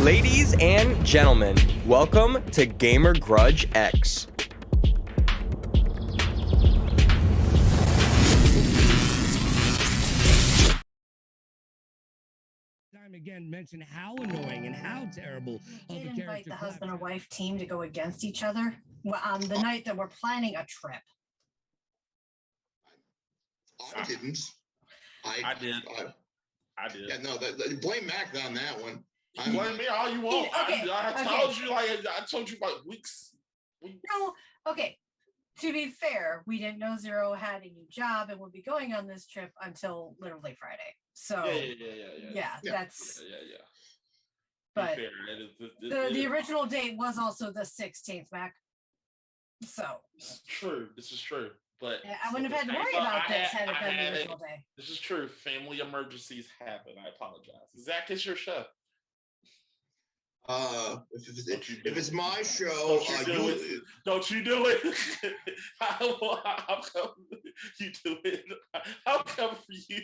Ladies and gentlemen, welcome to Gamer Grudge X. Time again mention how annoying and how terrible We of a did character invite the class. husband and wife team to go against each other on the night that we're planning a trip. I didn't. I did. I did. Yeah, no, blame Mac on that one. Blame me all you want. I told you, I told you about weeks. No, okay. To be fair, we didn't know Zero had a new job and would be going on this trip until literally Friday. So yeah. That's But the original date was also the 16th, Mac. So it's true. This is true. But I wouldn't have had to worry about this had it been the original day. This is true. Family emergencies happen. I apologize. Zach, it's your show. If it's my show, don't you do it. I'll come. You do it. I'll come for you.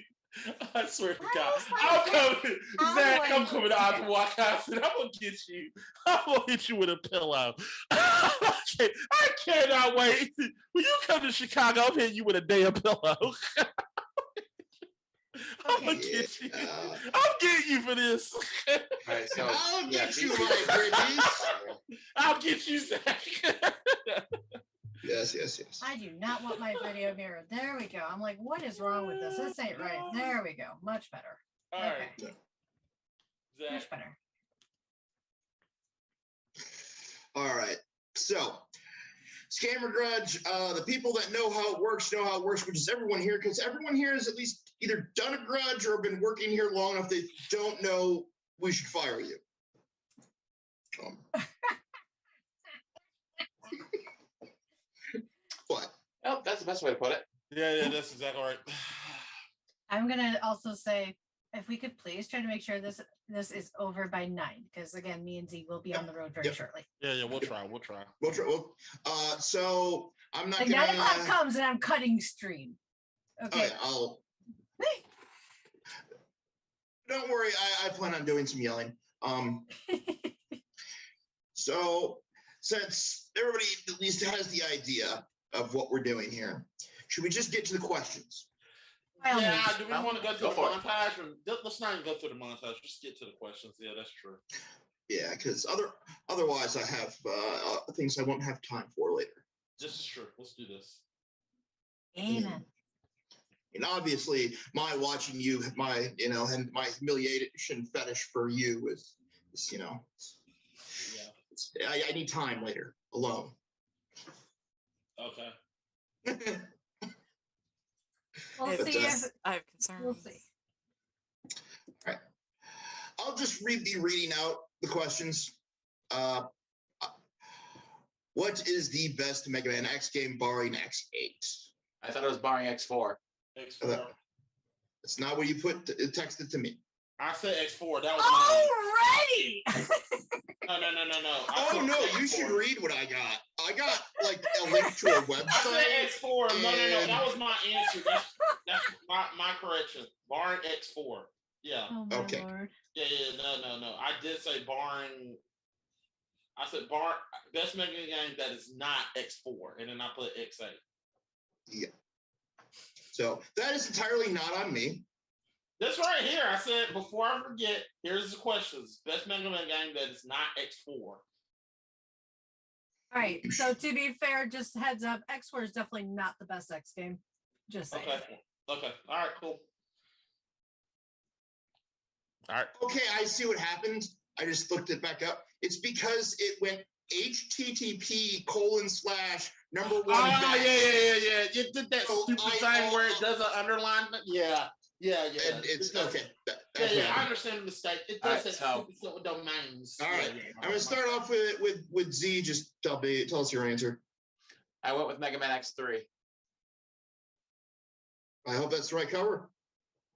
I swear to God. I'm coming. Zach, I'm coming to Ottawa. I'm gonna get you. I'm gonna hit you with a pillow. I cannot wait. When you come to Chicago, I'm hitting you with a damn pillow. I'm gonna get you. I'm getting you for this. Right, so I'll get you, my Britneys. I'll get you, Zach. Yes. I do not want my video mirror. There we go. I'm like, what is wrong with this? This ain't right. There we go. Much better. All okay. Right. Zach. Much better. All right. So, Scammer Grudge, the people that know how it works, which is everyone here, because everyone here has at least either done a grudge or been working here long enough they don't know we should fire you. What? Oh, that's the best way to put it. Yeah, that's exactly right. I'm gonna also say, if we could please try to make sure this is over by 9, because again, me and Z will be on the road very shortly. Yeah, we'll try. So I'm not like gonna. 9 o'clock comes and I'm cutting stream. Okay. Don't worry, I plan on doing some yelling. So since everybody at least has the idea of what we're doing here, should we just get to the questions? Yeah, do we want to go through the montage? Let's not even go through the montage. Just get to the questions. Yeah, that's true. Yeah, because otherwise I have things I won't have time for later. This is true. Let's do this. Amen. And obviously, my watching you, and my humiliation fetish for you is I need time later alone. Okay. We'll see if I have concerns. We'll see. All right. I'll just be reading out the questions. What is the best Mega Man X game barring X8? I thought it was barring X4. X4. That's not what you texted to me. I said X4. That was already. No. Oh no, you should read what I got. I got like a link to a website. I said X4. No. That was my answer. That's my correction. Barring X4. Yeah. Oh my okay. Lord. Yeah. No. I did say barring. I said best Mega Man game that is not X4, and then I put X8. Yeah. So that is entirely not on me. This right here, I said before I forget. Here's the questions: best Mega Man game that is not X4. All right. So to be fair, just heads up, X4 is definitely not the best X game. Just saying. Okay. All right. Cool. All right. Okay, I see what happened. I just looked it back up. It's because it went http://1. Yeah. You did that stupid thing where it does an underline. Yeah. And it's okay. I understand the mistake. It does that stupid domains. All right. I'm gonna start off with Z. Just tell us your answer. I went with Mega Man X3. I hope that's the right cover.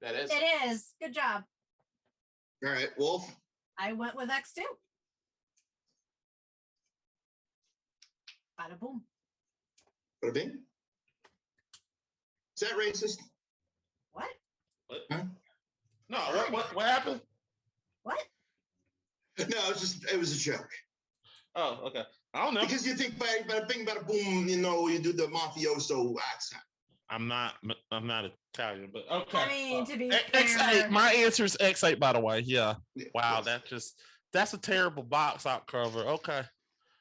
That is. It is. Good job. All right, Wolf. I went with X2. Bada boom. Bada bing. Is that racist? What? What? Huh? No, what happened? What? No, it was a joke. Oh, okay. I don't know. Because you think bada bing, bada boom, you do the mafioso accent. I'm not Italian, but okay. I mean, to be X8. fair, My answer is X8, by the way. Yeah. Wow, that's a terrible box art cover. Okay.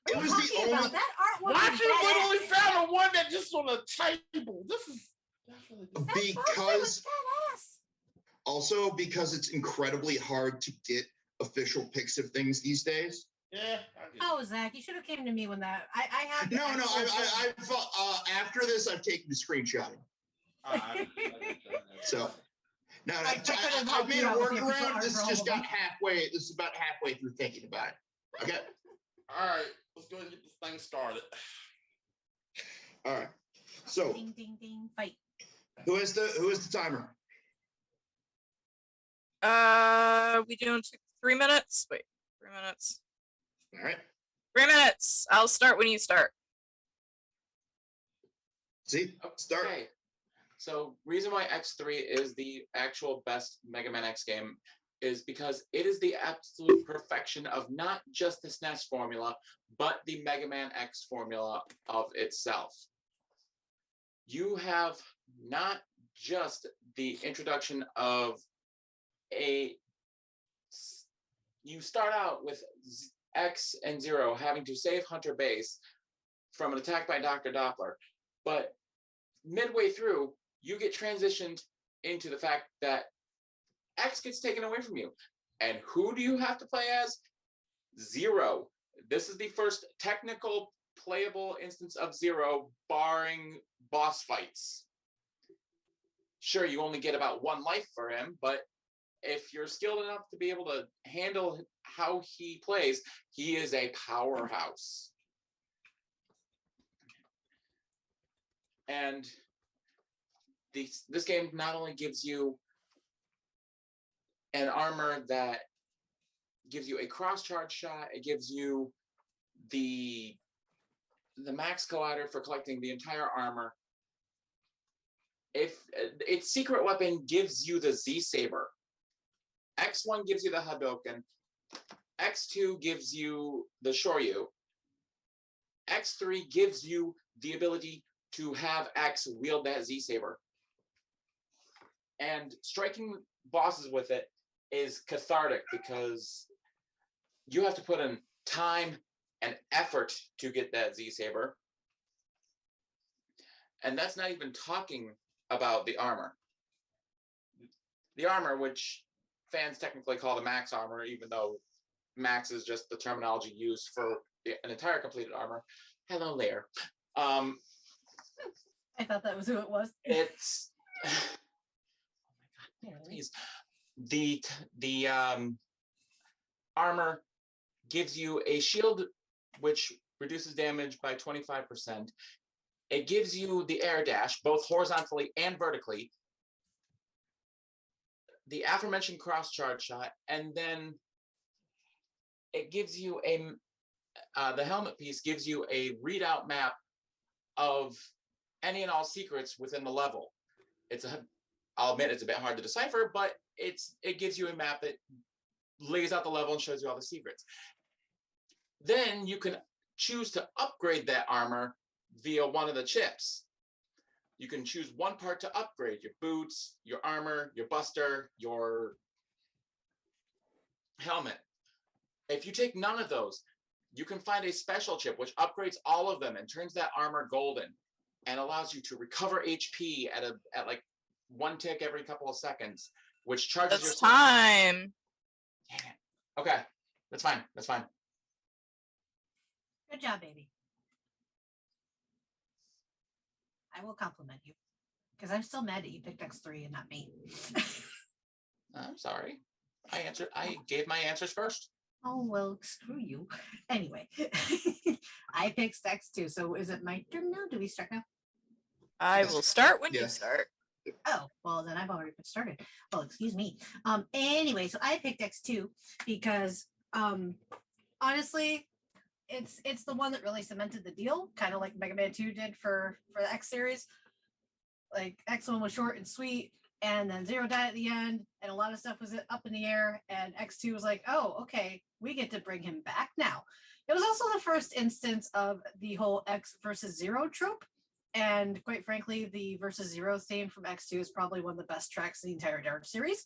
It was talking the only. about that artwork. Why is you badass. literally found one that just on a table? This is definitely That poster Because was badass. also because it's incredibly hard to get official pics of things these days. yeah. I get it. Oh, Zach, you should have came to me when that. I have. No, I thought after this I've taken the screenshotting. I So no, I could've I've helped made you a out with the official workaround. art This for all just of got them. halfway. This is about halfway through thinking about it. Okay. All right, let's go ahead and get this thing started. All right. So Ding ding ding. Fight. who is the timer? We doing 3 minutes? Wait, 3 minutes. All right. 3 minutes. I'll start when you start. See, start. Okay. So reason why X3 is the actual best Mega Man X game is because it is the absolute perfection of not just the SNES formula, but the Mega Man X formula of itself. You have not just the introduction of you start out with X and Zero having to save Hunter Base from an attack by Dr. Doppler, but midway through, you get transitioned into the fact that X gets taken away from you. And who do you have to play as? Zero. This is the first technical playable instance of Zero, barring boss fights. Sure, you only get about 1 life for him, but if you're skilled enough to be able to handle how he plays, he is a powerhouse. And this game not only gives you an armor that gives you a cross charge shot, it gives you the max collider for collecting the entire armor. If its secret weapon gives you the Z Saber, X1 gives you the Hadoken, X2 gives you the Shoryu, X3 gives you the ability to have X wield that Z Saber. And striking bosses with it is cathartic because you have to put in time and effort to get that Z Saber. And that's not even talking about the armor. The armor, which fans technically call the max armor, even though max is just the terminology used for an entire completed armor. Hello there. I thought that was who it was. It's oh my god, please. The armor gives you a shield which reduces damage by 25%. It gives you the air dash, both horizontally and vertically, the aforementioned cross charge shot, and then it gives you the helmet piece gives you a readout map of any and all secrets within the level. I'll admit it's a bit hard to decipher, but it gives you a map that lays out the level and shows you all the secrets. Then you can choose to upgrade that armor via one of the chips. You can choose one part to upgrade: your boots, your armor, your buster, your helmet. If you take none of those, you can find a special chip which upgrades all of them and turns that armor golden and allows you to recover HP at like 1 tick every couple of seconds, which charges your time. Dang it. Okay, that's fine. That's fine. Good job, baby. I will compliment you because I'm still mad that you picked X3 and not me. I'm sorry. I gave my answers first. Oh, well, screw you. Anyway, I picked X2. So is it my turn now? Do we start now? I will start when you Yes. start. Oh, well, then I've already been started. Oh, excuse me. Anyway, so I picked X2 because honestly, it's the one that really cemented the deal, kind of like Mega Man 2 did for the X series. Like X1 was short and sweet, and then Zero died at the end, and a lot of stuff was up in the air, and X2 was like, oh, okay, we get to bring him back now. It was also the first instance of the whole X versus Zero trope. And quite frankly, the versus Zero theme from X2 is probably one of the best tracks in the entire Dark series.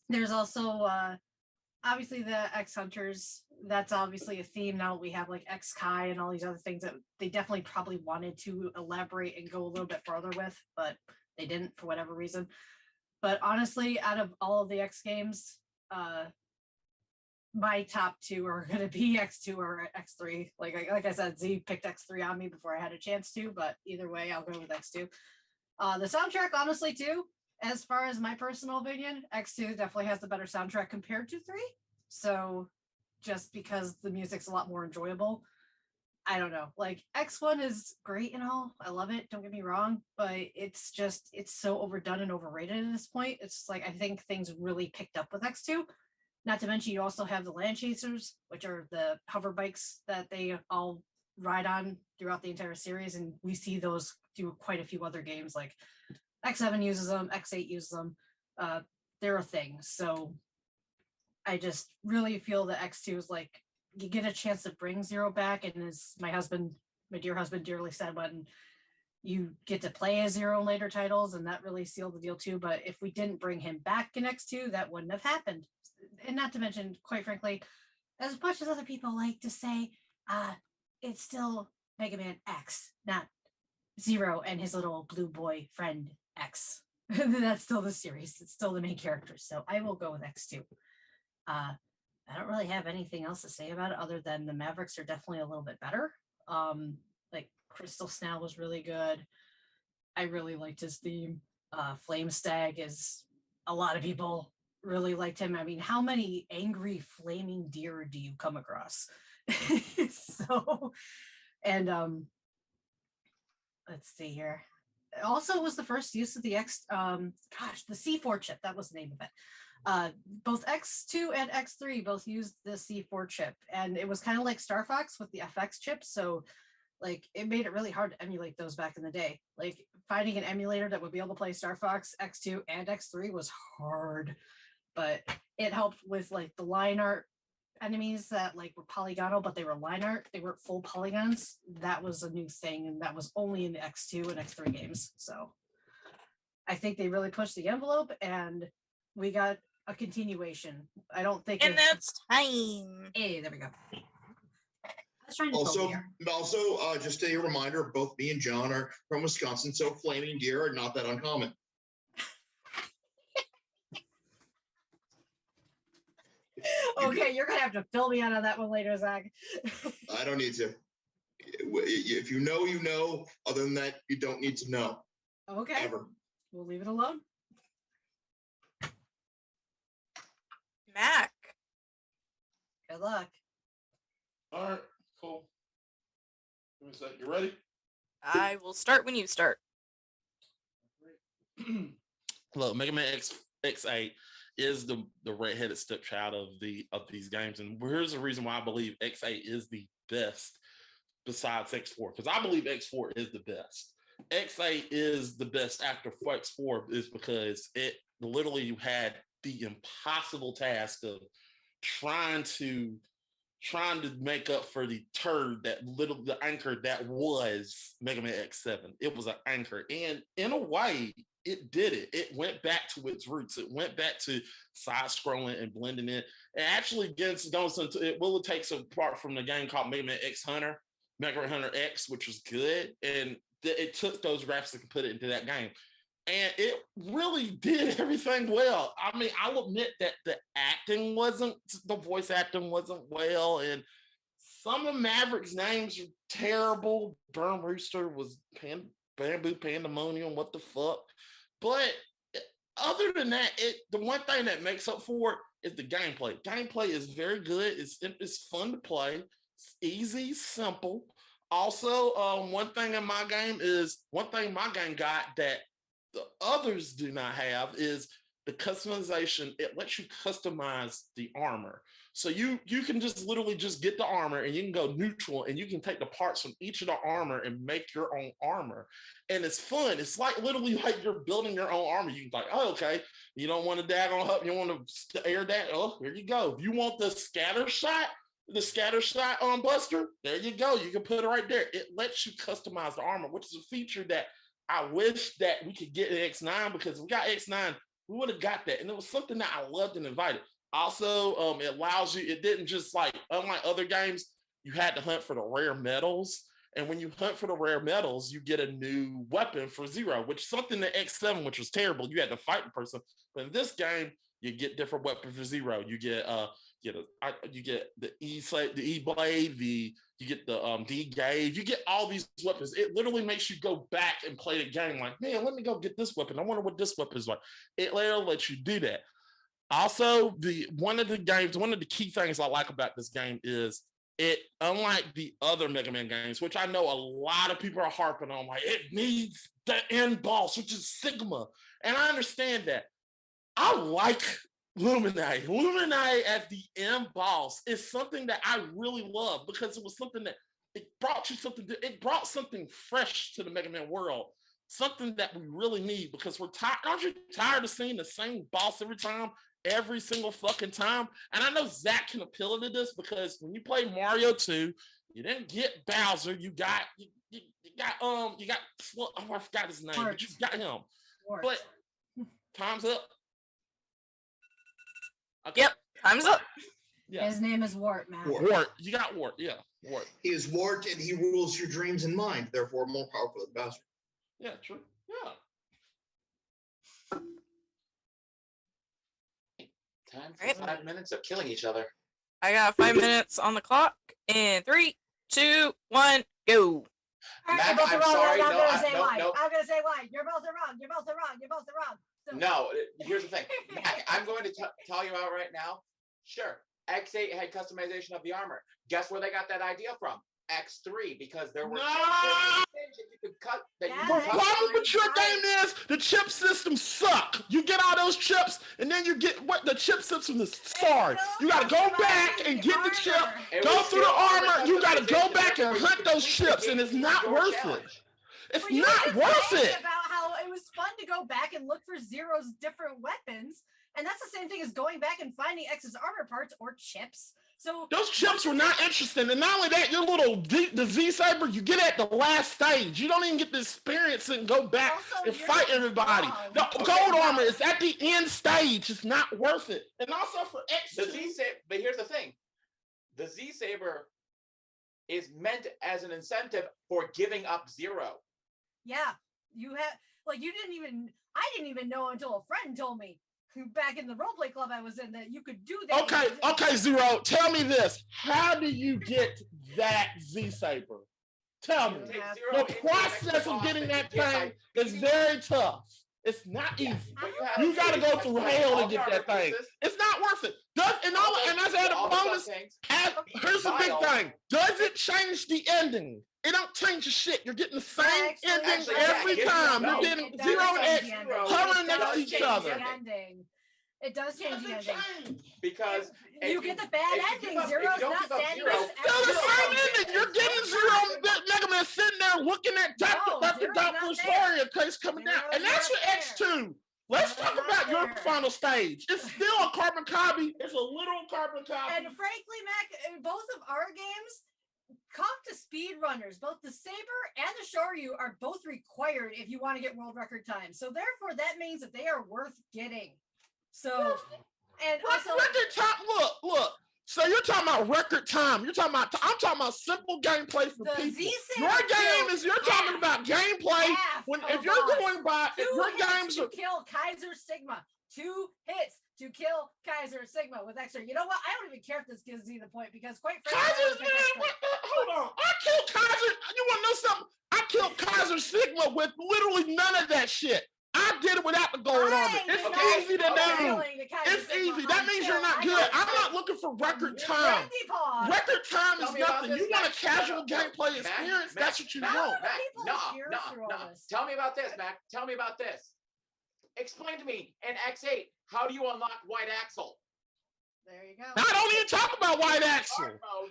There's also obviously the X Hunters. That's obviously a theme now that we have like X Kai and all these other things that they definitely probably wanted to elaborate and go a little bit further with, but they didn't for whatever reason. But honestly, out of all of the X games, my top two are going to be X2 or X3. Like I said, Z picked X3 on me before I had a chance to, but either way, I'll go with X2. The soundtrack, honestly, too, as far as my personal opinion, X2 definitely has the better soundtrack compared to 3. So just because the music's a lot more enjoyable, I don't know. Like X1 is great and all. I love it. Don't get me wrong, but it's so overdone and overrated at this point. It's just like I think things really picked up with X2. Not to mention, you also have the Land Chasers, which are the hover bikes that they all ride on throughout the entire series, and we see those through quite a few other games. Like X7 uses them, X8 uses them. They're a thing. So I just really feel that X2 is like you get a chance to bring Zero back, and as my dear husband, dearly said, when you get to play as Zero in later titles, and that really sealed the deal too. But if we didn't bring him back in X2, that wouldn't have happened. And not to mention, quite frankly, as much as other people like to say, it's still Mega Man X, not Zero and his little blue boy friend X. That's still the series. It's still the main character. So I will go with X2. I don't really have anything else to say about it other than the Mavericks are definitely a little bit better. Like Crystal Snail was really good. I really liked his theme. Flame Stag is a lot of people really liked him. I mean, how many angry flaming deer do you come across? So, and let's see here. It also was the first use of the the C4 chip. That was the name of it. Both X2 and X3 both used the C4 chip, and it was kind of like Star Fox with the FX chip. So like it made it really hard to emulate those back in the day. Like finding an emulator that would be able to play Star Fox X2 and X3 was hard, but it helped with like the line art enemies that like were polygonal, but they were line art. They weren't full polygons. That was a new thing, and that was only in the X2 and X3 games. So I think they really pushed the envelope, and we got a continuation. I don't think. And that's time. Hey, there we go. To also, just a reminder, both me and John are from Wisconsin, so flaming deer are not that uncommon. Okay, you're gonna have to fill me out on that one later, Zach. I don't need to. If you know, you know. Other than that, you don't need to know. Okay. Ever. We'll leave it alone. Mac. Good luck. All right, cool. Give me a sec. You ready? I will start when you start. Look, Mega Man X8 is the redheaded stepchild of these games, and here's the reason why I believe X8 is the best besides X4, because I believe X4 is the best. X8 is the best after X4 is because it literally had the impossible task of trying to make up for the turd the anchor that was Mega Man X7. It was an anchor, and in a way, it did it. It went back to its roots. It went back to side-scrolling and blending in. It actually gets goes into it. Well, it takes apart from the game called Mega Man X Hunter, Mega Man Hunter X, which was good, and it took those graphics and put it into that game. And it really did everything well. I mean, I'll admit that the voice acting wasn't well, and some of Maverick's names are terrible. Burn Rooster was Bamboo Pandemonium, what the fuck? But other than that, the one thing that makes up for it is the gameplay. Gameplay is very good. It's fun to play. It's easy, simple. Also, one thing my game got that the others do not have is the customization. It lets you customize the armor. So you can just literally just get the armor and you can go neutral and you can take the parts from each of the armor and make your own armor. And it's fun. It's like literally like you're building your own armor. You can like, oh, okay, you don't want to daggone up, you want to air that. Oh, here you go. If you want the scatter shot on Buster, there you go. You can put it right there. It lets you customize the armor, which is a feature that I wish that we could get in X9, because if we got X9, we would have got that. And it was something that I loved and invited. Also, it allows you, it didn't just like, unlike other games, you had to hunt for the rare metals. And when you hunt for the rare metals, you get a new weapon for Zero, which is something that X7, which was terrible. You had to fight the person. But in this game, you get different weapons for Zero. You get the E blade, you get the D gauge, you get all these weapons. It literally makes you go back and play the game like, man, let me go get this weapon. I wonder what this weapon is like. It literally lets you do that. Also, one of the key things I like about this game is it, unlike the other Mega Man games, which I know a lot of people are harping on, like it needs the end boss, which is Sigma. And I understand that. I like Luminate. Luminate as the end boss is something that I really love because it was something that it brought something fresh to the Mega Man world. Something that we really need because we're tired. Aren't you tired of seeing the same boss every single fucking time? And I know Zach can appeal to this because when you play Mario 2, you didn't get Bowser. You got I forgot his name, but you got him. Wart. But time's up. Okay. Yep, time's up. Yeah. His name is Wart, man. Wart. You got Wart. Yeah, Wart. He is Wart, and he rules your dreams and mind. Therefore, more powerful than Bowser. Yeah, true. Yeah. Time for 5 minutes of killing each other. I got 5 minutes on the clock. In 3, 2, 1, go. Mac, I'm sorry. I'm gonna say why. You're both wrong. So. No, here's the thing. Mac, I'm going to tell you out right now. Sure, X8 had customization of the armor. Guess where they got that idea from? X3, because there were things that you could cut. The problem with your game is the chip systems suck. You get all those chips, and then you get what the chip system is. Sorry, you got to go back and get the chip. Go through the armor. You got to go back and hunt those chips, and it's not worth it. It's not worth it. About how it was fun to go back and look for Zero's different weapons, and that's the same thing as going back and finding X's armor parts or chips. So those chips were not interesting, and not only that, your the Z Saber you get at the last stage. You don't even get to experience it and go back and fight everybody. The gold armor is at the end stage. It's not worth it. And also for X, the Z Saber. But here's the thing: the Z Saber is meant as an incentive for giving up Zero. Yeah, you have I didn't even know until a friend told me back in the roleplay club I was in that you could do that. Okay, Zero, tell me this. How do you get that Z-Saber? Tell me. The process of getting that thing is very tough. It's not easy. You got to go through hell to get that thing. It's not worth it. And as an added bonus, here's the big thing. Does it change the ending? It don't change the shit. You're getting the same ending every time. You're getting Zero and X hovering next to each other. It does change the ending. Because you get the bad ending. Zero's not standing. Still the same ending. You're getting Zero and Mega Man sitting there looking at Dr. Doppler's story case coming down. And that's for X2. Let's talk about your final stage. It's still a carbon copy. It's a literal carbon copy. And frankly, Mac, in both of our games, comp to speedrunners, both the Saber and the Shoryu are both required if you want to get world record time. So therefore, that means that they are worth getting. So, and also record time. Look. So you're talking about record time. I'm talking about simple gameplay for people. You're talking about gameplay. If your games are kill Kaiser Sigma, 2 hits to kill Kaiser Sigma with extra. You know what? I don't even care if this gives you the point because quite frankly, hold on. I killed Kaiser. You want to know something? I killed Kaiser Sigma with literally none of that shit. I did it without the gold armor. It's easy to do. It's easy. That means you're not good. I'm not looking for record time. Record time is nothing. You want a casual gameplay experience? That's what you want. No. Tell me about this, Mac. Tell me about this. Explain to me in X8, how do you unlock White Axle? There you go. Now, I don't even talk about White Axle.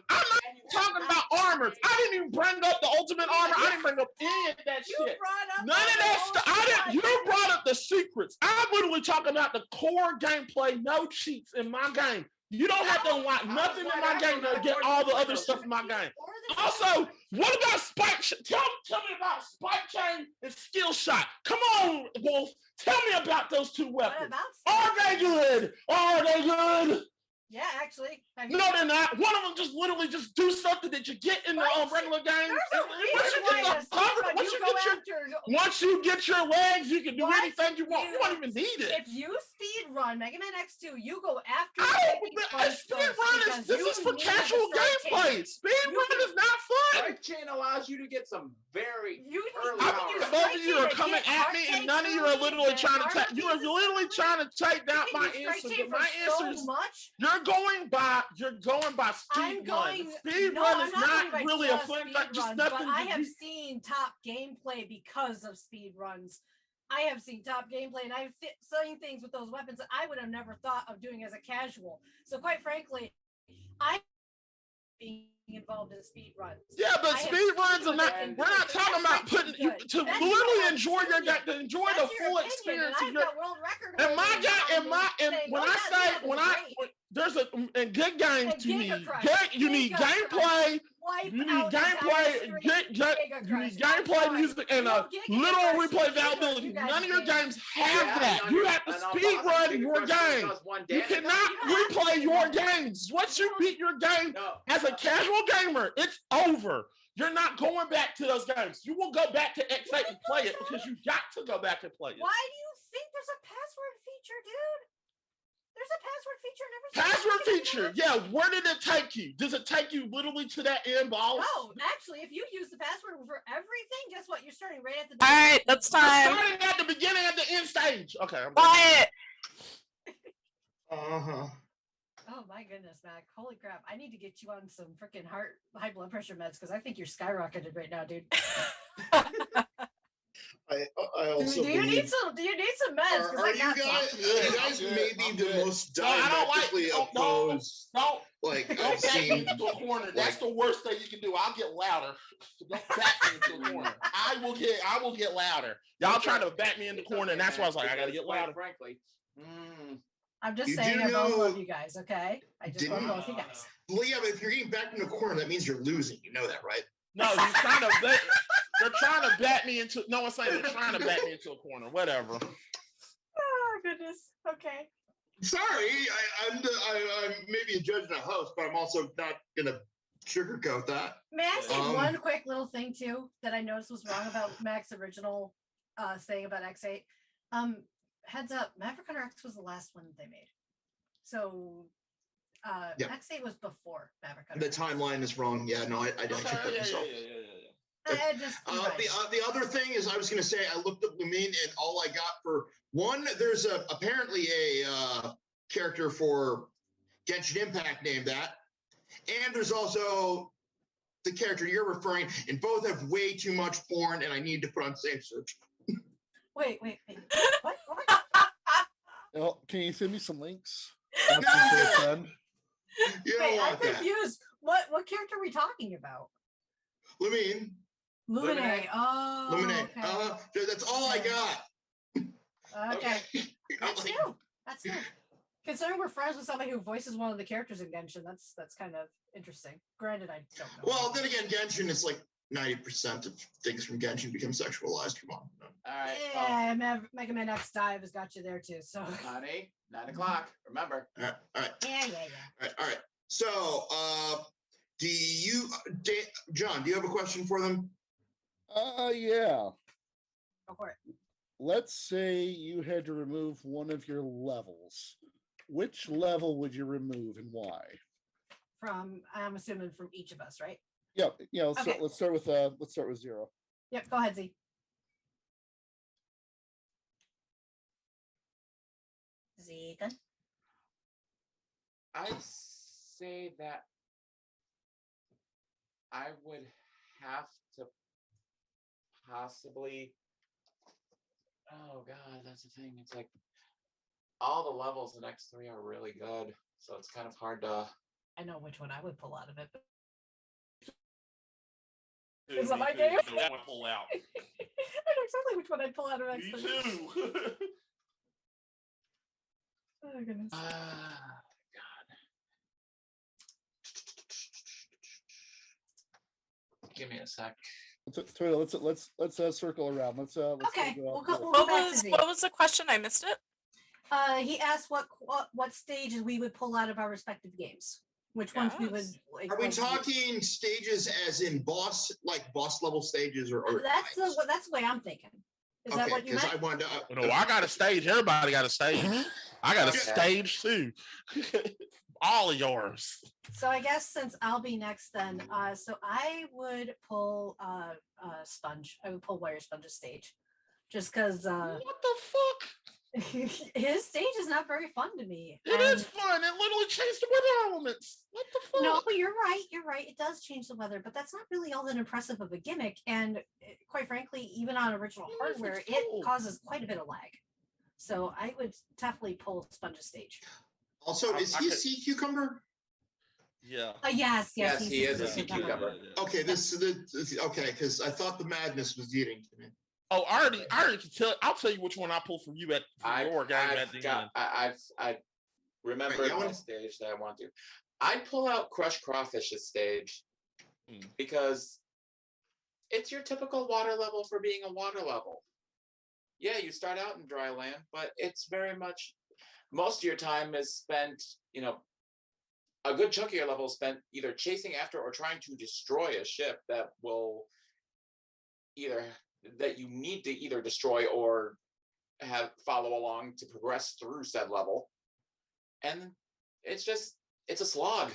I'm not talking about armors. I didn't even bring up the ultimate armor. I didn't bring up any of that shit. None of that stuff. You brought up the secrets. I'm literally talking about the core gameplay, no cheats in my game. You don't have to unlock nothing in my game to get all the other stuff in my game. Also, what about spike? Tell me about spike chain and skill shot. Come on, Wolf. Tell me about those two weapons. Are they good? Are they good? Yeah, actually. No, they're not. One of them just literally just do something that you get in the regular game. Once you get your legs, you can do anything you want. You don't even need it. If you speed run Mega Man X2, you go after. This is for casual gameplay. Speed run is not fun. Strike chain allows you to get some very early hours. Both of you are coming at me, and none of you are literally trying to take. You are literally trying to take down my answers. My answers. You're going by speed run. Speed run is not really a fun thing. Just nothing. I have seen top gameplay because of speed runs. I have seen top gameplay, and I've seen things with those weapons that I would have never thought of doing as a casual. So quite frankly, I'm being involved in speed runs. Yeah, but speed runs are not. We're not talking about putting you to literally enjoy your game, to enjoy the full experience of your. And my game, there's in good games you need gameplay. You need gameplay, music, and a literal replay availability. None of your games have that. You have to speed run your game. You cannot replay your games. Once you beat your game as a casual gamer, it's over. You're not going back to those games. You will go back to X8 and play it because you got to go back and play it. Why do you think there's a password feature, dude? There's a password feature. Password feature. Yeah, where did it take you? Does it take you literally to that end boss? No, actually, if you use the password for everything, guess what? You're starting right at the beginning. All right, that's time. You're starting at the beginning at the end stage. Okay. Quiet. Oh my goodness, Mac. Holy crap. I need to get you on some freaking high blood pressure meds because I think you're skyrocketed right now, dude. I also do you need some meds? Are you guys maybe the most diametrically opposed? I've seen into a corner. That's the worst thing you can do. I'll get louder. Don't back me into a corner. I will get louder. Y'all trying to back me in the corner, and that's why I was like, I gotta get louder. Frankly. I'm just saying I both love you guys, okay? I just love both you guys. Well, yeah, but if you're getting backed in the corner, that means you're losing. You know that, right? No, they're trying to bat me into. No, I'm saying they're trying to bat me into a corner. Whatever. Oh goodness. Okay. Sorry, I'm maybe a judge and a host, but I'm also not gonna sugarcoat that. May I say one quick little thing too that I noticed was wrong about Mac's original saying about X8? Heads up, Maverick Hunter X was the last one that they made. So X8 was before Maverick Hunter. The timeline is wrong. Yeah, no, I actually put myself. The other thing is I was going to say I looked up Lumine and all I got for one, there's apparently a character for Genshin Impact named that. And there's also the character you're referring, and both have way too much porn and I need to put on safe search. Wait. What? Well, can you send me some links? Wait, I'm confused. What character are we talking about? Lumine. Lumine. Oh. Lumine. Okay. That's all I got. Okay. That's new. That's new. Considering we're friends with somebody who voices one of the characters in Genshin, that's kind of interesting. Granted, I don't know. Well, then again, Genshin is like 90% of things from Genshin become sexualized. Come on. All right. Yeah, Mega Man X Dive has got you there too. So. Honey, 9 o'clock. Remember. All right. Yeah. All right. So, John, do you have a question for them? Yeah. Go for it. Let's say you had to remove one of your levels. Which level would you remove and why? I'm assuming from each of us, right? Yep. Yeah. Okay. Let's start with 0. Yep. Go ahead, Z. Ethan? I say that I would have to possibly. Oh God, that's the thing. It's like all the levels in X3 are really good, so it's kind of hard to. I know which one I would pull out of it. Is that my game? Pull out. I know exactly which one I'd pull out of X3. Me too. Oh goodness. God. Give me a sec. Let's circle around. Let's Okay, go we'll go back to Z. What was the question? I missed it. He asked what stages we would pull out of our respective games. Which ones we would like. Are we talking stages as in boss level stages or that's the way I'm thinking. Is that what you meant? I got a stage. Everybody got a stage. I got a stage too. All of yours. So I guess since I'll be next then, so I would pull Sponge. I would pull Wire Sponge's stage. Just because what the fuck? His stage is not very fun to me. It is fun. It literally changed the weather elements. What the fuck? No, you're right. You're right. It does change the weather, but that's not really all that impressive of a gimmick. And quite frankly, even on original hardware, it causes quite a bit of lag. So I would definitely pull Sponge's stage. Also, is he a sea cucumber? Yeah. Yes, he is a sea cucumber. Okay, okay, because I thought the madness was eating to me. Oh, I already can tell. I'll tell you which one I pull from you your game at the end. I remember my stage that I want to. I'd pull out Crush Crawfish's stage because it's your typical water level for being a water level. Yeah, you start out in dry land, but it's very much most of your time is spent, a good chunk of your level is spent either chasing after or trying to destroy a ship that you need to either destroy or have follow along to progress through said level. And it's a slog.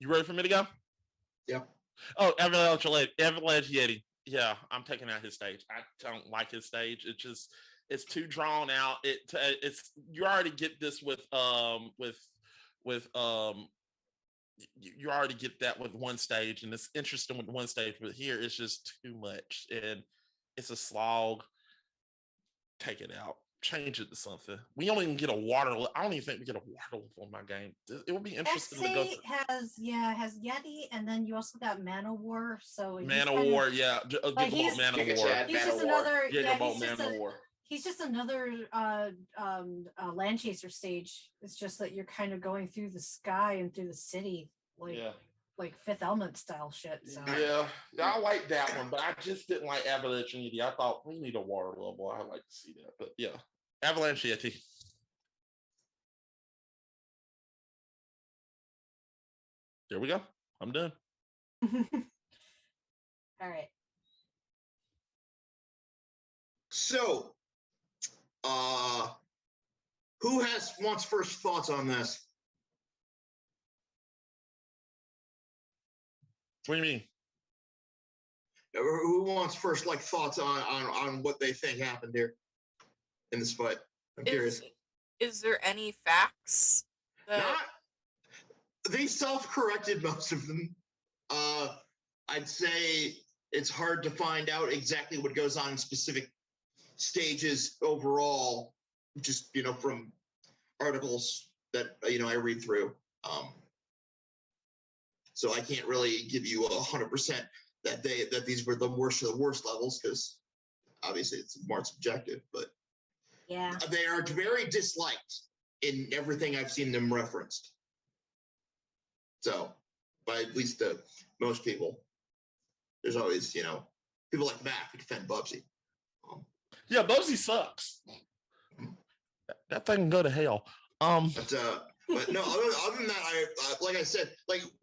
You ready for me to go? Yep. Oh, Avalanche Yeti. Yeah, I'm taking out his stage. I don't like his stage. It's too drawn out. It's you already get this with you already get that with one stage, and it's interesting with one stage, but here it's just too much, and it's a slog. Take it out. Change it to something. We don't even get a water. I don't even think we get a water level in my game. It would be interesting to go. Has Yeti, and then you also got Mana War. So Mana War, yeah. He's just another. War. He's just another land chaser stage. It's just that you're kind of going through the sky and through the city, like Fifth Element style shit. So. Yeah, I like that one, but I just didn't like Avalanche Yeti. I thought we need a water level. I like to see that, but yeah, Avalanche Yeti. There we go. I'm done. All right. So, who wants first thoughts on this? What do you mean? Who wants first thoughts on what they think happened here in this fight? I'm curious. Is there any facts? They self-corrected most of them. I'd say it's hard to find out exactly what goes on in specific stages overall, just from articles that I read through. So I can't really give you 100% that these were the worst of the worst levels, because obviously it's more subjective. But yeah, they are very disliked in everything I've seen them referenced. So by at least most people, there's always people like Matt who defend Bubsy. Yeah, Bubsy sucks. That thing can go to hell. But no, other than that, like I said,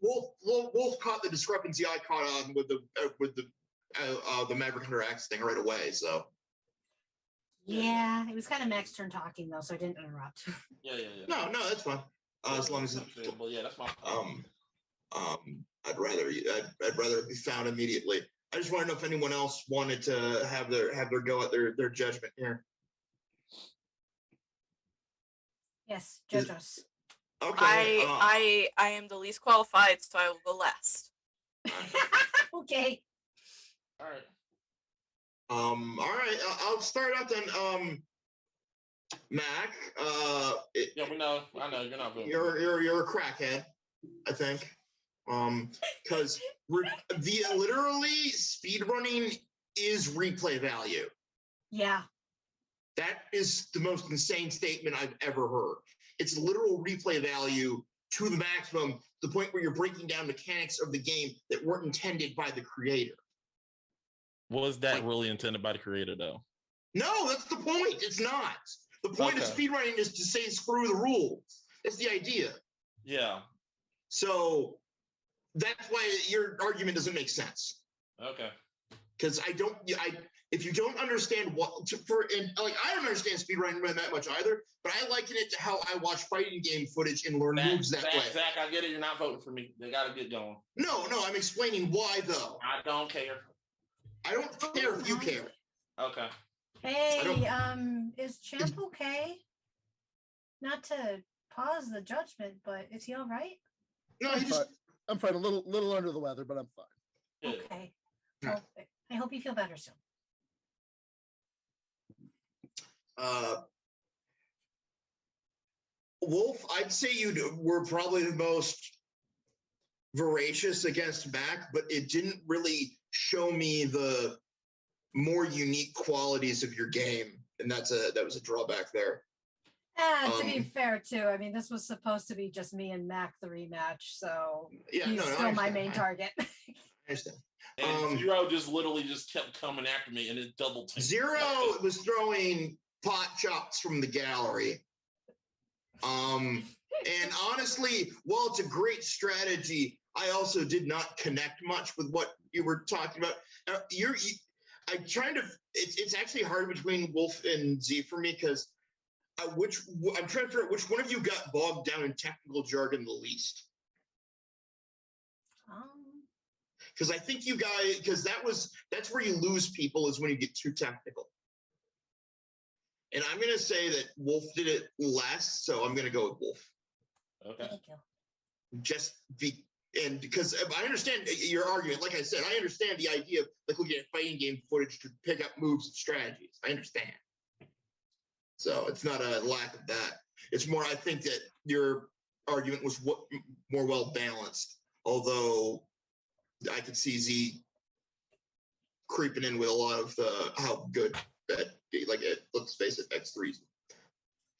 Wolf caught the discrepancy I caught on with the Maverick Hunter Axe thing right away. So yeah, it was kind of Mac's turn talking though, so I didn't interrupt. Yeah. No, that's fine. As long as yeah, that's fine. I'd rather it be found immediately. I just want to know if anyone else wanted to have their go at their judgment here. Yes, judge us. Okay. I am the least qualified, so I will go last. Okay. All right. All right. I'll start out then. Mac. Yeah, we know. I know you're not voting. You're a crackhead, I think. Because literally speedrunning is replay value. Yeah. That is the most insane statement I've ever heard. It's literal replay value to the maximum, the point where you're breaking down mechanics of the game that weren't intended by the creator. Was that really intended by the creator, though? No, that's the point. It's not. The point of speedrunning is to say screw the rules. That's the idea. Yeah. So that's why your argument doesn't make sense. Okay. Because if you don't understand I don't understand speedrunning that much either, but I liken it to how I watch fighting game footage and learn moves that way. Zach, I get it. You're not voting for me. They got to get going. No, I'm explaining why though. I don't care. I don't care if you care. Okay. Hey, is Champ okay? Not to pause the judgment, but is he all right? No, I'm fine. A little under the weather, but I'm fine. Okay. Well, I hope you feel better soon. Wolf, I'd say you were probably the most voracious against Mac, but it didn't really show me the more unique qualities of your game, and that was a drawback there. To be fair, too, I mean, this was supposed to be just me and Mac the rematch, so he's still my main target. I understand. And Zero just kept coming after me, and it double teamed. Zero was throwing pot shots from the gallery. And honestly, while it's a great strategy, I also did not connect much with what you were talking about. It's actually hard between Wolf and Z for me because I'm trying to figure out which one of you got bogged down in technical jargon the least. Because I think you guys, because that's where you lose people is when you get too technical. And I'm going to say that Wolf did it less, so I'm going to go with Wolf. Okay. Thank you. Because I understand your argument. Like I said, I understand the idea of looking at fighting game footage to pick up moves and strategies. I understand. So it's not a lack of that. It's more, I think that your argument was more well balanced, although I could see Z creeping in with a lot of how good that, let's face it, X3's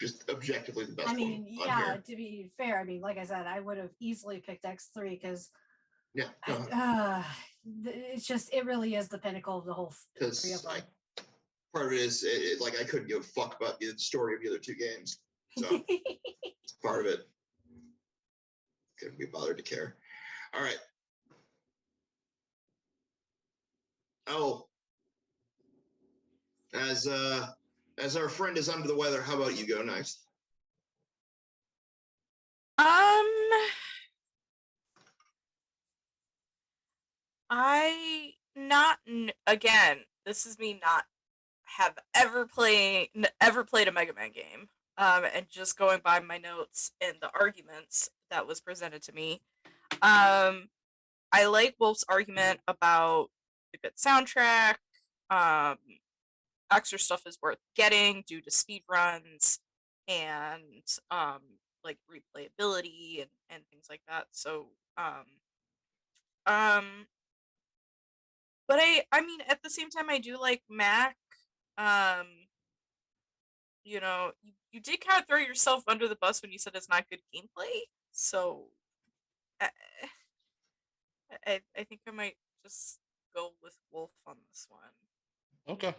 just objectively the best one. I mean, yeah, to be fair, I mean, like I said, I would have easily picked X3 because it really is the pinnacle of the whole three of them. Part of it is I couldn't give a fuck about the story of the other two games. So part of it. Couldn't be bothered to care. All right. Oh. As our friend is under the weather, how about you go next? Again, this is me not have ever played a Mega Man game. And just going by my notes and the arguments that was presented to me. I like Wolf's argument about the good soundtrack. Extra stuff is worth getting due to speed runs and replayability and things like that. So but I mean at the same time I do like Mac. You did kind of throw yourself under the bus when you said it's not good gameplay. So I think I might just go with Wolf on this one. Okay.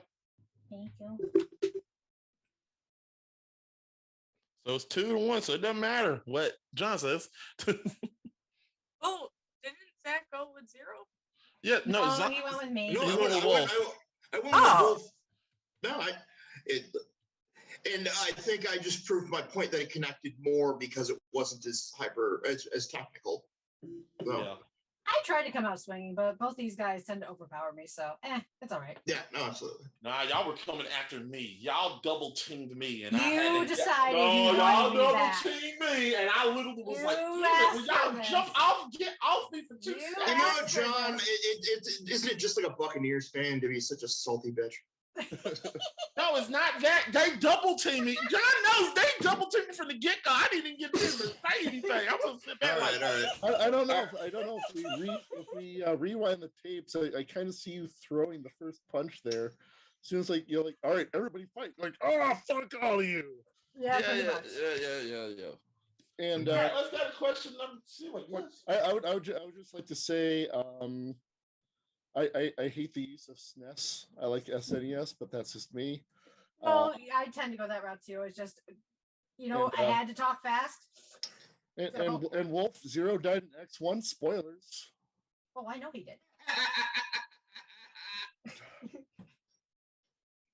Thank you. So it's 2-1, so it doesn't matter what John says. Oh, didn't Zach go with 0? Yeah, no, he went with me. No, he I went with Wolf. I went with Wolf. No, and I think I just proved my point that it connected more because it wasn't as technical. So. I Yeah. I tried to come out swinging, but both these guys tend to overpower me, so it's all right. Yeah, no, absolutely. Nah, y'all were coming after me. Y'all double teamed me, and You I had to, decided no, you y'all wanted me double back. teamed me, and I literally was You like, "Damn it, asked will y'all for jump this. off, get off me for 2 You seconds?" You know, asked for John, this. isn't it just like a Buccaneers fan to be such a salty bitch? No, it's not that. They double team me. John knows they double team me from the get go. I didn't even get to say anything. I'm gonna sit back All like, right. I don't know. I don't know if we rewind the tapes. I kind of see you throwing the first punch there. As soon as like you're like, all right, everybody fight. Like, oh fuck all of you. Yeah, pretty much. Yeah. And all right, let's get a question number 2. I would just like to say, I hate the use of SNES. I like SNES, but that's just me. Well, I tend to go that route too. It's just, I had to talk fast. And Wolf Zero died in X1. Spoilers. Oh, I know he did.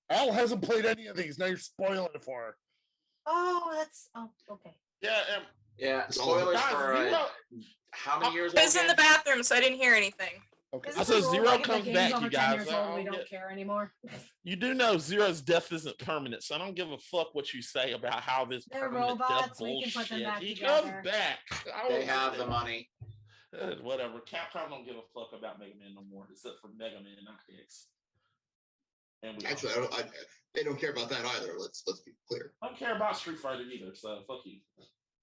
Al hasn't played any of these. Now you're spoiling it for her. Oh, okay. Yeah. Spoilers for how many years? I was in the bathroom, so I didn't hear anything. Okay. I said Zero like comes the back, game's you over 10 guys. years old, we don't care anymore. You do know Zero's death isn't permanent, so I don't give a fuck what you say about how this They're permanent robots. death We can put them bullshit. back He together. comes back. They have the money. Whatever. Capcom don't give a fuck about Mega Man no more, except for Mega Man, not X. And Actually, they don't care about that either. Let's be clear. I don't care about Street Fighter either, so fuck you.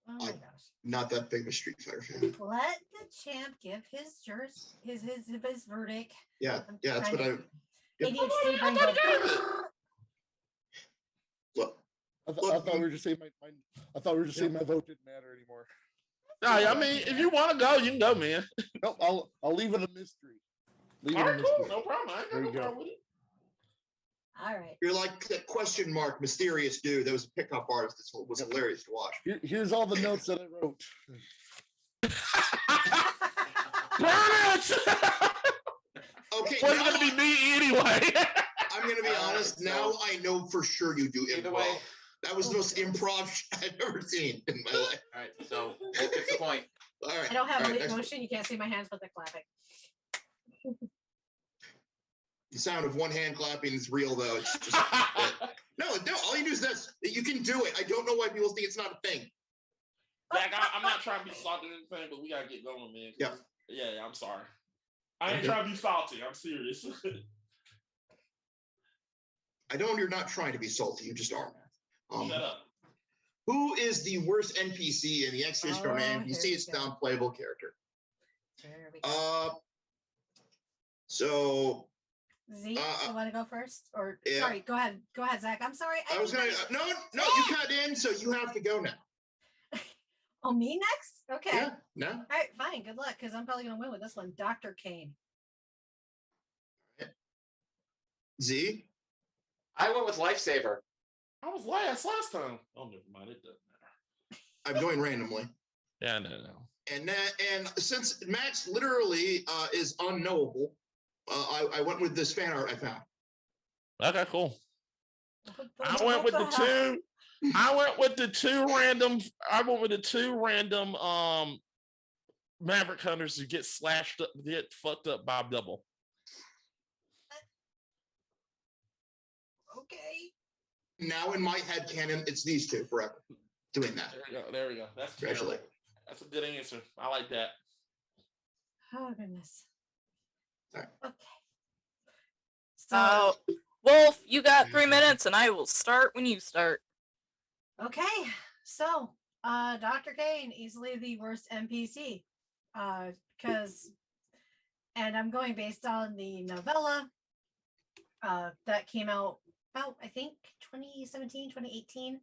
Oh my gosh. Not that big of a Street Fighter fan. Let the champ give his verdict. Yeah, that's what I. Yeah. ADHD brings up. Look, I thought we were just saying my vote didn't matter anymore. No, I mean, if you want to go, you can go, man. No, I'll leave it a mystery. All right, cool, no problem. I ain't got no problem with it. All right. You're like that question mark mysterious dude. That was a pickup artist. This was hilarious to watch. Here's all the notes that I wrote. Burn it! Okay, Wasn't gonna be me anyway. I'm gonna be honest. Now I know for sure you do Either improv. way. That was the most improv I've ever seen in my life. All right, so Wolf gets the point. All right. I don't have all right, lip motion. You can't see my hands, but they're clapping. The sound of one hand clapping is real, though. It's just no. All you do is this. You can do it. I don't know why people think it's not a thing. Zach, I'm not trying to be salty or anything, but we gotta get going, man. Yeah. I'm sorry. I ain't trying to be salty. I'm serious. I know you're not trying to be salty. You just are. Shut up. Who is the worst NPC in the X series from an NPC? It's the unplayable character. There we go. So. Z, you want to go first? Or yeah. Sorry, go ahead, Zach. I'm sorry. I was gonna. No, you cut in, so you have to go now. Oh, me next? Okay. Yeah. No. All right, fine. Good luck, because I'm probably gonna win with this one. Dr. Kane. Z. I went with Lifesaver. I was last time. Oh, never mind. It doesn't matter. I'm going randomly. Yeah, no. And since Max literally is unknowable, I went with this fan art I found. Okay, cool. I went with the two random Maverick Hunters who get fucked up by double. Okay. Now in my head canon, it's these two forever doing that. There we go. That's Congratulations. That's a good answer. I like that. Oh goodness. Right. Okay. So, Wolf, you got 3 minutes, and I will start when you start. Okay. So, Dr. Kane, easily the worst NPC, and I'm going based on the novella that came out about, I think, 2017, 2018.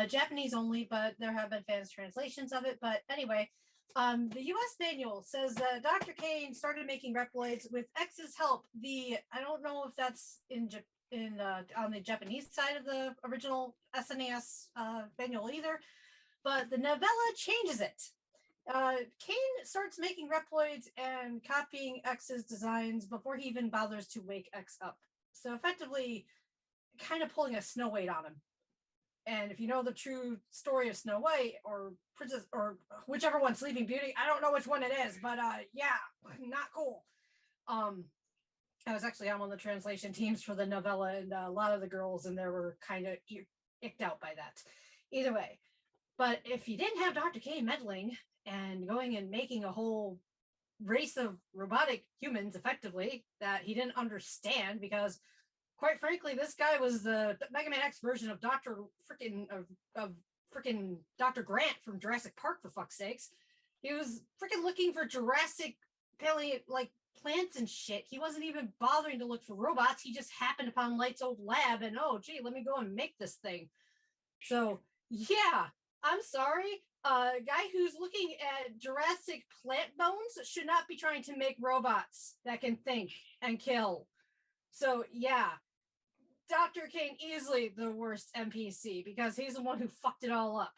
Japanese only, but there have been fans translations of it. But anyway, the U.S. manual says that Dr. Kane started making Reploids with X's help. I don't know if that's on the Japanese side of the original SNES manual either, but the novella changes it. Kane starts making Reploids and copying X's designs before he even bothers to wake X up. So effectively, kind of pulling a Snow White on him. And if you know the true story of Snow White or Princess or whichever one, Sleeping Beauty, I don't know which one it is, but yeah, not cool. I was actually on one of the translation teams for the novella, and a lot of the girls in there were kind of icked out by that. Either way, but if you didn't have Dr. K meddling and going and making a whole race of robotic humans effectively that he didn't understand, because quite frankly, this guy was the Mega Man X version of Dr. freaking Dr. Grant from Jurassic Park, for fuck's sakes. He was freaking looking for Jurassic plants and shit. He wasn't even bothering to look for robots. He just happened upon Light's old lab and, oh gee, let me go and make this thing. So yeah, I'm sorry. A guy who's looking at Jurassic plant bones should not be trying to make robots that can think and kill. So yeah, Dr. Kane easily the worst NPC because he's the one who fucked it all up.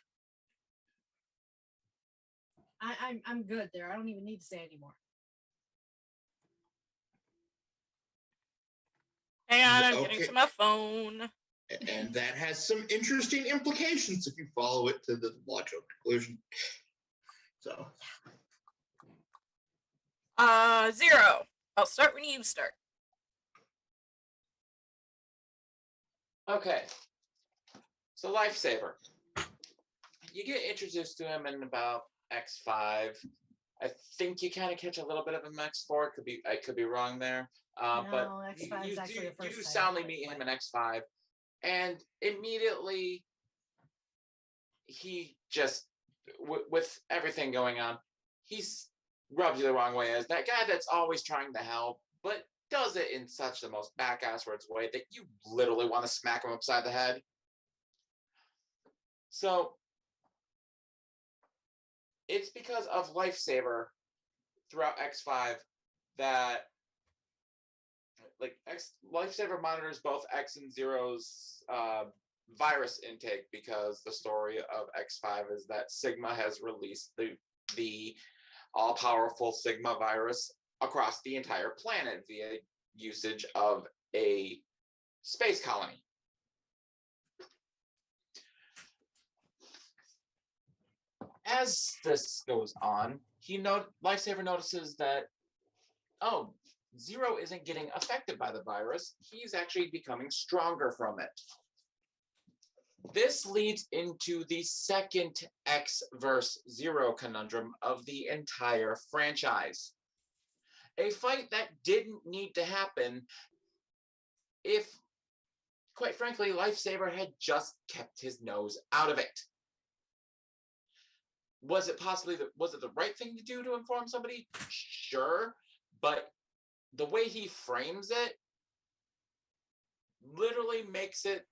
I'm good there. I don't even need to say anymore. Hang on, I'm getting to my phone. And that has some interesting implications if you follow it to the logical conclusion. So. 0. I'll start when you start. Okay. So Lifesaver. You get introduced to him in about X5. I think you kind of catch a little bit of him in X4. I could be wrong there. But X5 is actually the first you soundly meet him in X5. And immediately, he just, with everything going on, he's rubs you the wrong way as that guy that's always trying to help, but does it in such the most back-asswards way that you literally want to smack him upside the head. So, it's because of Lifesaver throughout X5 that Lifesaver monitors both X and Zero's virus intake, because the story of X5 is that Sigma has released the all-powerful Sigma virus across the entire planet via usage of a space colony. As this goes on, Lifesaver notices that, oh, Zero isn't getting affected by the virus. He's actually becoming stronger from it. This leads into the second X versus Zero conundrum of the entire franchise. A fight that didn't need to happen if, quite frankly, Lifesaver had just kept his nose out of it. Was it the right thing to do to inform somebody? Sure, but the way he frames it literally makes it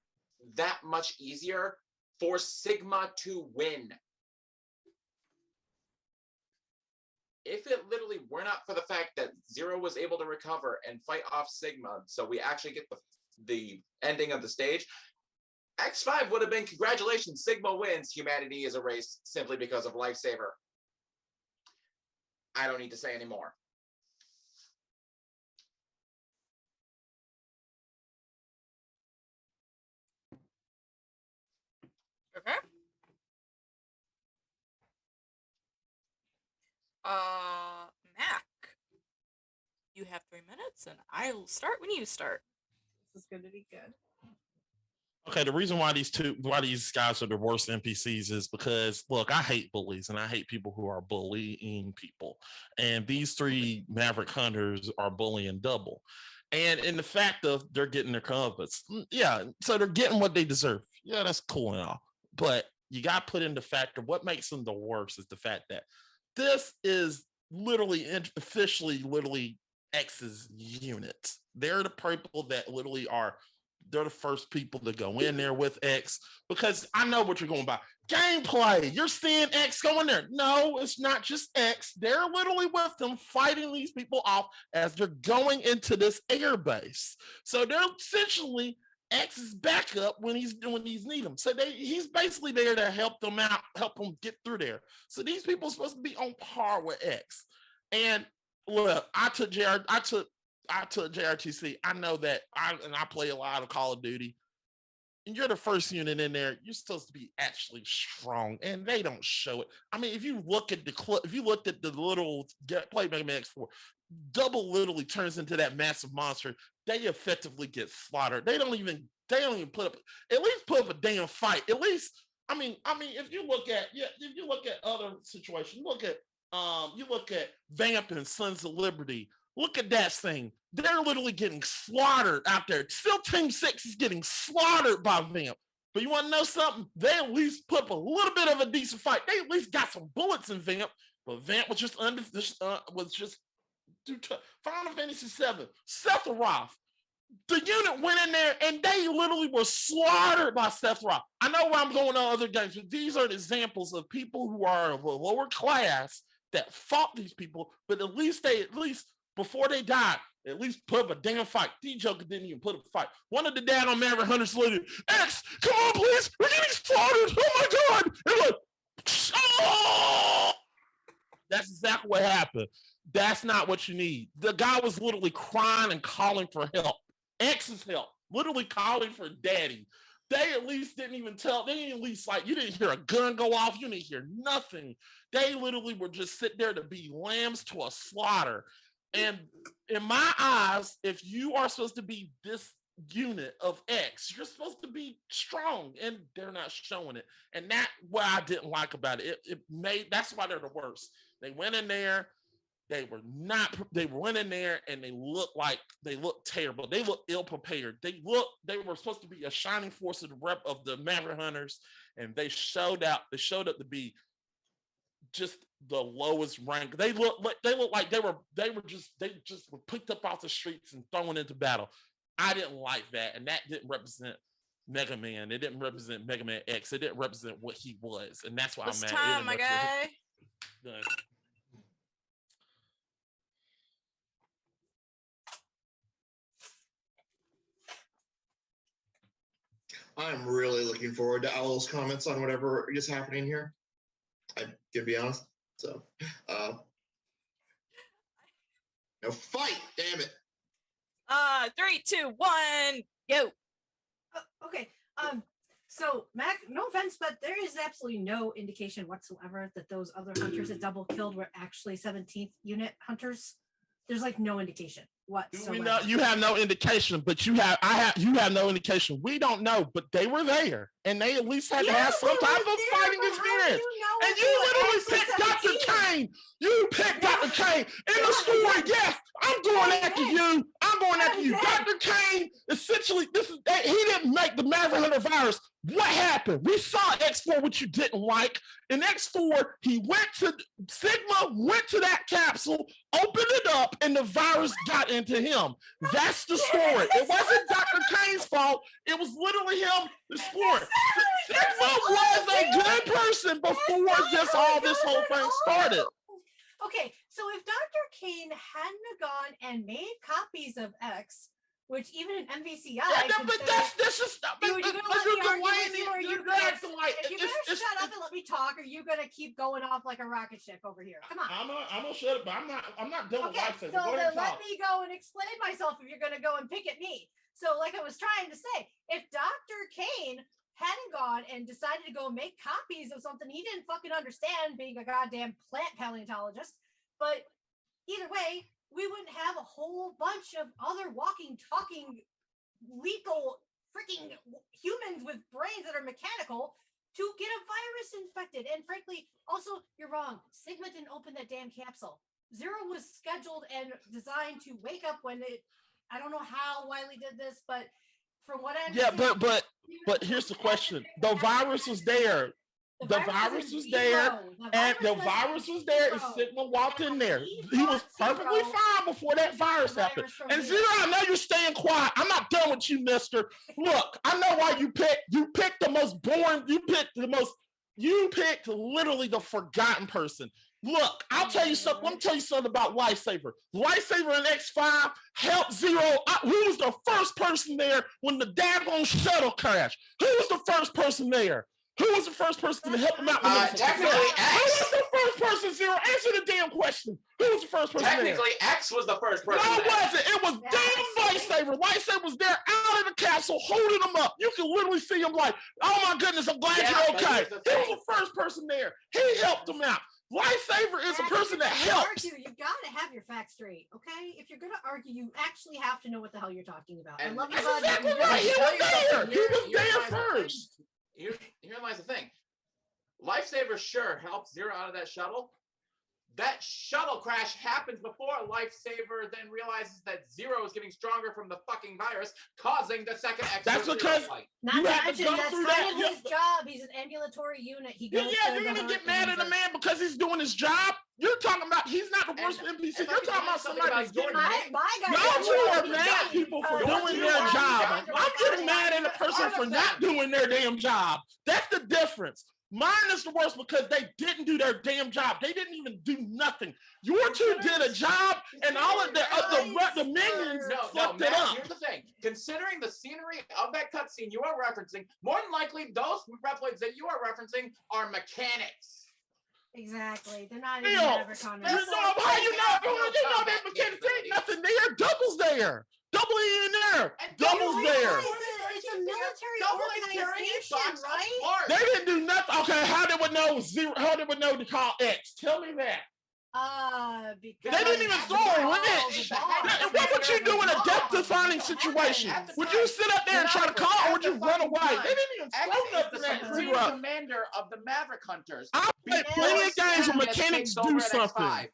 that much easier for Sigma to win. If it literally were not for the fact that Zero was able to recover and fight off Sigma, so we actually get the ending of the stage, X5 would have been, congratulations, Sigma wins, humanity is erased simply because of Lifesaver. I don't need to say any more. Okay. Mac, you have 3 minutes, and I'll start when you start. This is going to be good. Okay, the reason why these guys are the worst NPCs is because, look, I hate bullies and I hate people who are bullying people. And these 3 Maverick Hunters are bullying double. And in the fact of they're getting their comeuppance, yeah, so they're getting what they deserve. Yeah, that's cool and all. But you got to put in the factor, what makes them the worst is the fact that this is literally X's units. They're the people that literally they're the first people to go in there with X, because I know what you're going by. Gameplay, you're seeing X going there. No, it's not just X. They're literally with them fighting these people off as they're going into this air base. So they're essentially X's backup when he's need them. So he's basically there to help them out, help them get through there. So these people are supposed to be on par with X. And look, I took JRTC. I know that I play a lot of Call of Duty. you're the first unit in there, you're supposed to be actually strong, and they don't show it. I mean, if you look at if you looked at the little play Mega Man X4, Double literally turns into that massive monster. They effectively get slaughtered. They don't even put up, at least put up a damn fight. At least, I mean, if you look at other situations, you look at Vamp and Sons of Liberty. Look at that thing. They're literally getting slaughtered out there. Still Team 6 is getting slaughtered by Vamp. But you want to know something? They at least put up a little bit of a decent fight. They at least got some bullets in Vamp. But Vamp was just Final Fantasy VII. Sephiroth. The unit went in there and they literally were slaughtered by Sephiroth. I know where I'm going on other games, but these are examples of people who are of a lower class that fought these people, but at least before they died, at least put up a damn fight. D-Joker didn't even put up a fight. One of the dad on Maverick Hunters slated, X, come on, please. We're getting slaughtered. Oh, my God. And like, oh! That's exactly what happened. That's not what you need. The guy was literally crying and calling for help. X's help. Literally calling for daddy. They at least didn't even tell. They didn't at least, like, you didn't hear a gun go off. You didn't hear nothing. They literally were just sitting there to be lambs to a slaughter. And in my eyes, if you are supposed to be this unit of X, you're supposed to be strong, and they're not showing it. And that's what I didn't like about it. That's why they're the worst. They went in there. They went in there and they looked terrible. They looked ill prepared. They were supposed to be a shining force of the Maverick Hunters, and they showed up to be just the lowest rank. They looked like they were picked up off the streets and thrown into battle. I didn't like that, and that didn't represent Mega Man. It didn't represent Mega Man X. It didn't represent what he was, and that's why I'm mad. Time, my guy. I'm really looking forward to Owl's comments on whatever is happening here. I'm gonna be honest. So, no fight, damn it. 3, 2, 1, go. Okay. So Mac, no offense, but there is absolutely no indication whatsoever that those other hunters that double killed were actually 17th unit hunters. There's like no indication whatsoever. You have no indication, but you have no indication. We don't know, but they were there, and they at least had to have some type of fighting experience. And you literally picked Dr. Kane. You picked Dr. Kane in the story. Yes, I'm going after you. I'm going after you. Dr. Kane, essentially, he didn't make the Maverick Hunter virus. What happened? We saw X4, which you didn't like. In X4, Sigma went to that capsule, opened it up, and the virus got into him. That's the story. It wasn't Dr. Kane's fault. It was literally him. The story. Sigma was a good person before all this whole thing started. Okay, so if Dr. Kane hadn't gone and made copies of X, which even in MVCI, but that's just you're gonna shut up and let me talk, or you gonna keep going off like a rocket ship over here? Come on. I'm gonna shut up, but I'm not done with life. So then let me go and explain myself if you're gonna go and pick at me. So like I was trying to say, if Dr. Kane hadn't gone and decided to go make copies of something he didn't fucking understand, being a goddamn plant paleontologist, but either way, we wouldn't have a whole bunch of other walking, talking, lethal freaking humans with brains that are mechanical to get a virus infected. And frankly, also, you're wrong. Sigma didn't open that damn capsule. Zero was scheduled and designed to wake up when I don't know how Wily did this, but from what I understand... Yeah, but here's the question. The virus was there. The virus was there, and Sigma walked in there. He was perfectly fine before that virus happened. And Zero, I know you're staying quiet. I'm not done with you, mister. Look, I know why you picked the most boring, you picked literally the forgotten person. Look, I'll tell you something. Let me tell you something about Lightsaber. Lightsaber in X5 helped Zero. Who was the first person there when the daggone shuttle crashed? Who was the first person there? Who was the first person to help him out? Technically, X. Who was the first person, Zero? Answer the damn question. Who was the first person Technically, X was the first person. No, it wasn't. It was damn Lightsaber. Lightsaber was there out of the capsule. castle holding him up. You can literally see him like, oh my goodness, I'm glad you're okay. He was the first person there. He helped him out. Lifesaver is a person that helps. You gotta have your facts straight, okay? If you're gonna argue, you actually have to know what the hell you're talking about. And I love you, That's bud. exactly right. He was there. He was there first. Here lies the thing. Lifesaver sure helps Zero out of that shuttle. That shuttle crash happens before Lifesaver then realizes that Zero is getting stronger from the fucking virus, causing the second extra. That's because not you to have to mention go that's through kind that. of his job. He's an ambulatory unit. He goes You're gonna get mad at a man because he's doing his job. You're talking about he's not the worst NPC. You're talking about somebody that's doing y'all two are mad at people for doing their job. I'm getting mad at a person for not doing their damn job. That's the difference. Mine is the worst because they didn't do their damn job. They didn't even do nothing. Your two did a job, and all of the minions fucked it up. Here's the thing: considering the scenery of that cutscene you are referencing, more than likely those reploids that you are referencing are mechanics. Exactly. They're not even How Abercrombie. you know that mechanics ain't nothing there. Double's there. Double in there. Double's there. It's a military organization, right? They didn't do nothing. Okay, how did we know Zero? How did we know to call X? Tell me that. Because they didn't even throw a wrench. What would you do in a death-defining situation? Would you sit up there and try to call, or would you run away? They didn't even throw nothing at Supreme Zero. Commander of the Maverick Hunters. I play plenty of games where mechanics do something.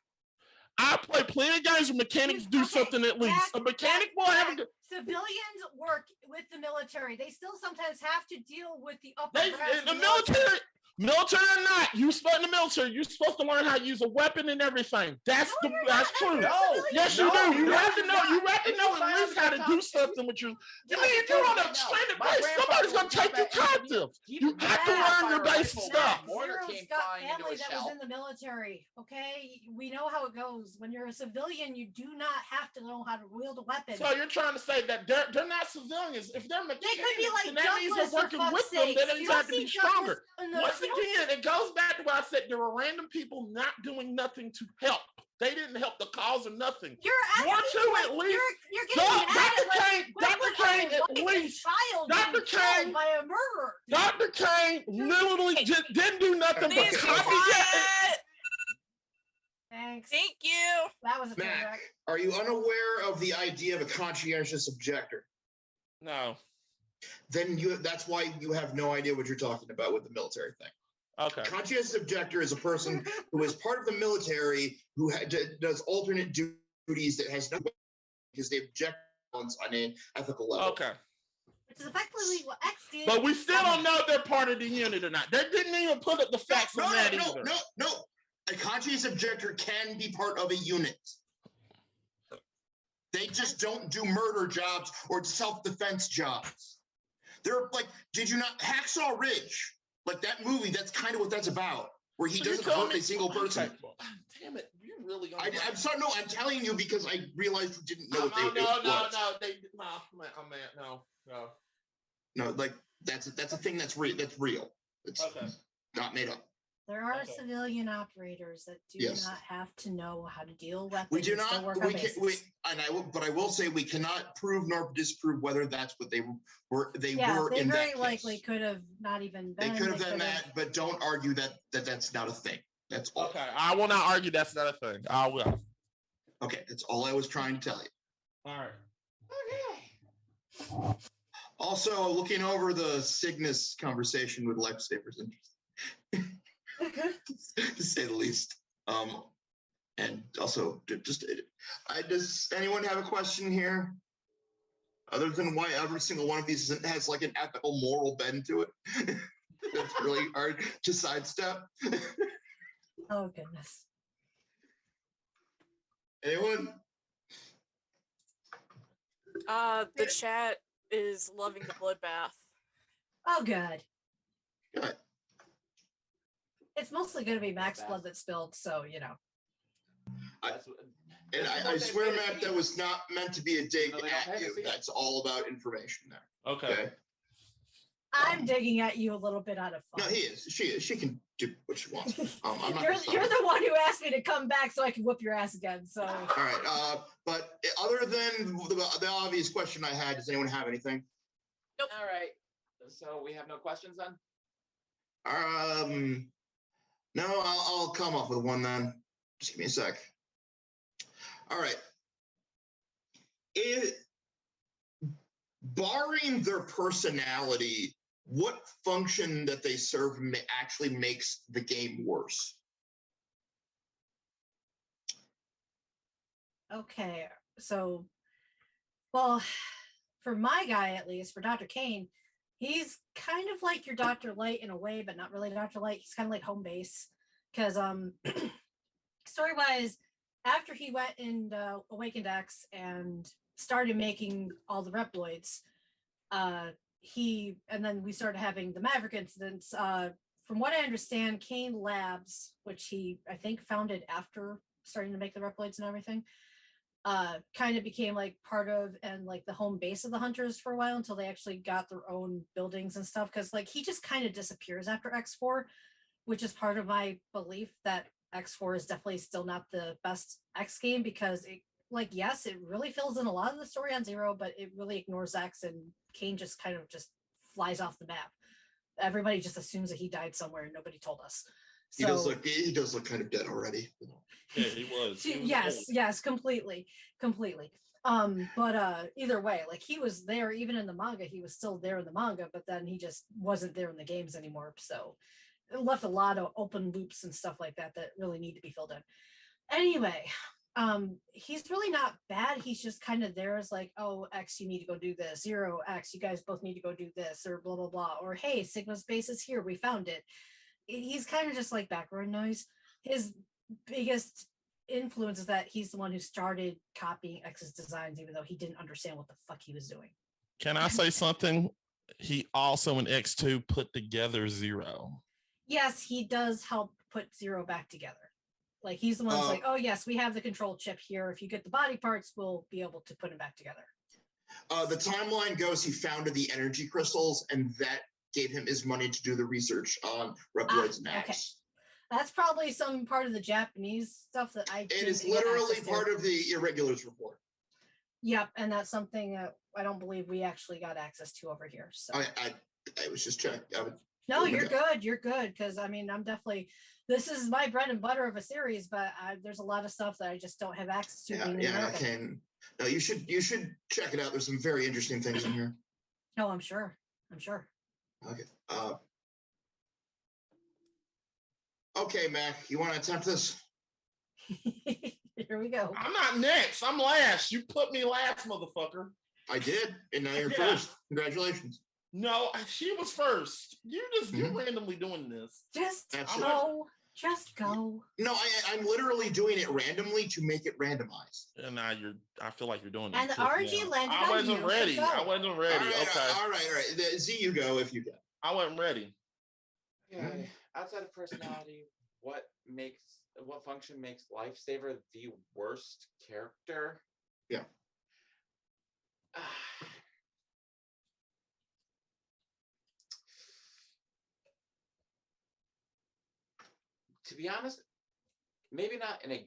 I play plenty of games where mechanics do something at least. A mechanic will have a good. Civilians work with the military. They still sometimes have to deal with the upper The military or not, you in the military, you're supposed to learn how to use a weapon and everything. That's true. Yes, you do. You have to know. You have to know at least how to do something with you. You mean you're on a stranded base? Somebody's gonna take you captive. You have to learn your basic stuff. Zero's got family that was in the military. Okay, we know how it goes. When you're a civilian, you do not have to know how to wield a weapon. So you're trying to say that they're not civilians. If they're mechanics, they could be like then that means they're working with them. They don't have to be stronger. Once again, it goes back to what I said. There were random people not doing nothing to help. They didn't help the cause or nothing. You're at least. You're getting Dr. Kane, at least. Dr. Kane, by a murderer. Dr. Kane literally didn't do nothing but copy. Thanks. Thank you. That was a Matt, are you unaware of the idea of a conscientious objector? No. Then that's why you have no idea what you're talking about with the military thing. Okay. Conscientious objector is a person who is part of the military who does alternate duties that has no because they object on an ethical level. Okay. Which is effectively what X did. But we still don't know if they're part of the unit or not. They didn't even put up the facts on that either. No. A conscientious objector can be part of a unit. They just don't do murder jobs or self-defense jobs. They're like, did you not Hacksaw Ridge? Like that movie, that's kind of what that's about, where he doesn't hurt a single person. Damn it, you really are. I'm sorry, no, I'm telling you because I realized you didn't know what they No, like that's a thing that's real. That's real. It's not made up. There are civilian operators that do not have to know how to deal with weapons. We do not. But I will say we cannot prove nor disprove whether that's what they were. They were in that case. They very likely could have not even been. They could have done that, but don't argue that's not a thing. That's all. Okay, I will not argue that's not a thing. I will. Okay, that's all I was trying to tell you. All right. Okay. Also, looking over the Cygnus conversation with Lifesavers, interesting. To say the least. And also, does anyone have a question here? Other than why every single one of these has like an ethical, moral bend to it. That's really hard to sidestep. Oh, goodness. Anyone? The chat is loving the bloodbath. Oh, good. Good. It's mostly going to be Max blood that spilled, so you know. I swear, Matt, that was not meant to be a dig at you. That's all about information there. Okay. I'm digging at you a little bit out of fun. No, he is. She is. She can do what she wants. I'm not you're the one who asked me to come back so I can whoop your ass again. So. All right. But other than the obvious question I had, does anyone have anything? All right. So we have no questions then? No, I'll come up with one then. Just give me a sec. All right. Barring their personality, what function that they serve actually makes the game worse? Okay, so, well, for my guy at least, for Dr. Kane, he's kind of like your Dr. Light in a way, but not really Dr. Light. He's kind of like home base, because story wise, after he went and awakened X and started making all the Reploids, and then we started having the Maverick incidents. From what I understand, Kane Labs, which he I think founded after starting to make the Reploids and everything, kind of became like part of and like the home base of the Hunters for a while until they actually got their own buildings and stuff. Because like he just kind of disappears after X4, which is part of my belief that X4 is definitely still not the best X game, because it, like, yes, it really fills in a lot of the story on Zero, but it really ignores X, and Kane just kind of just flies off the map. Everybody just assumes that he died somewhere and nobody told us. So, he does look kind of dead already. Yeah, he was. Yes, completely. But either way, like he was there even in the manga, he was still there in the manga, but then he just wasn't there in the games anymore. So it left a lot of open loops and stuff like that that really need to be filled in. Anyway, he's really not bad. He's just kind of there as like, oh, X, you need to go do this. Zero, X, you guys both need to go do this, or blah blah blah, or hey, Sigma's base is here, we found it. He's kind of just like background noise. His biggest influence is that he's the one who started copying X's designs, even though he didn't understand what the fuck he was doing. Can I say something? He also in X2 put together Zero. Yes, he does help put Zero back together. Like he's the one who's like, oh yes, we have the control chip here. If you get the body parts, we'll be able to put them back together. The timeline goes, he founded the energy crystals, and that gave him his money to do the research on Reploids and X. Okay. That's probably some part of the Japanese stuff that I. It is literally part of the Irregulars report. Yep, and that's something that I don't believe we actually got access to over here. So I was just checking. No, you're good. You're good, because I mean, I'm definitely. This is my bread and butter of a series, but there's a lot of stuff that I just don't have access to. Yeah, I can. No, you should check it out. There's some very interesting things in here. Oh, I'm sure. Okay. Okay, Mac, you want to attempt this? Here we go. I'm not next. I'm last. You put me last, motherfucker. I did, and now you're first. Congratulations. No, she was first. You're randomly doing this. Just go. No, I'm literally doing it randomly to make it randomized. And now I feel like you're doing it. And the RNG landed I wasn't ready. I wasn't ready. All right. Z, you go if you can. I wasn't ready. Yeah. Outside of personality, what function makes Lifesaver the worst character? Yeah. To be honest, maybe not in a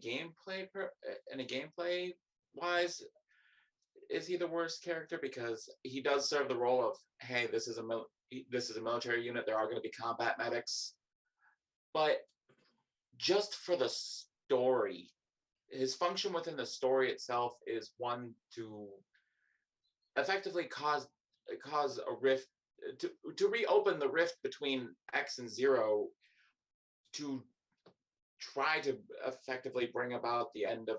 gameplay wise is he the worst character, because he does serve the role of, hey, this is a military unit, there are going to be combat medics, but just for the story, his function within the story itself is one to effectively cause a rift, to reopen the rift between X and Zero, to try to effectively bring about the end of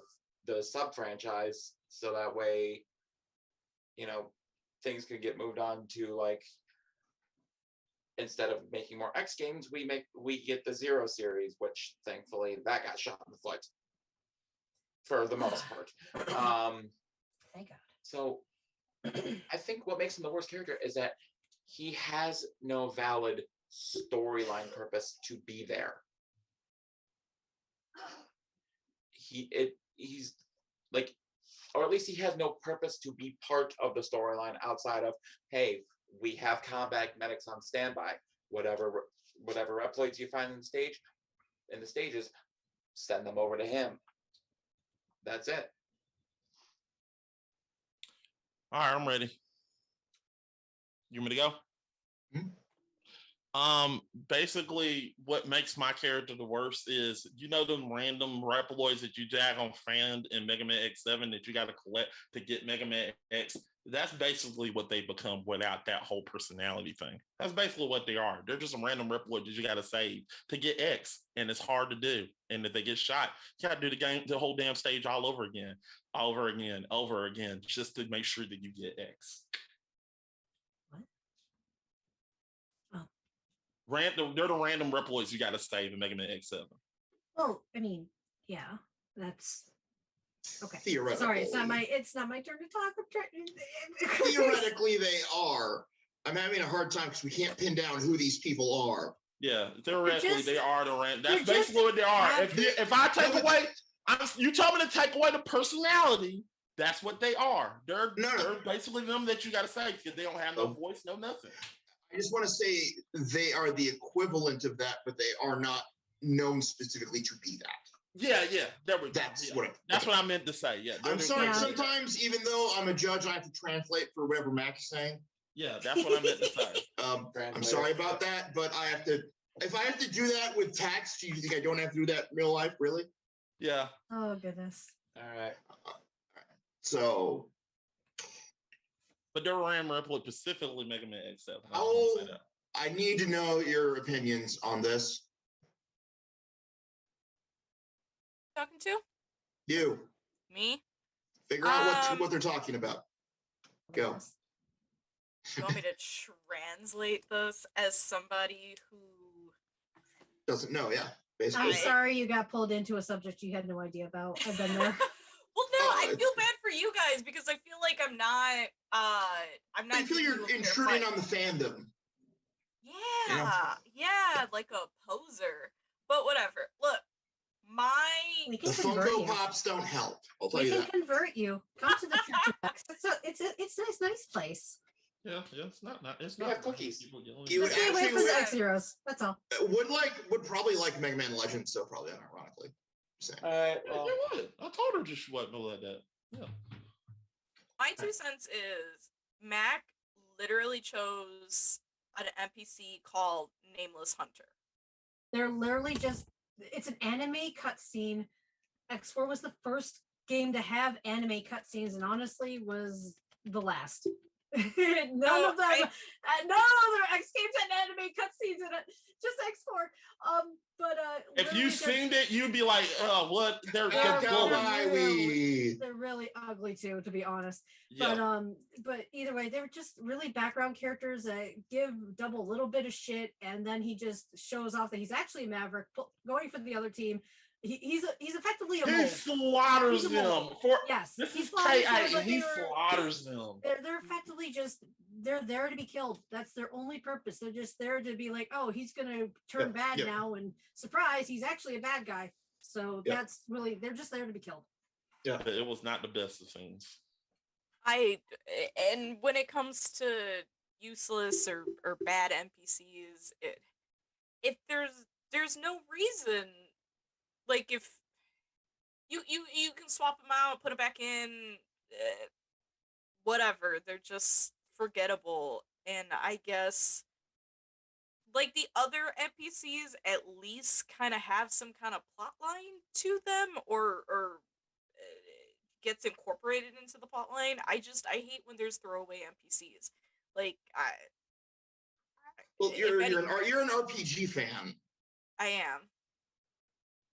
the sub-franchise, so that way, things could get moved on to, like, instead of making more X games, we get the Zero series, which thankfully that got shot in the foot for the most part. Thank God. So I think what makes him the worst character is that he has no valid storyline purpose to be there. He's like, or at least he has no purpose to be part of the storyline outside of, hey, we have combat medics on standby. Whatever Reploids you find in the stages, send them over to him. That's it. All right, I'm ready. You want me to go? Basically, what makes my character the worst is, them random Rapaloids that you jag on Fan in Mega Man X7 that you got to collect to get Mega Man X. That's basically what they become without that whole personality thing. That's basically what they are. They're just some random Rapaloids that you got to save to get X, and it's hard to do. And if they get shot, you got to do the whole damn stage all over again, just to make sure that you get X. They're the random Rapaloids you got to save in Mega Man X7. Well, I mean, yeah, that's okay. Theoretically, sorry, it's not my turn to talk. Theoretically, they are. I'm having a hard time because we can't pin down who these people are. Yeah, theoretically, they are the random. That's basically what they are. If I take away, you tell me to take away the personality. That's what they are. They're basically them that you got to save because they don't have no voice, no nothing. I just want to say they are the equivalent of that, but they are not known specifically to be that. Yeah. That's what I meant to say. Yeah. I'm sorry. Sometimes, even though I'm a judge, I have to translate for whatever Mac is saying. Yeah, that's what I meant to say. I'm sorry about that, but I have to. If I have to do that with text, do you think I don't have to do that in real life? Really? Yeah. Oh goodness. All right. So. But there were Rapaloid specifically Mega Man X7. I need to know your opinions on this. Talking to? You. Me? Figure out what they're talking about. Go. You want me to translate this as somebody who doesn't know? Yeah, basically. I'm sorry you got pulled into a subject you had no idea about. I've been there. Well, no, I feel bad for you guys because I feel like I'm not. I feel you're intruding on the fandom. Yeah, like a poser. But whatever. Look, the Funko Pops don't help. I'll tell you that. We can convert you. Come to the Future It's a nice place. Yeah, it's not. It's not. We have cookies. You would stay away from the X-Zeros. That's all. Would probably like Mega Man Legends, so probably unironically. All right. Well, I told her just wasn't like that. Yeah. My 2 cents is Mac literally chose an NPC called Nameless Hunter. They're literally it's an anime cutscene. X4 was the first game to have anime cutscenes, and honestly was the last. None of them. No other X games had anime cutscenes in it. Just X4. But if you seen it, you'd be like, what? They're really ugly too, to be honest. Yeah. But either way, they're just really background characters that give Double a little bit of shit, and then he just shows off that he's actually a Maverick going for the other team. He's effectively a he slaughters them. He slaughters them. They're effectively they're there to be killed. That's their only purpose. They're just there to be like, oh, he's gonna turn bad now, and surprise, he's actually a bad guy. So that's really, they're just there to be killed. Yeah, it was not the best of things. And when it comes to useless or bad NPCs, if there's no reason. Like if you can swap them out, put it back in, whatever. They're just forgettable, and I guess like the other NPCs at least kind of have some kind of plot line to them, or gets incorporated into the plot line. I hate when there's throwaway NPCs. Like you're an RPG fan. I am.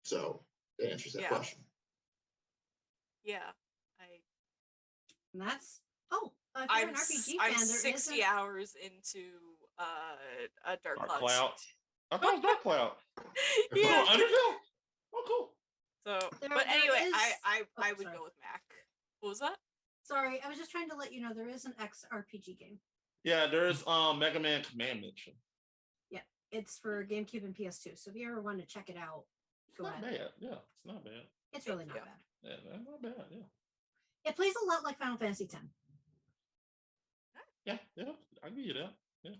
So that answers that question. Yeah, and that's if you're an RPG fan, I'm 60 hours into a Dark Cloud. I thought it was Dark Cloud. Yeah. Undertale. Oh, cool. So, but anyway, I would go with Mac. What was that? Sorry, I was just trying to let you know there is an X RPG game. Yeah, there's Mega Man Command Mission. Yeah, it's for GameCube and PS2. So if you ever want to check it out. It's not bad. Yeah, it's not bad. It's really not bad. Yeah, not bad. Yeah. It plays a lot like Final Fantasy X. Yeah, I give you that. Yeah.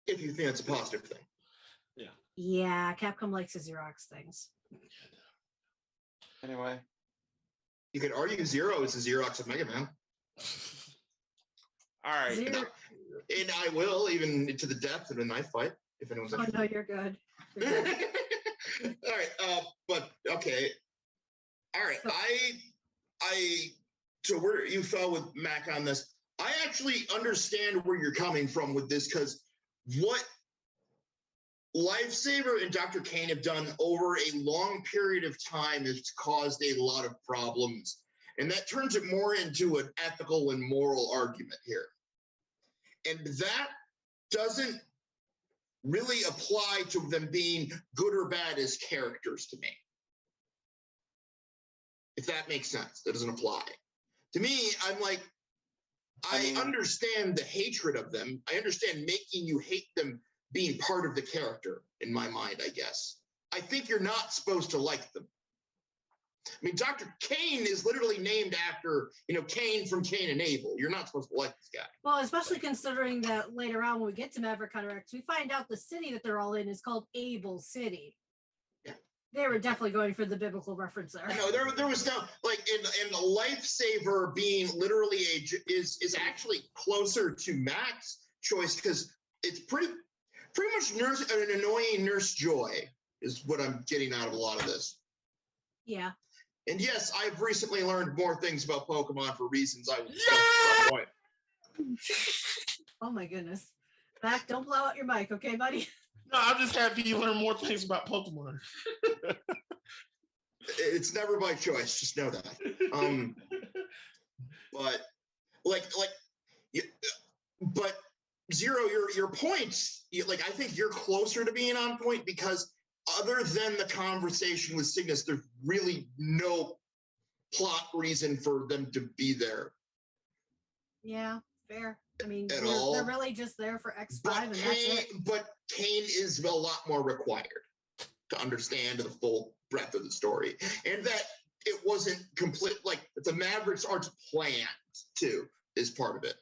If you think it's a positive thing. Yeah. Yeah, Capcom likes to Xerox things. Anyway. You could argue Zero is a Xerox of Mega Man. All right. And I will, even to the death in a knife fight, if anyone's Oh, no, you're good. You're good. All right, but okay. All right, so where you fell with Mac on this, I actually understand where you're coming from with this, because what Lifesaver and Dr. Kane have done over a long period of time has caused a lot of problems. And that turns it more into an ethical and moral argument here. And that doesn't really apply to them being good or bad as characters to me. If that makes sense, that doesn't apply. To me, I'm like, I understand the hatred of them. I understand making you hate them being part of the character in my mind, I guess. I think you're not supposed to like them. I mean, Dr. Kane is literally named after, Cain from Cain and Abel. You're not supposed to like this guy. Well, especially considering that later on when we get to Maverick Hunter X, we find out the city that they're all in is called Abel City. Yeah. They were definitely going for the biblical reference there. No, there was no, like, in the Lifesaver being literally is actually closer to Mac's choice, because it's pretty much an annoying Nurse Joy is what I'm getting out of a lot of this. Yeah. And yes, I've recently learned more things about Pokemon for reasons I will discuss at some point. Oh my goodness. Mac, don't blow out your mic, okay, buddy? No, I'm just happy you learn more things about Pokemon. It's never by choice, just know that. But Zero, your points, I think you're closer to being on point, because other than the conversation with Cygnus, there's really no plot reason for them to be there. Yeah, fair. I mean, At they're all. really just there for X5 and that's it. But Kane is a lot more required to understand the full breadth of the story. And that it wasn't complete, the Mavericks aren't planned to, is part of it.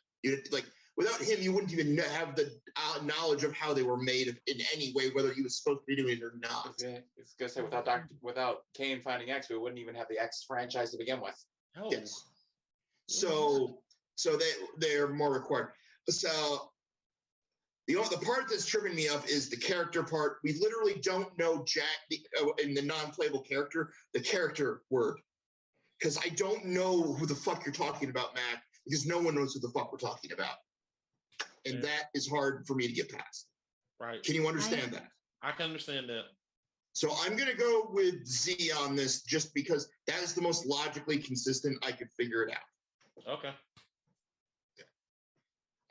Without him, you wouldn't even have the knowledge of how they were made in any way, whether he was supposed to be doing it or not. Okay. It's gonna say without Kane finding X, we wouldn't even have the X franchise to begin with. Oh. Yes. So they're more required. So the part that's tripping me up is the character part. We literally don't know Jack in the non-playable character, the character word, because I don't know who the fuck you're talking about, Mac, because no one knows who the fuck we're talking about. And that is hard for me to get past. Right. Can you understand that? I can understand that. So I'm going to go with Z on this, just because that is the most logically consistent I could figure it out. Okay.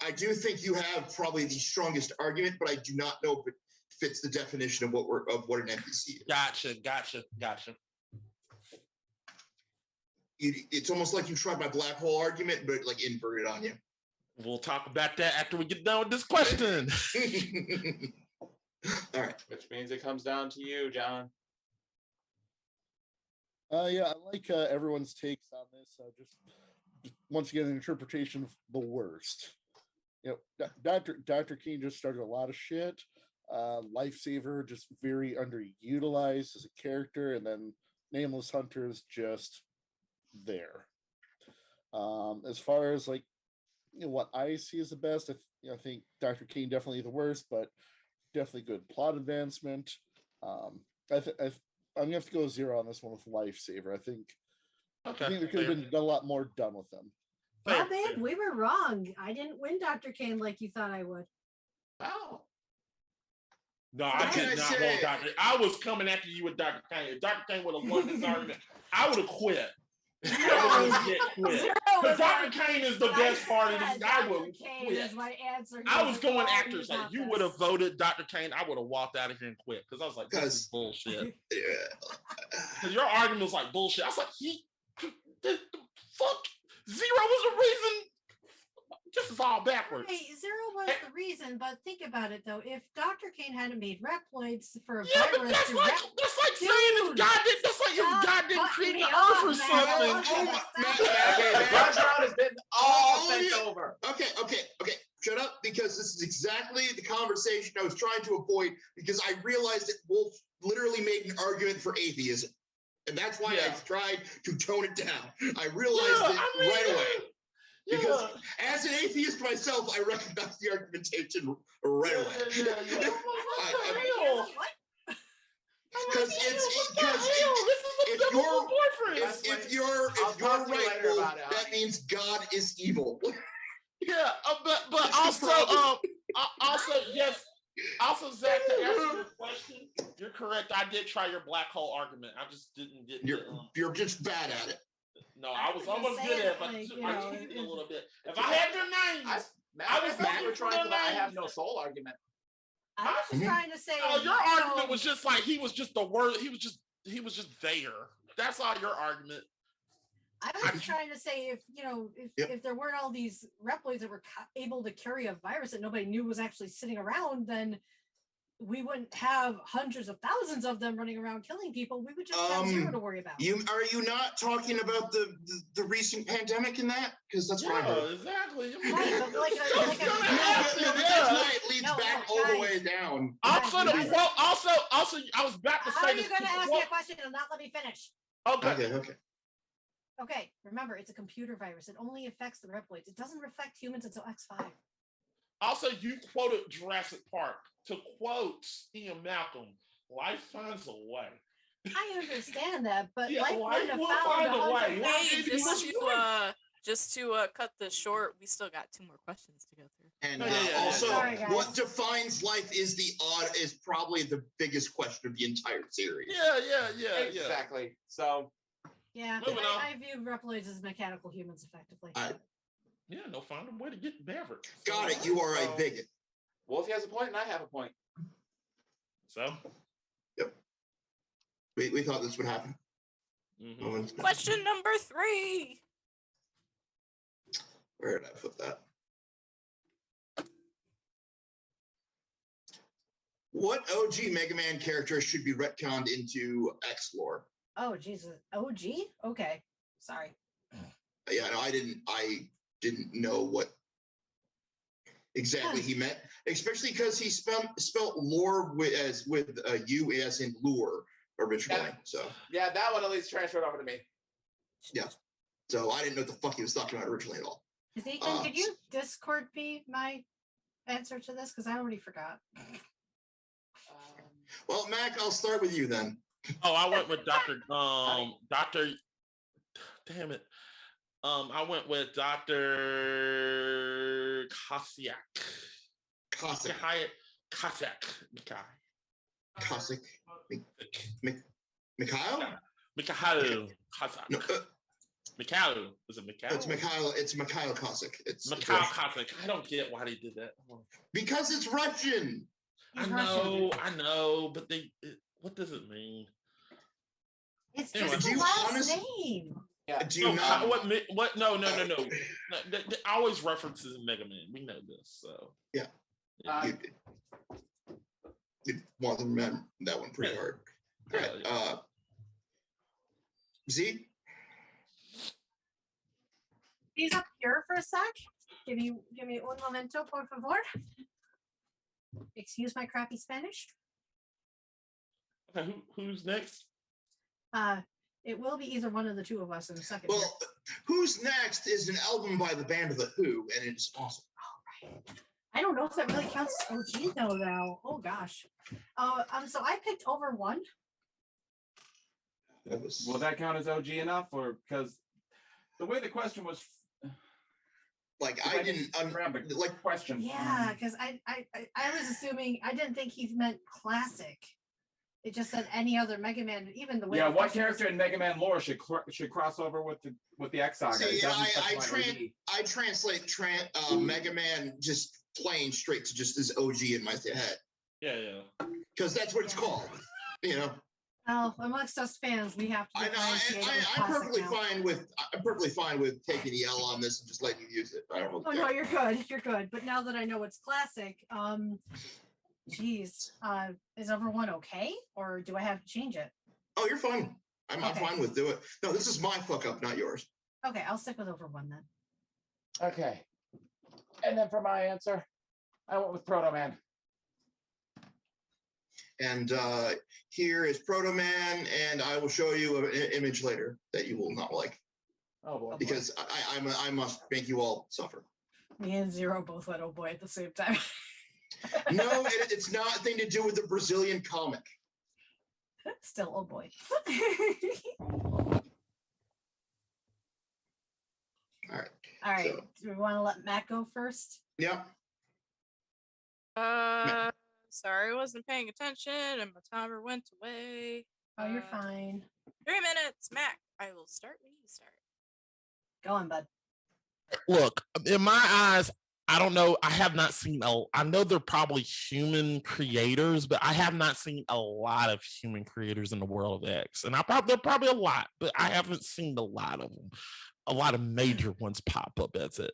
I do think you have probably the strongest argument, but I do not know if it fits the definition of what an NPC is. Gotcha. It's almost like you tried my black hole argument, but inverted on you. We'll talk about that after we get done with this question. All right. Which means it comes down to you, John. Yeah, I like everyone's takes on this. Just once again, an interpretation of the worst. Dr. King just started a lot of shit. Lifesaver just very underutilized as a character, and then Nameless Hunter is just there. As far as what I see as the best, I think Dr. Kane definitely the worst, but definitely good plot advancement. I'm gonna have to go 0 on this one with Lifesaver. I think there could have been a lot more done with them. Well, babe, we were wrong. I didn't win Dr. Kane like you thought I would. Oh. No, I did not want Dr. I was coming after you with Dr. Kane. If Dr. Kane would have won this argument, I would have quit. Because Dr. Kane is the best part of this. I would quit. I was going after it. You would have voted Dr. Kane, I would have walked out of here and quit. Because I was like, this is bullshit. Because your argument was bullshit. I was like, the fuck? 0 was the reason. This is all backwards. Hey, 0 was the reason, but think about it though. If Dr. Kane hadn't made Reploids for a virus, but that's like saying if God didn't create the earth or something. Okay, the grudge round has been all over. Okay. Shut up, because this is exactly the conversation I was trying to avoid, because I realized that Wolf literally made an argument for atheism. And that's why I tried to tone it down. I realized it right away. Because as an atheist myself, I recognize the argumentation right away. Because if you're right, well, that means God is evil. Yeah, but also yes. Also, Zach, to answer your question, you're correct. I did try your black hole argument. I just didn't get. You're just bad at it. No, I was almost good at it, but I cheated a little bit. If I had their names, I was you were trying for the I have no soul argument. I was just trying to say. Your argument was just like he was just the word. He was just there. That's all your argument. I was just trying to say if there weren't all these Reploids that were able to carry a virus that nobody knew was actually sitting around, then we wouldn't have hundreds of thousands of them running around killing people. We would just have zero to worry about. Are you not talking about the recent pandemic in that? Because that's what I heard. Exactly. Right, but that's why it leads back all the way down. Also, I was about to say. How are you going to ask me a question and not let me finish? Okay, remember, it's a computer virus. It only affects the Reploids. It doesn't affect humans until X5. Also, you quoted Jurassic Park. To quote Ian Malcolm, life finds a way. I understand that, but life will find a way. Hey, just to cut this short, we still got 2 more questions to go through. And also, what defines life is probably the biggest question of the entire series. Yeah. Exactly. So. Yeah, I view Reploids as mechanical humans effectively. Find a way to get Maverick. Got it. You are a bigot. Wolfie has a point, and I have a point. So? Yep. We thought this would happen. Mm-hmm. Question number 3. Where did I put that? What OG Mega Man character should be retconned into X lore? Oh, Jesus. OG? Okay. Sorry. Yeah, no, I didn't know what exactly he meant, especially because he spelled lore with U as in lure originally. Yeah, that one at least transferred over to me. Yeah. So I didn't know what the fuck he was talking about originally at all. Ethan, could you Discord me my answer to this? Because I already forgot. Well, Mac, I'll start with you then. Oh, I went with Dr. Damn it. I went with Dr. Cossack. Mikhail? Mikhail Cossack. No, Mikhail. Is it Mikhail? It's Mikhail Cossack. It's Mikhail Cossack. I don't get why they did that. Because it's Russian. I know, but what does it mean? It's just the last name. Yeah. Do you not? What? No. I always references Mega Man. We know this, so. Yeah. You want to remember that one pretty hard. All right. Z? Please up here for a sec. Give me un momento, por favor. Excuse my crappy Spanish. Okay, who's next? It will be either one of the two of us in a second. Well, Who's Next is an album by the band The Who, and it's awesome. All right. I don't know if that really counts as OG though now. Oh gosh. So I picked Over One. Will that count as OG enough, or because the way the question was, like I didn't like question. Yeah, because I was assuming I didn't think he meant classic. It just said any other Mega Man, even the way. Yeah, what character in Mega Man lore should cross over with the X Saga? See, I translate Mega Man just plain straight to just as OG in my head. Yeah. Because that's what it's called, you know. Well, amongst us fans, we have to. I'm perfectly fine with taking the L on this and just letting you use it. I don't know. Oh no, you're good. You're good. But now that I know it's classic, geez, is Over One okay, or do I have to change it? Oh, you're fine. I'm fine with do it. No, this is my fuck up, not yours. Okay, I'll stick with Over One then. Okay, and then for my answer, I went with Proto Man. And here is Proto Man, and I will show you an image later that you will not like. Oh boy. Because I must make you all suffer. Me and Zero both went oh boy at the same time. No, it's not a thing to do with the Brazilian comic. Still oh boy. All right. All right. So, do we want to let Matt go first? Yeah. Sorry, I wasn't paying attention and my timer went away. Oh, you're fine. 3 minutes, Mac. I will start when you start. Go on, bud. Look, in my eyes, I don't know. I have not seen I know they're probably human creators, but I have not seen a lot of human creators in the world of X. And they're probably a lot, but I haven't seen a lot of them. A lot of major ones pop up. That's it.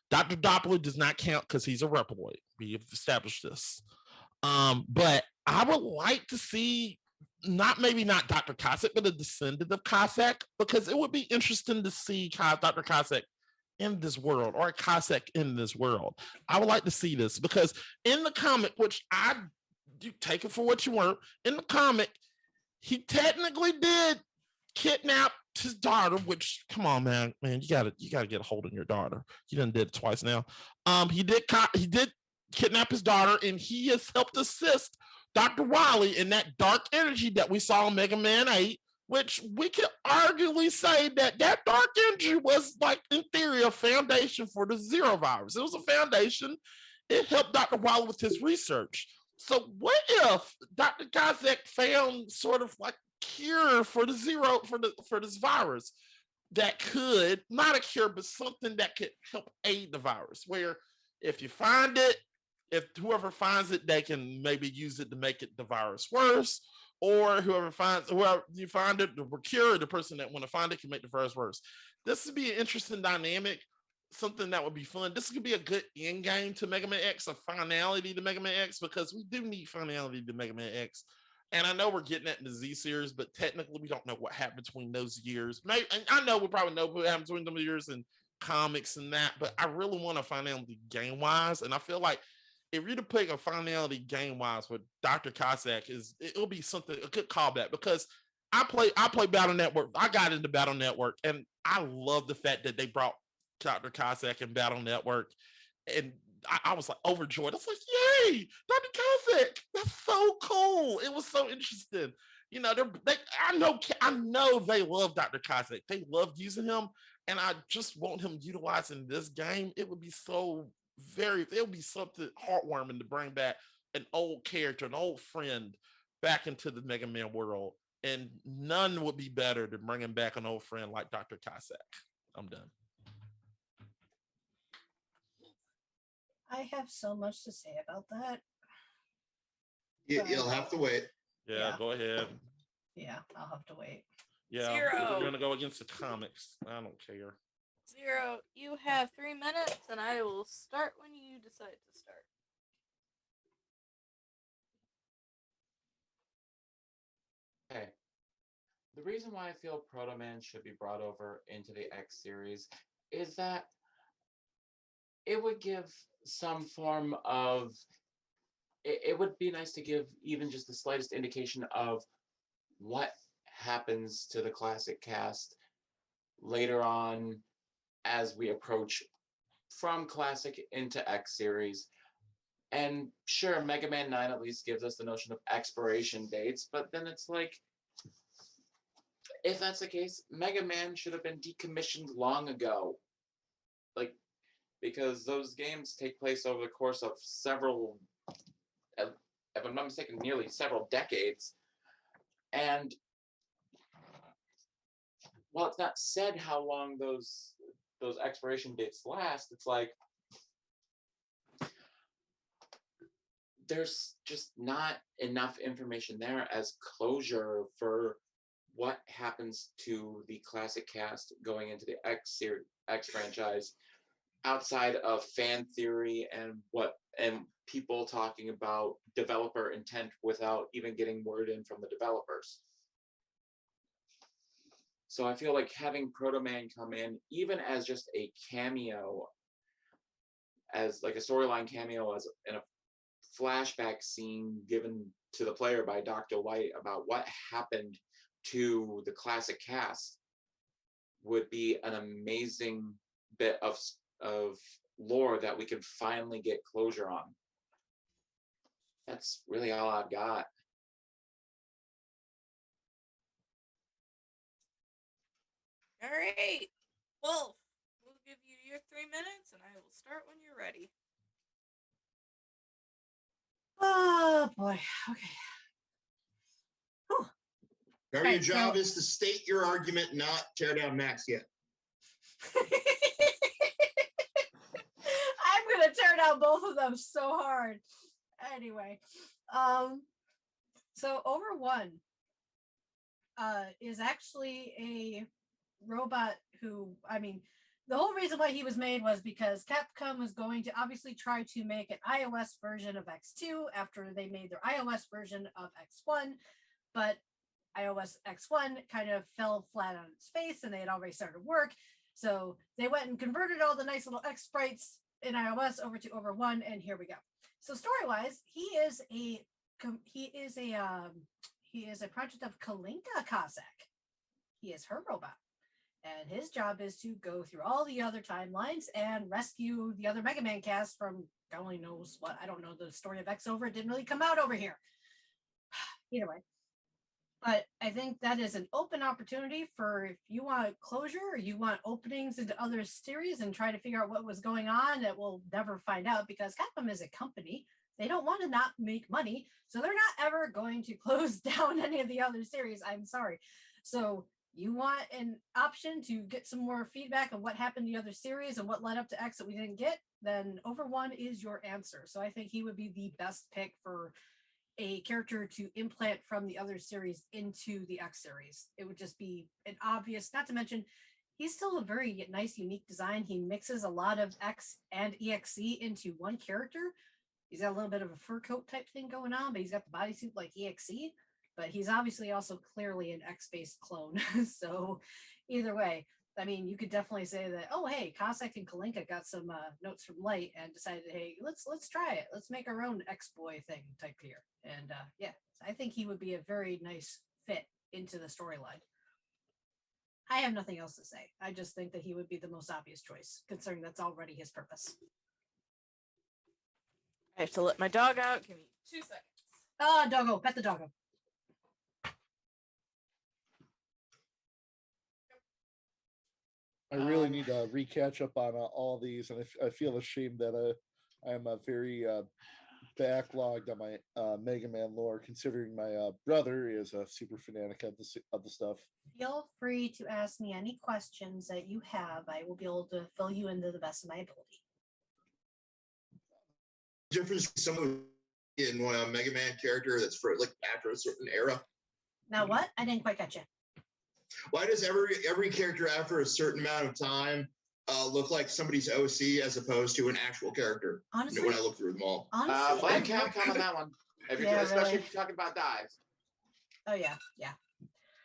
Dr. Doppler does not count because he's a Reploid. We have established this. But I would like to see maybe not Dr. Cossack, but a descendant of Cossack, because it would be interesting to see Dr. Cossack in this world, or a Cossack in this world. I would like to see this, because in the comic, which you take it for what you want, in the comic, he technically did kidnap his daughter, which, come on, man, you gotta get a hold of your daughter. He done did it twice now. He did kidnap his daughter, and he has helped assist Dr. Wily in that dark energy that we saw in Mega Man 8, which we could arguably say that dark energy was, like, in theory, a foundation for the Zero virus. It was a foundation. It helped Dr. Wily with his research. So what if Dr. Cossack found sort of like cure for the for this virus that could, not a cure, but something that could help aid the virus, where if you find it, if whoever finds it, they can maybe use it to make the virus worse, or whoever you find it, the cure, the person that want to find it can make the virus worse. This would be an interesting dynamic, something that would be fun. This could be a good end game to Mega Man X, a finality to Mega Man X, because we do need finality to Mega Man X. And I know we're getting that in the Z series, but technically we don't know what happened between those years. Maybe, and I know we probably know what happened between those years in comics and that, but I really want a finality game-wise, and I feel like if you're to pick a finality game-wise with Dr. Cossack, it'll be something, a good callback, because I play Battle Network. I got into Battle Network, and I love the fact that they brought Dr. Cossack in Battle Network, and I was like overjoyed. I was like, yay, Dr. Cossack, that's so cool. It was so interesting. You know, I know they love Dr. Cossack. They loved using him, and I just want him utilized in this game. It would be it would be something heartwarming to bring back an old character, an old friend back into the Mega Man world. And none would be better than bringing back an old friend like Dr. Cossack. I'm done. I have so much to say about that. You'll have to wait. Yeah, go ahead. Yeah, I'll have to wait. Yeah, Zero. we're gonna go against the comics. I don't care. Zero, you have 3 minutes, and I will start when you decide to start. Okay. The reason why I feel Proto Man should be brought over into the X series is that it would give some form of. It would be nice to give even just the slightest indication of what happens to the classic cast later on as we approach from classic into X series. And sure, Mega Man 9 at least gives us the notion of expiration dates, but then it's like, if that's the case, Mega Man should have been decommissioned long ago. Like, because those games take place over the course of several, if I'm not mistaken, nearly several decades. And while it's not said how long those expiration dates last, it's like there's just not enough information there as closure for what happens to the classic cast going into the X franchise, outside of fan theory and people talking about developer intent without even getting word in from the developers. So I feel like having Proto Man come in, even as just a cameo, as like a storyline cameo, as in a flashback scene given to the player by Dr. White about what happened to the classic cast, would be an amazing bit of lore that we can finally get closure on. That's really all I've got. All right. Wolf, we'll give you your 3 minutes and I will start when you're ready. Oh boy. Okay. Now your job is to state your argument, not tear down Max yet. I'm gonna tear down both of them so hard. Anyway, so Over1 is actually a robot who, I mean, the whole reason why he was made was because Capcom was going to obviously try to make an iOS version of X2 after they made their iOS version of X1, but iOS X1 kind of fell flat on its face and they had already started work. So they went and converted all the nice little X sprites in iOS over to Over1, and here we go. So story-wise, he is a project of Kalinka Cossack. He is her robot. And his job is to go through all the other timelines and rescue the other Mega Man cast from God only knows what. I don't know the story of X over. It didn't really come out over here. Either way. But I think that is an open opportunity for if you want closure or you want openings into other series and try to figure out what was going on that we'll never find out because Capcom is a company. They don't want to not make money. So they're not ever going to close down any of the other series. I'm sorry. So you want an option to get some more feedback on what happened to the other series and what led up to X that we didn't get, then Over1 is your answer. So I think he would be the best pick for a character to implant from the other series into the X series. It would just be an obvious, not to mention, he's still a very nice, unique design. He mixes a lot of X and EXE into one character. He's got a little bit of a fur coat type thing going on, but he's got the bodysuit like EXE. But he's obviously also clearly an X-based clone. So either way, I mean, you could definitely say that, oh, hey, Cossack and Kalinka got some notes from Light and decided, hey, let's try it. Let's make our own X-boy thing type here. And yeah, I think he would be a very nice fit into the storyline. I have nothing else to say. I just think that he would be the most obvious choice, considering that's already his purpose. I have to let my dog out. Give me 2 seconds. Doggo, pet the doggo. I really need to recatch up on all these, and I feel ashamed that I'm very backlogged on my Mega Man lore, considering my brother is a super fanatic of the stuff. Feel free to ask me any questions that you have. I will be able to fill you in to the best of my ability. Difference someone in a Mega Man character that's for like after a certain era. Now what? I didn't quite catch you. Why does every character after a certain amount of time look like somebody's OC as opposed to an actual charker? Honestly, when I look through them all. Blame Capcom on that one. Especially if you're talking about dives. Oh yeah.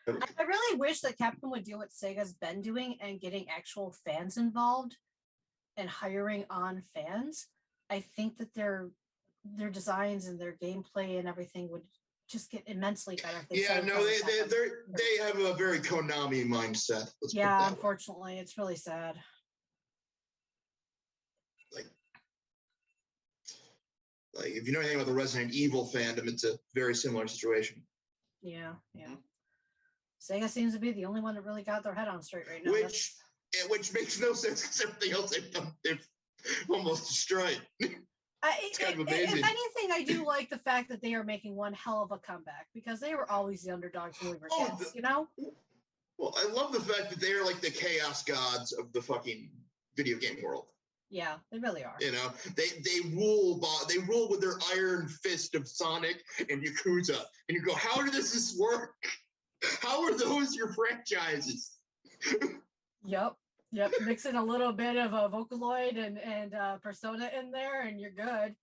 I really wish that Capcom would do what Sega's been doing and getting actual fans involved and hiring on fans. I think that their designs and their gameplay and everything would just get immensely better. If they have a very Konami mindset. Yeah, unfortunately, it's really sad. Like if you know anything about the Resident Evil fandom, it's a very similar situation. Yeah. Sega seems to be the only one that really got their head on straight right now. Which makes no sense because everything else they've almost destroyed. It's kind of amazing. If anything, I do like the fact that they are making one hell of a comeback because they were always the underdogs when we were kids, you know? Well, I love the fact that they are like the chaos gods of the fucking video game world. Yeah, they really are. You know, they rule with their iron fist of Sonic and Yakuza. And you go, how does this work? How are those your franchises? Yep. Mix in a little bit of a Vocaloid and Persona in there, and you're good.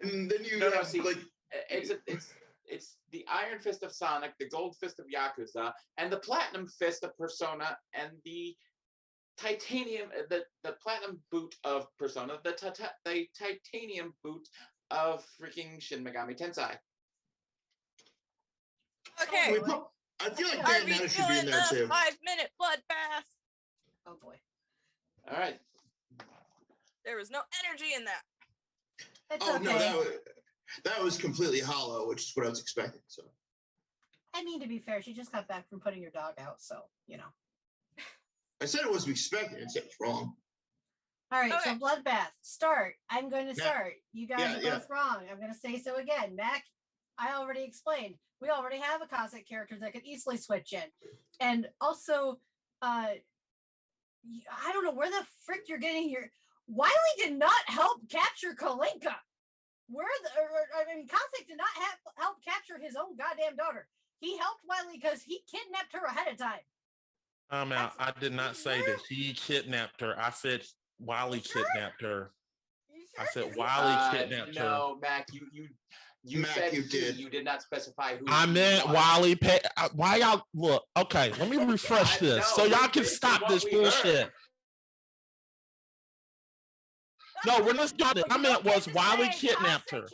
And then it's the Iron Fist of Sonic, the Gold Fist of Yakuza, and the Platinum Fist of Persona, and the Titanium, the Platinum Boot of Persona, the Titanium Boot of freaking Shin Megami Tensei. Okay. I feel like Bayonetta should be in there too. 5-minute bloodbath? Oh boy. All right. There was no energy in that. It's Oh okay. no, that was completely hollow, which is what I was expecting. So. I mean, to be fair, she just got back from putting your dog out, so you know. I said it was expected. I said it's wrong. All right, Okay. so bloodbath. Start. I'm going to Yeah. start. You guys are both wrong. I'm going to say so again. Mac, I already explained. We already have a Cossack character that could easily switch in. And also, I don't know where the frick you're getting here. Wiley did not help capture Kalinka. Cossack did not help capture his own goddamn daughter. He helped Wiley because he kidnapped her ahead of time. I did not say that he kidnapped her. I said Wiley kidnapped her. Sure? I said Wiley kidnapped her. No, Mac, you Mac, said you did. You did not specify who. I meant Wiley. Why y'all look? Okay, let me refresh this so y'all can stop this bullshit. No, we're not doing it. I meant was Wiley kidnapped her.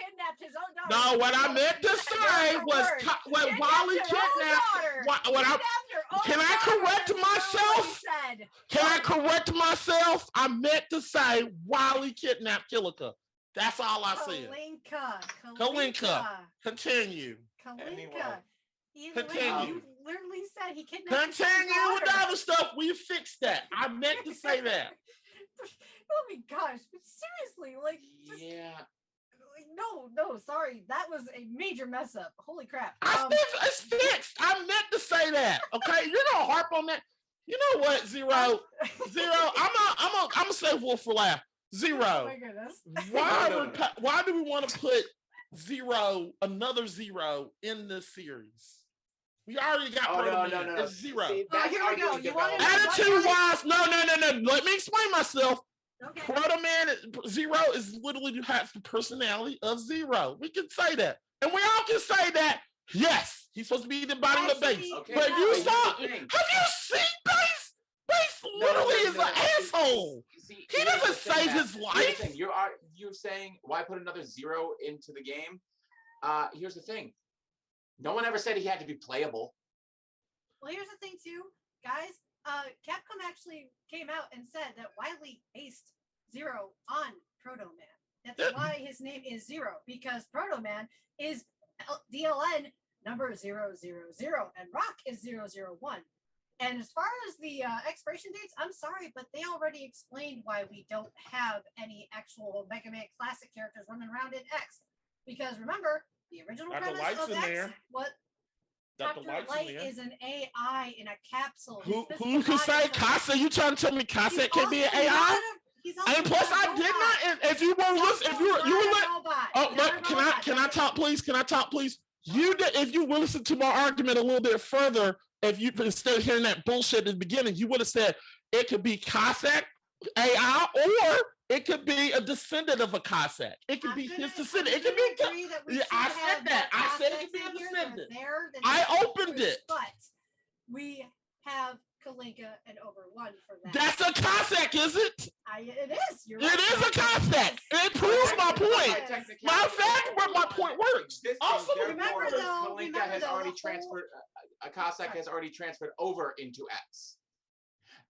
No, what I meant to say was when Wiley kidnapped. Can I correct myself? Can I correct myself? I meant to say Wiley kidnapped Kilika. That's all I said. Kalinka. Continue. Kalinka. Continue. You literally said he kidnapped. Continue with the other stuff. We fixed that. I meant to say that. Oh my gosh, but seriously, yeah. No, sorry. That was a major mess up. Holy crap. It's fixed. I meant to say that. Okay, you're gonna harp on that. You know what, Zero? I'm gonna say Wolf for laugh. Zero. Oh my goodness. Why do we want to put another zero in this series? We already got no. It's Zero. See, here we go. You want Attitude wise, no. Let me explain myself. Okay. Proto Man Zero is literally has the personality of Zero. We can say that, and we all can say that. Yes, he's supposed to be the bottom of the base. Okay, but you saw? have you seen Base? Base literally is an asshole. See, he doesn't save his life. You're saying why put another zero into the game? Here's the thing. No one ever said he had to be playable. Well, here's the thing too, guys. Capcom actually came out and said that Wiley based Zero on Proto Man. That's why his name is Zero, because Proto Man is DLN number 000 and Rock is 001. And as far as the expiration dates, I'm sorry, but they already explained why we don't have any actual Mega Man Classic characters running around in X. Because remember, the original premise of X, Dr. Light is an AI in a capsule. Who can say Casa? You trying to tell me Casa can be an AI? And plus, I did not. If you were listening, if you were can I talk, please? Can I talk, please? You did. If you would listen to my argument a little bit further, if you instead of hearing that bullshit at the beginning, you would have said it could be Cossack AI or it could be a descendant of a Cossack. It could be his descendant. It could be. I said that. I said it could be a descendant. I opened it. But we have Kalinka and Over1 for that. That's a Cossack, is it? It is. You're right. It is a Cossack. It proves my point. Matter of fact, where my point works. Also, remember Kalinka has already transferred. A Cossack has already transferred over into X.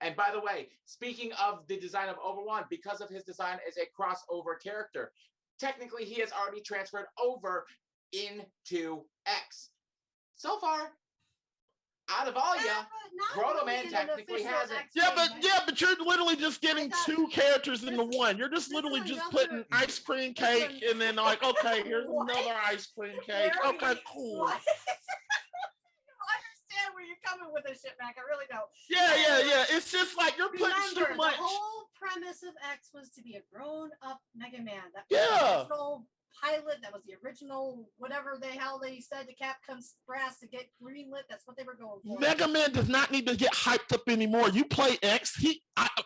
And by the way, speaking of the design of Over1, because of his design as a crossover character, technically he has already transferred over into X. So far, out of all Proto Man technically hasn't. Yeah, but you're literally just getting two characters into one. You're just literally just putting ice cream cake and then like, okay, here's another ice cream cake. Okay, cool. Where you're coming with this shit back. I really don't. Yeah. It's just like you're putting too much. The whole premise of X was to be a grown-up Mega Man. That was the original pilot. That was the original whatever the hell they said to Capcom's brass to get greenlit. That's what they were going for. Mega Man does not need to get hyped up anymore. You play X.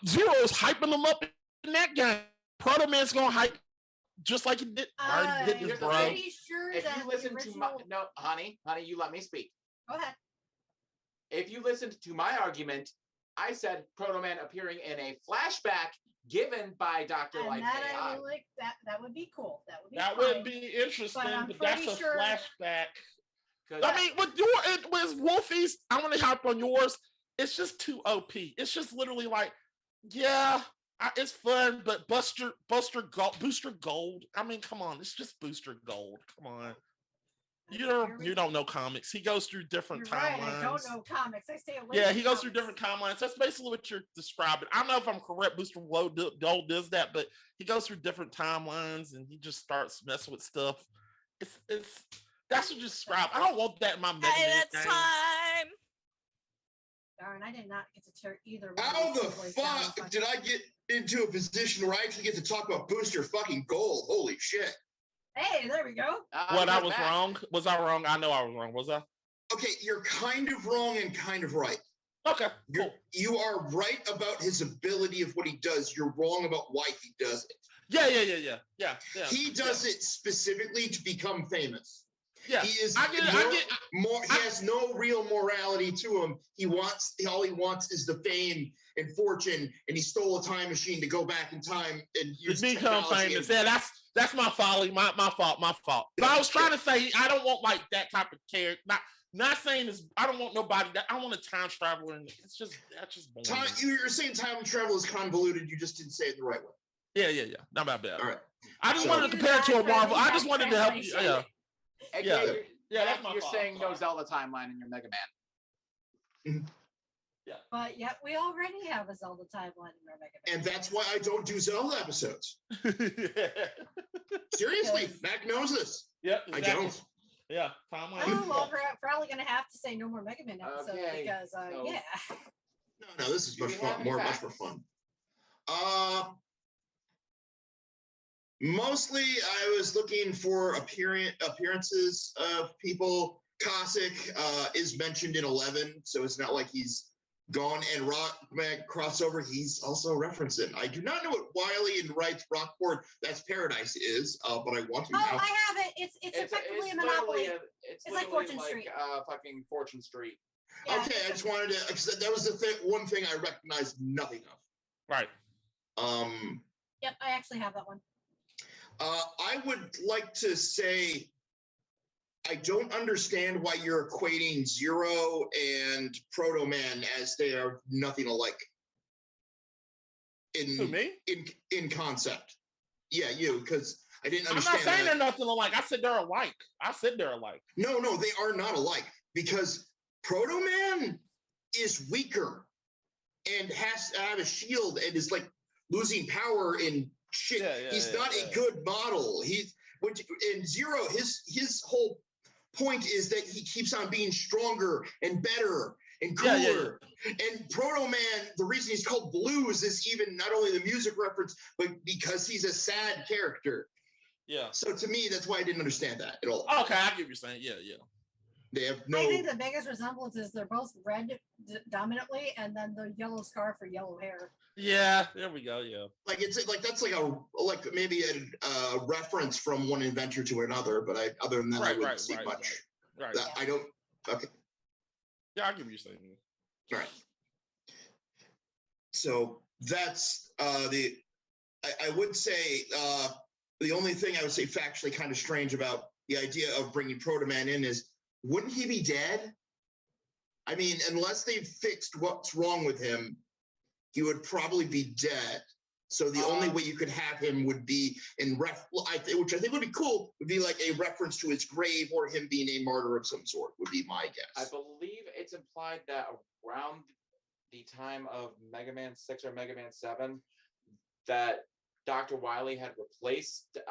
Zero is hyping them up in that game. Proto Man's gonna hype just like he did. Already did this, bro. Pretty sure if you listen to my honey, you let me speak. Go ahead. If you listened to my argument, I said Proto Man appearing in a flashback given by Dr. Light AI. That would be cool. That would be interesting, but that's a flashback. I mean, with Wolfie's, I want to hop on yours. It's just too OP. It's just literally like Yeah, it's fun, but Booster Gold. I mean, come on, it's just Booster Gold. Come on. You don't know comics. He goes through different You're timelines. right, I don't know comics. I stay away. Yeah, from he goes comics. through different timelines. That's basically what you're describing. I don't know if I'm correct. Booster Gold does that, but he goes through different timelines and he just starts messing with stuff. It's that's what you describe. I don't want that in my Mega Man It's game. time. Darn, I did not get to tear either. How the fuck did I get into a position where I actually get to talk about Booster fucking Gold? Holy shit. Hey, there we go. What, I was wrong? Was I wrong? I know I was wrong. Was I? Okay, you're kind of wrong and kind of right. Okay, cool. You are right about his ability of what he does. You're wrong about why he does it. Yeah. He does it specifically to become famous. Yeah, he is. He has no real morality to him. All he wants is the fame and fortune, and he stole a time machine to go back in time and use become famous. Yeah, that's my folly. My fault. But I was trying to say I don't want like that type of character. Not saying this. I don't want nobody that I want a time traveler, and that's just boring. You're saying time travel is convoluted. You just didn't say it the right way. Yeah. Not bad. All right. I just wanted to compare it to a Marvel. I just wanted to help you. Yeah. That's you're saying no Zelda timeline in your Mega Man. Yeah. But yet we already have a Zelda timeline in our Mega Man. And that's why I don't do Zelda episodes. Seriously, Mac knows this. Yep. Exactly. I don't. Yeah. Oh, well, we're probably going to have to say no more Mega Man episodes because, yeah. No, this is much more fun. Mostly, I was looking for appearances of people. Cossack is mentioned in 11, so it's not like he's gone. And Rockman crossover, he's also referencing. I do not know what Wily and Wright's Rockport, that's Paradise is, but I want to now. I have it. It's effectively a Monopoly. It's like Fortune Street. Fucking Fortune Street. Yeah, okay, I just wanted to, because that was the one thing I recognized nothing of. Right. Yep, I actually have that one. I would like to say I don't understand why you're equating Zero and Proto Man as they are nothing alike. In concept. Yeah, you, because I didn't understand. I'm not saying they're nothing alike. I said they're alike. No, they are not alike because Proto Man is weaker and has to have a shield and is like losing power in shit. He's not a good model. In Zero, his whole point is that he keeps on being stronger and better and cooler. And Proto Man, the reason he's called Blues is even not only the music reference, but because he's a sad character. Yeah. So to me, that's why I didn't understand that at all. Okay, I get what you're saying. Yeah. They have no. I think the biggest resemblance is they're both red dominantly, and then the yellow scarf or yellow hair. Yeah, there we go. Yeah, like it's like that's like maybe a reference from one inventor to another, but other than that, I wouldn't see much. Right. I don't. Okay. Yeah, I get what you're saying. All right. So that's I would say the only thing I would say factually kind of strange about the idea of bringing Proto Man in is, wouldn't he be dead? I mean, unless they've fixed what's wrong with him, he would probably be dead. So the only way you could have him would be which I think would be cool, would be like a reference to his grave or him being a martyr of some sort, would be my guess. I believe it's implied that around the time of Mega Man 6 or Mega Man 7, that Dr. Wily had replaced the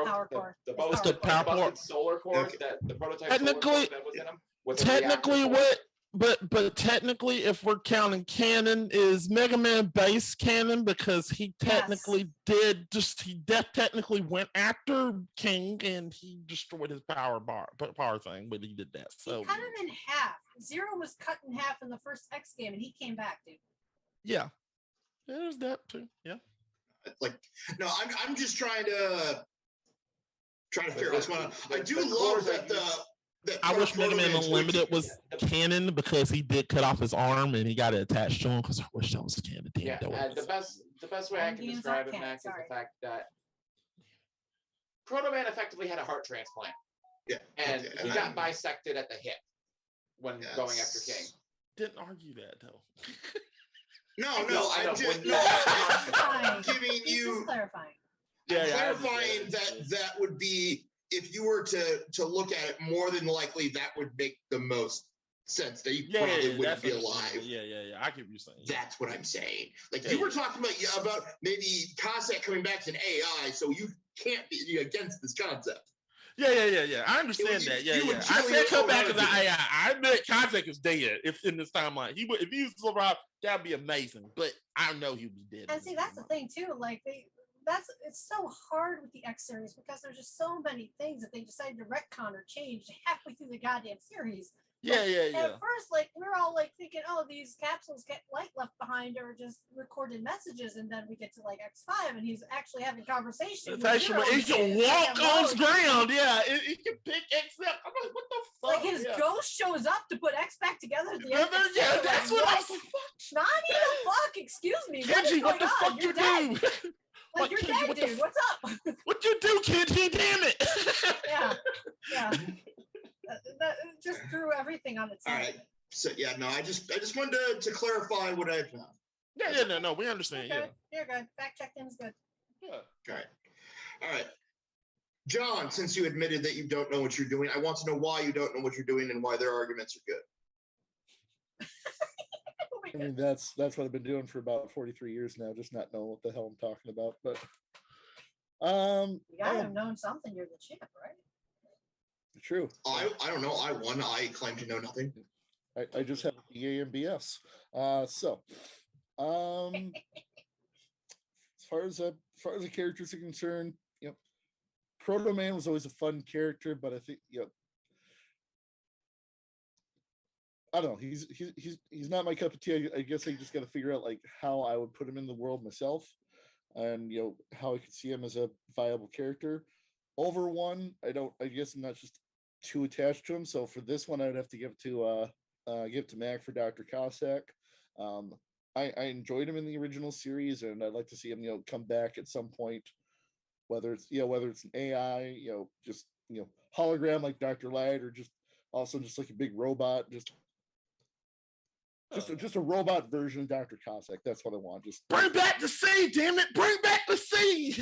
power core. The busted solar core, that the prototype technically, solar core that was in him. But technically, if we're counting canon, is Mega Man base canon because he technically technically went after King and he destroyed his power thing when he did that. So he cut him in half. Zero was cut in half in the first X game, and he came back, dude. Yeah, there's that too. Yeah. Like, no, I'm just trying to figure out what's going on. I do love that I wish Mega Man Unlimited was canon because he did cut off his arm and he got it attached to him. Because I wish that was canon. Yeah, the best way I can describe it, Max, is the fact that Proto Man effectively had a heart transplant. Yeah, and he got bisected at the hip when going after King. didn't argue that though. I'm giving you clarifying. Clarifying that would be, if you were to look at it, more than likely that would make the most sense. That you probably wouldn't be alive. Yeah. I get what you're saying. That's what I'm saying. Like you were talking about maybe Cossack coming back to an AI, so you can't be against this concept. Yeah. I understand that. Yeah. I said come back as an AI. I admit Cossack is dead if in this timeline. If he was alive, that'd be amazing. But I know he'd be dead. And see, that's the thing too. Like it's so hard with the X series because there's just so many things that they decided to retcon or change halfway through the goddamn series. Yeah. At first, like we're all like thinking, oh, these capsules get light left behind or just recorded messages, and then we get to like X5, and he's actually having conversations. He can walk on ground. Yeah, he can pick X up. I'm like, what the fuck? Like his ghost shows up to put X back together at the end. Yeah, that's what I was like. Not even fuck. Excuse me. Kenji, what the fuck you do? Like you're dead, dude. What's up? What you do, Kenji? Damn it. Yeah. That just threw everything on its head. All right. So I just wanted to clarify what I found. Yeah, no, we understand. You're good. You're good. Fact check them's good. Yeah. All right. John, since you admitted that you don't know what you're doing, I want to know why you don't know what you're doing and why their arguments are good. I mean, that's what I've been doing for about 43 years now, just not knowing what the hell I'm talking about. But you gotta have known something. You're the champ, right? True. I don't know. I won. I claim to know nothing. I just have BA and BS. As far as the characters are concerned, Proto Man was always a fun character, but I think I don't know. He's not my cup of tea. I guess I just got to figure out like how I would put him in the world myself, and how I could see him as a viable character. Over one, I guess I'm not just too attached to him. So for this one, I would have to give to Mac for Dr. Cossack. I enjoyed him in the original series, and I'd like to see him come back at some point, whether it's an AI, just hologram like Dr. Light, or just like a big robot, just a robot version of Dr. Cossack. That's what I want. Just bring back the sea, damn it! Bring back the sea.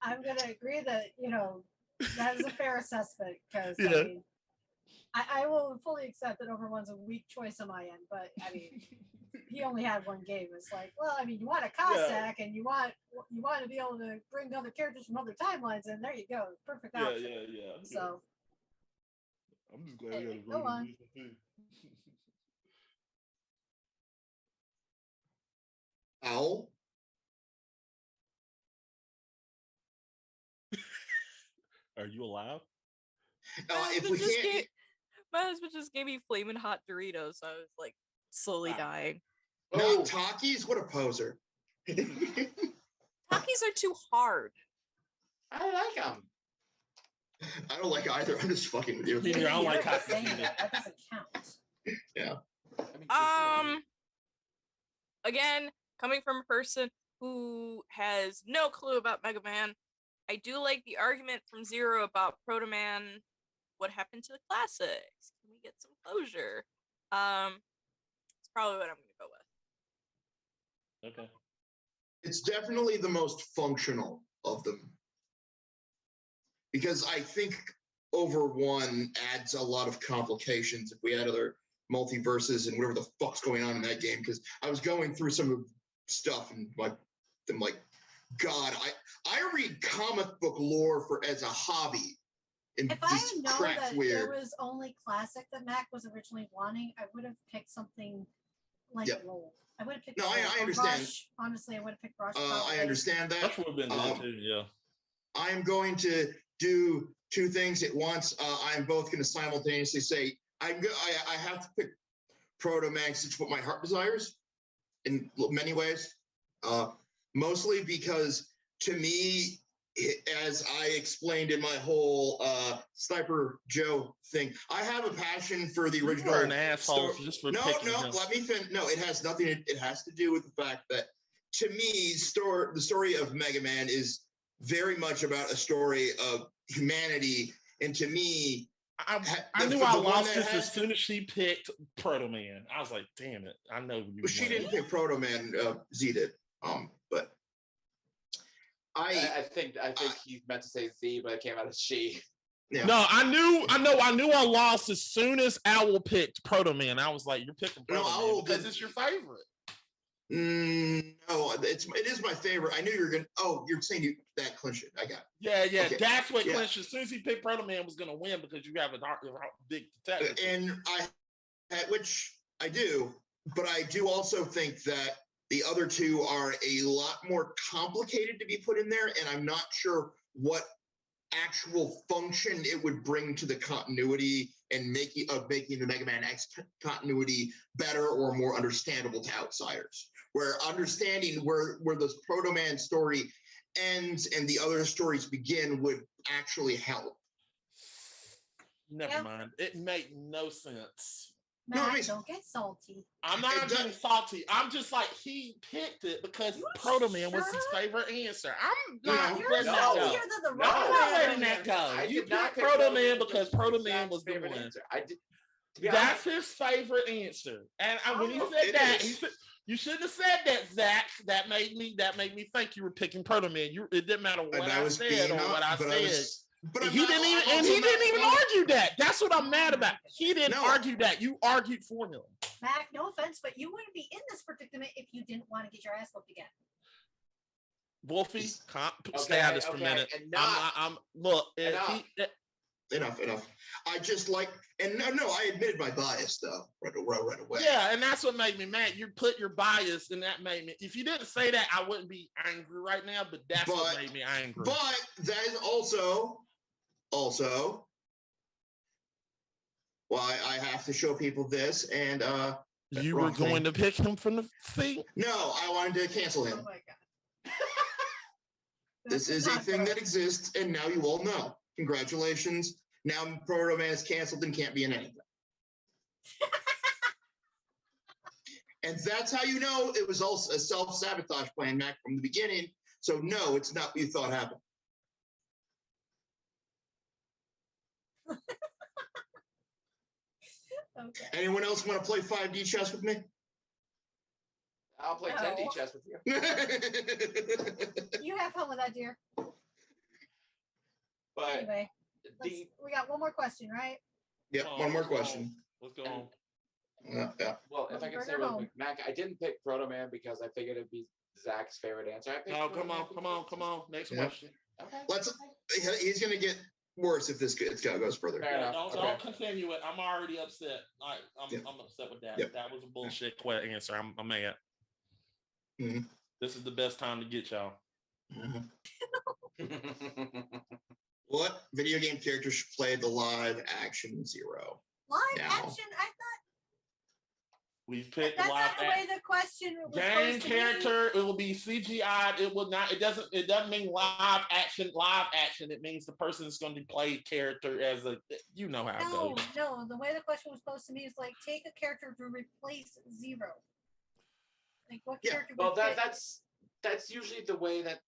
I'm gonna agree that that is a fair assessment, because I mean, I will fully accept that Overone's a weak choice on my end, but I mean, he only had one game. It's like, well, I mean, you want a Cossack, and you want to be able to bring other characters from other timelines, and there you go, perfect option. Yeah. So I'm just glad we go on. Owl. Are you alive? If we can't, my husband just gave me flaming hot Doritos, so I was like slowly dying. Not Takis? What a poser. Takis are too hard. I like them. I don't like either. I'm just fucking with you. I don't like hot Takis. That doesn't count. Yeah. Again, coming from a person who has no clue about Mega Man, I do like the argument from Zero about Proto Man. What happened to the classics? Can we get some closure? It's probably what I'm going to go with. Okay. It's definitely the most functional of them, because I think over one adds a lot of complications if we add other multiverses and whatever the fuck's going on in that game. Because I was going through some of the stuff and I'm like, God, I read comic book lore as a hobby. And if I had known that there was only classic that Mac was originally wanting, I would have picked something like Roll. I would have picked. No, I understand. Rush. Honestly, I would have picked Rush. I understand that. That's what would have been too. Yeah. I am going to do two things at once. I'm both going to simultaneously say I have to pick Proto Man. It's what my heart desires in many ways. Mostly because, to me, as I explained in my whole Sniper Joe thing, I have a passion for the original. You're an asshole just for picking him. Let me finish. No, it has nothing. It has to do with the fact that, to me, the story of Mega Man is very much about a story of humanity. And to me, I knew I lost this as soon as she picked Proto Man. I was like, damn it. I know you. Well, she didn't pick Proto Man, Z did. But I think he meant to say Z, but it came out as she. Yeah. No, I knew I lost as soon as Owl picked Proto Man. I was like, you're picking Proto Man because it's your favorite. No, it is my favorite. I knew you were gonna. Oh, you're saying that clinched it. I got it. Yeah. Okay. That's what clinched. As soon as he picked Proto Man, was gonna win because you have a big detective. And which I do, but I do also think that the other two are a lot more complicated to be put in there, and I'm not sure what actual function it would bring to the continuity and making the Mega Man X continuity better or more understandable to outsiders. Where understanding where this Proto Man story ends and the other stories begin would actually help. Never mind. It made no sense. Matt, don't get salty. I'm not getting salty. I'm just like, he picked it because Proto Man was his favorite answer. I'm not letting that go. I'm not letting that go. You picked Proto Man because Proto Man was the one. That's his favorite answer. And when he said that, you shouldn't have said that, Zach. That made me think you were picking Proto Man. It didn't matter what I said or what I said. But he didn't even argue that. That's what I'm mad about. He didn't argue that. You argued for him. Mac, no offense, but you wouldn't be in this predicament if you didn't want to get your ass whooped again. Wolfie, stay out of this for a minute. Look. Enough. I just like, and no, I admitted my bias though right away. Yeah, and that's what made me mad. You put your bias, and that made me. If you didn't say that, I wouldn't be angry right now. But that's what made me angry. But that is also why I have to show people this. And you were going to pick him from the thing? No, I wanted to cancel him. Oh my god! This is a thing that exists, and now you all know. Congratulations. Now Proto Man is canceled and can't be in anything. And that's how you know it was also a self-sabotage plan, Mac, from the beginning. So no, it's not what you thought happened. Okay. Anyone else want to play 5D chess with me? I'll play 10D chess with you. You have fun with that, dear. But anyway, we got one more question, right? Yep, one more question. Let's go on. Yeah. Well, if I can say real quick, Mac, I didn't pick Proto Man because I figured it'd be Zach's favorite answer. Come on. Next question. Okay. He's gonna get worse if this goes further. Don't continue it. I'm already upset. I'm upset with that. Yep. That was a bullshit answer. I'm mad. Mm-hmm. This is the best time to get y'all. Mm-hmm. What video game character should play the live action Zero? Live action? I thought we've picked that's live not the way the question was game character. It will be CGI. It will not. It doesn't mean live action. Live action. It means the person is going to play character as a. You know how it goes. No. The way the question was posed to me is like take a character to replace Zero. Like what character? Well, that's usually the way that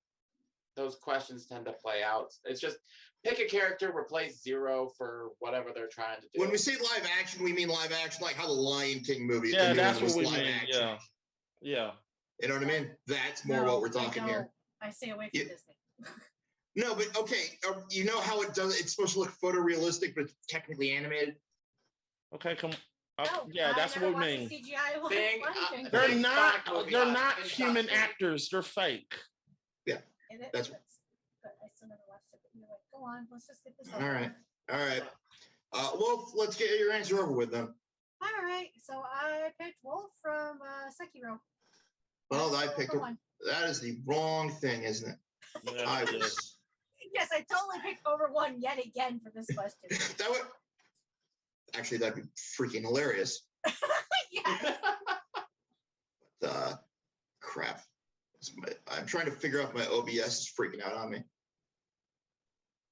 those questions tend to play out. It's just pick a character, replace Zero for whatever they're trying to do. When we say live action, we mean live action like how the Lion King movie. Yeah, that's what we mean. Action. Yeah. You know what I mean? That's more what we're talking here. I stay away from Disney. No, but okay. You know how it does? It's supposed to look photorealistic, but it's technically animated. Okay, come. That's what we mean. CGI They're not human actors. They're fake. Yeah, that's right. But I still never watched it. But you're like, go on, let's just get this over. All right. Wolf, let's get your answer over with then. All right. So I picked Wolf from Sekiro. Well, I picked that is the wrong thing, isn't it? Yeah, Yes, I totally picked over one yet again for this question. That'd be freaking hilarious. Yes. Crap. I'm trying to figure out if my OBS is freaking out on me.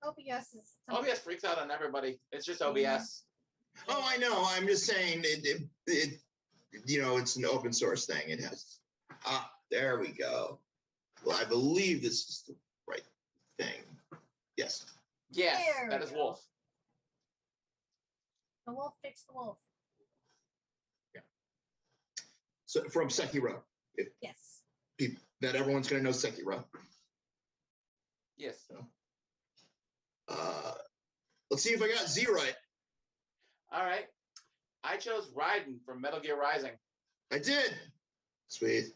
OBS freaks out on everybody. It's just OBS. Oh, I know. I'm just saying it it's an open source thing. It has. There we go. Well, I believe this is the right thing. Yes. Yes, that is Wolf. The wolf fixed the wolf. Yeah. So from Sekiro. Yes. People that everyone's going to know Sekiro. Yes. So, let's see if I got Z right. All right. I chose Raiden from Metal Gear Rising. I did. Sweet.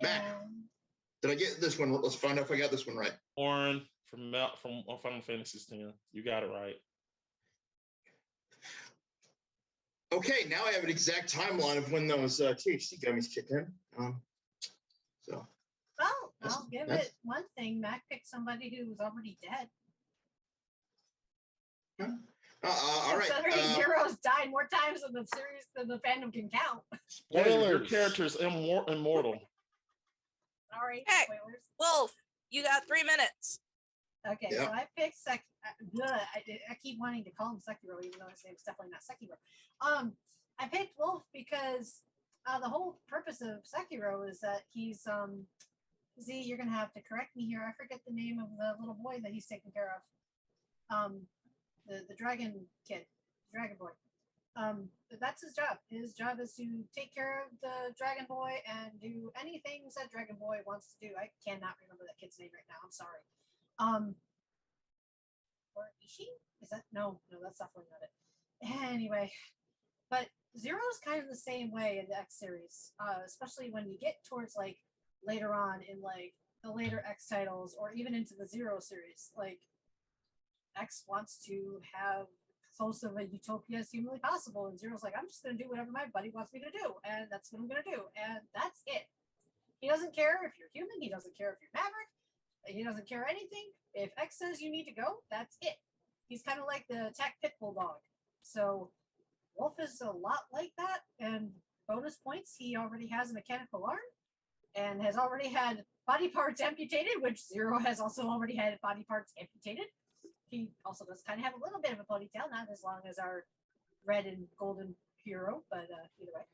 Matt, did I get this one? Let's find out if I got this one right. Orin from Final Fantasy X. You got it right. Okay, now I have an exact timeline of when those THC gummies kicked in. So. Well, I'll give it one thing. Mac picked somebody who was already dead. All right. Considering Zero's died more times in the series than the fandom can count. Spoilers. Your character's immortal. Sorry, Hey, spoilers. Wolf, you got 3 minutes. Okay, so I picked I keep wanting to call him Sekiro, even though his name's definitely not Sekiro. I picked Wolf because the whole purpose of Sekiro is that he's Z, you're gonna have to correct me here. I forget the name of the little boy that he's taking care of. The dragon kid, dragon boy. That's his job. His job is to take care of the dragon boy and do any things that dragon boy wants to do. I cannot remember that kid's name right now. I'm sorry. Or Ishi? Is that no, that's definitely not it. Anyway, but Zero's kind of the same way in the X series, especially when you get towards like later on in like the later X titles or even into the Zero series. Like X wants to have close of a utopia as humanly possible, and Zero's like, I'm just gonna do whatever my buddy wants me to do, and that's what I'm gonna do, and that's it. He doesn't care if you're human, he doesn't care if you're Maverick, he doesn't care anything. If X says you need to go, that's it. He's kind of like the attack pit bull dog. So Wolf is a lot like that, and bonus points, he already has a mechanical arm and has already had body parts amputated, which Zero has also already had body parts amputated. He also does kind of have a little bit of a ponytail, not as long as our red and golden hero, but either way.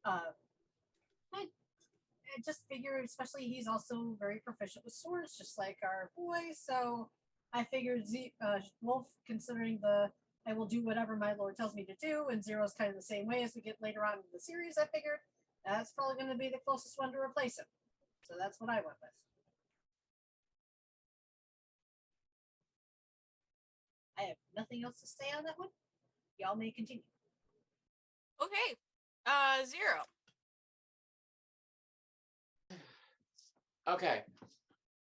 I just figured, especially he's also very proficient with swords, just like our boy. So I figured Wolf, considering I will do whatever my lord tells me to do, and Zero's kind of the same way as we get later on in the series, I figured that's probably going to be the closest one to replace him. So that's what I went with. I have nothing else to say on that one. Y'all may continue. Okay. Zero. Okay.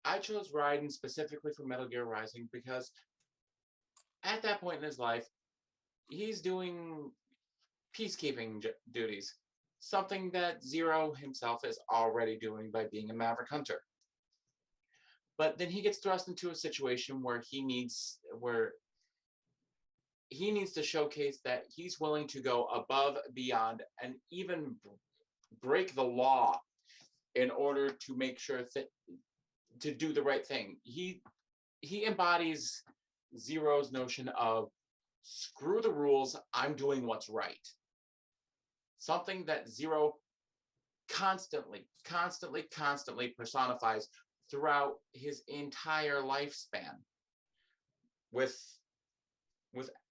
I chose Raiden specifically for Metal Gear Rising because at that point in his life, he's doing peacekeeping duties. Something that Zero himself is already doing by being a Maverick Hunter. But then he gets thrust into a situation where he needs to showcase that he's willing to go above, beyond, and even break the law in order to make sure to do the right thing. He embodies Zero's notion of screw the rules, I'm doing what's right. Something that Zero constantly personifies throughout his entire lifespan. With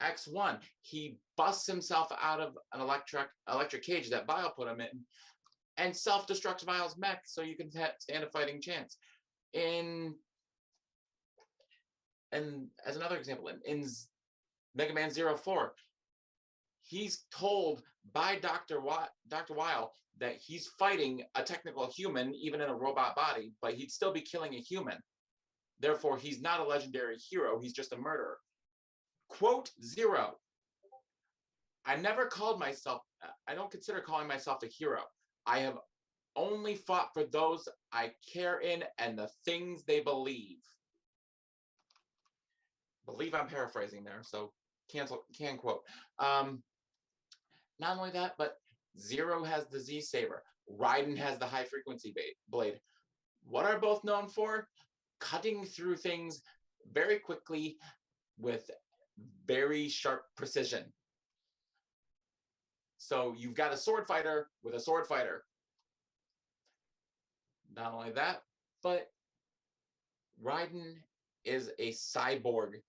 X1, he busts himself out of an electric cage that Vile put him in and self-destructs Vile's mech so you can stand a fighting chance. And as another example, in Mega Man 04, he's told by Dr. Weil that he's fighting a technical human, even in a robot body, but he'd still be killing a human. Therefore, he's not a legendary hero, he's just a murderer. Quote Zero, I don't consider calling myself a hero. I have only fought for those I care in and the things they believe. Believe I'm paraphrasing there, so can quote. Not only that, but Zero has the Z Saber. Raiden has the high frequency blade. What are both known for? Cutting through things very quickly with very sharp precision. So you've got a sword fighter with a sword fighter. Not only that, but Raiden is a cyborg.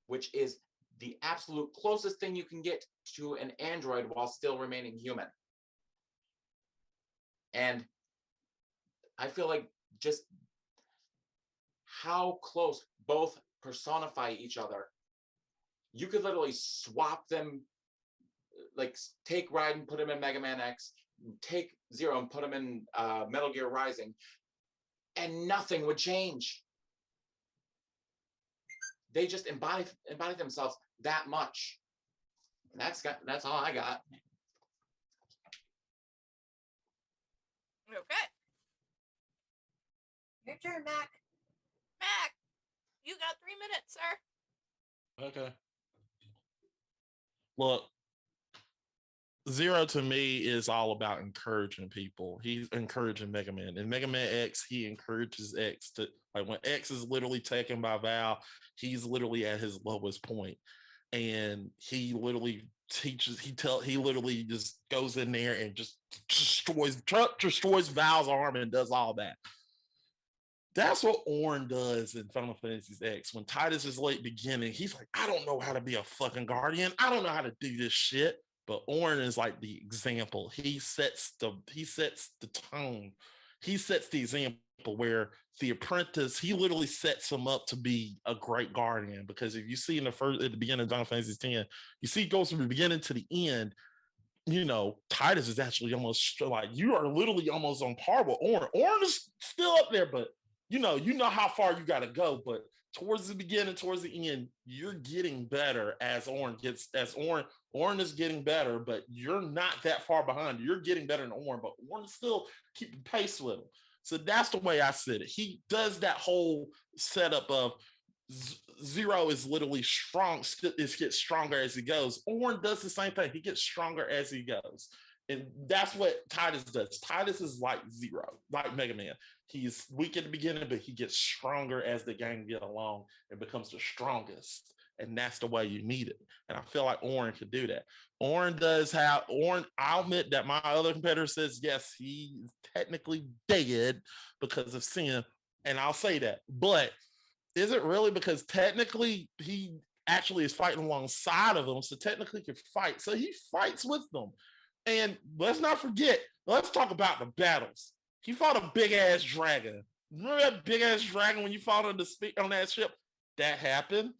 which is the absolute closest thing you can get to an android while still remaining human. And I feel like just how close both personify each other. You could literally swap them, like take Raiden, put him in Mega Man X, take Zero and put him in Metal Gear Rising, and nothing would change. They just embody themselves that much. And that's all I got. Okay. Your turn, Mac. Mac, you got 3 minutes, sir. Okay. Look, Zero to me is all about encouraging people. He's encouraging Mega Man. In Mega Man X, he encourages X to, like, when X is literally taken by Val, he's literally at his lowest point. And he literally teaches, he literally just goes in there and just destroys Val's arm and does all that. That's what Orn does in Final Fantasy X. When Tidus is late beginning, he's like, I don't know how to be a fucking guardian. I don't know how to do this shit. But Orn is like the example. He sets the tone. He sets the example where the apprentice, he literally sets him up to be a great guardian. Because if you see at the beginning of Final Fantasy X, you see it goes from the beginning to the end. You know, Tidus is actually almost like, you are literally almost on par with Orn. Orn is still up there, but you know how far you got to go. But towards the beginning, towards the end, you're getting better as Orn is getting better, but you're not that far behind. You're getting better than Orn, but Orn is still keeping pace with him. So that's the way I said it. He does that whole setup of Zero is literally strong, it gets stronger as he goes. Orn does the same thing. He gets stronger as he goes. And that's what Tidus does. Tidus is like Zero, like Mega Man. He's weak at the beginning, but he gets stronger as the game gets along and becomes the strongest. And that's the way you need it. And I feel like Orn could do that. I'll admit that my other competitor says, yes, he's technically dead because of sin. And I'll say that. But is it really? Because technically he actually is fighting alongside of them. So technically he can fight. So he fights with them. And let's not forget, let's talk about the battles. He fought a big ass dragon. Remember that big ass dragon when you fought on that ship? That happened.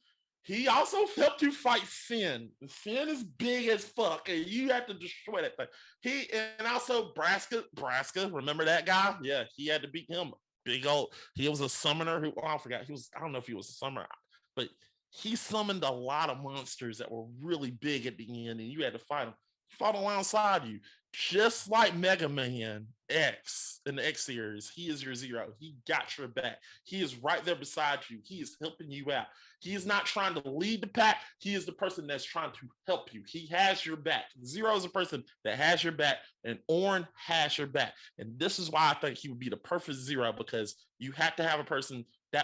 He also helped you fight Sin. Sin is big as fuck, and you have to destroy that thing. And also Braska, remember that guy? Yeah, he had to beat him. Big old, he was a summoner who, I forgot, I don't know if he was a summoner, but he summoned a lot of monsters that were really big at the end, and you had to fight them. He fought alongside you, just like Mega Man X in the X series. He is your Zero. He got your back. He is right there beside you. He is helping you out. He is not trying to lead the pack. He is the person that's trying to help you. He has your back. Zero is a person that has your back, and Orn has your back. And this is why I think he would be the perfect Zero, because you have to have that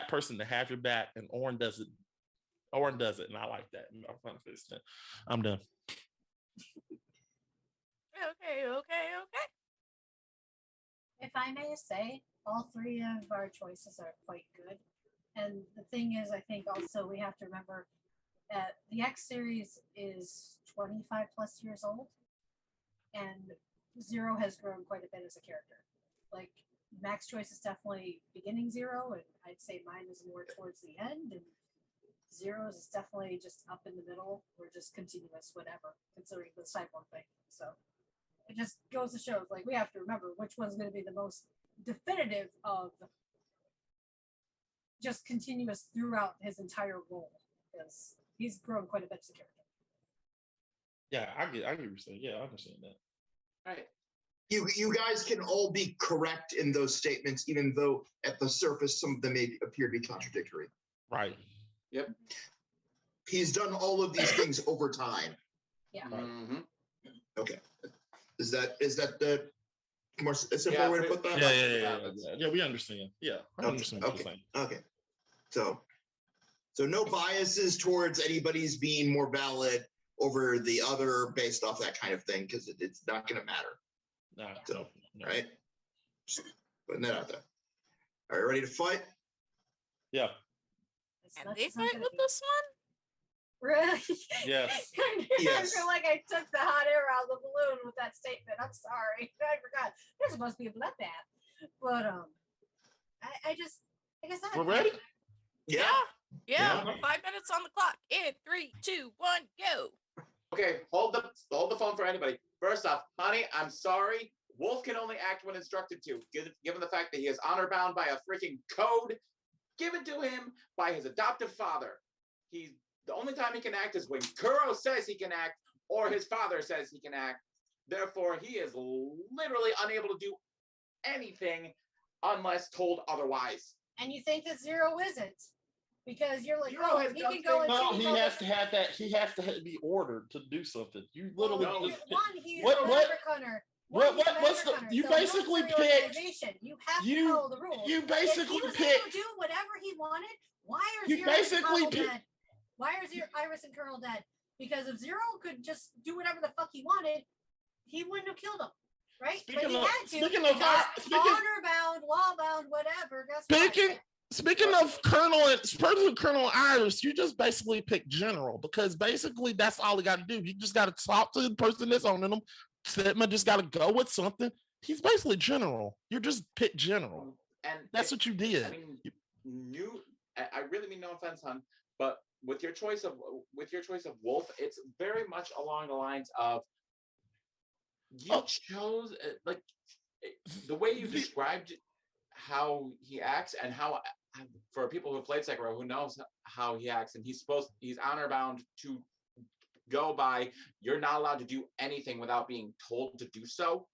person to have your back, and Orn does it. Orn does it, and I like that. I'm done. Okay. If I may say, all three of our choices are quite good. And the thing is, I think also we have to remember that the X series is 25 plus years old, and Zero has grown quite a bit as a character. Like, Mac's choice is definitely beginning Zero, and I'd say mine is more towards the end, and Zero's is definitely just up in the middle, or just continuous, whatever, considering the cyborg thing. So it just goes to show, like, we have to remember which one's going to be the most definitive of just continuous throughout his entire role, because he's grown quite a bit as a character. Yeah, I get what you're saying. Yeah, I understand that. All right. You guys can all be correct in those statements, even though at the surface some of them may appear to be contradictory. Right. Yep. He's done all of these things over time. Yeah. Mm-hmm. Okay. Is that the more simple way to put that? Yeah, we understand. Yeah, I understand what you're saying. Okay. So no biases towards anybody's being more valid over the other based off that kind of thing, because it's not going to matter. No. Right? Just putting that out there. Are you ready to fight? Yeah. Can they fight with this one? Really? Yes. Yes. I feel like I took the hot air out of the balloon with that statement. I'm sorry. I forgot. There's supposed to be a bloodbath. But I guess We're ready? Yeah. 5 minutes on the clock. In 3, 2, 1, go. Okay, hold the phone for anybody. First off, honey, I'm sorry. Wolf can only act when instructed to, given the fact that he is honor bound by a freaking code given to him by his adoptive father. The only time he can act is when Kuro says he can act or his father says he can act. Therefore, he is literally unable to do anything unless told otherwise. And you think that Zero isn't? Because you're like, Zero has he done can go things- and No, he has to have that. He has to be ordered to do something. You literally just he's what- a what- master hunter. what's the? You basically picked. You have to follow the rules. You basically if he was picked. able to do whatever he wanted, why are You Zero and basically Colonel picked- dead? Why are Iris and Colonel dead? Because if Zero could just do whatever the fuck he wanted, he wouldn't have killed him. Right? But he had to. Honor bound, law bound, whatever. Speaking of Colonel Iris, you just basically pick general because basically that's all he got to do. You just got to talk to the person that's owning him. Sigma just got to go with something. He's basically general. You just pick general, and that's what you did. I mean, I really mean no offense, hon, but with your choice of Wolf, it's very much along the lines of you chose like the way you described how he acts and how for people who have played Sekiro who knows how he acts and he's honor bound to go by you're not allowed to do anything without being told to do so.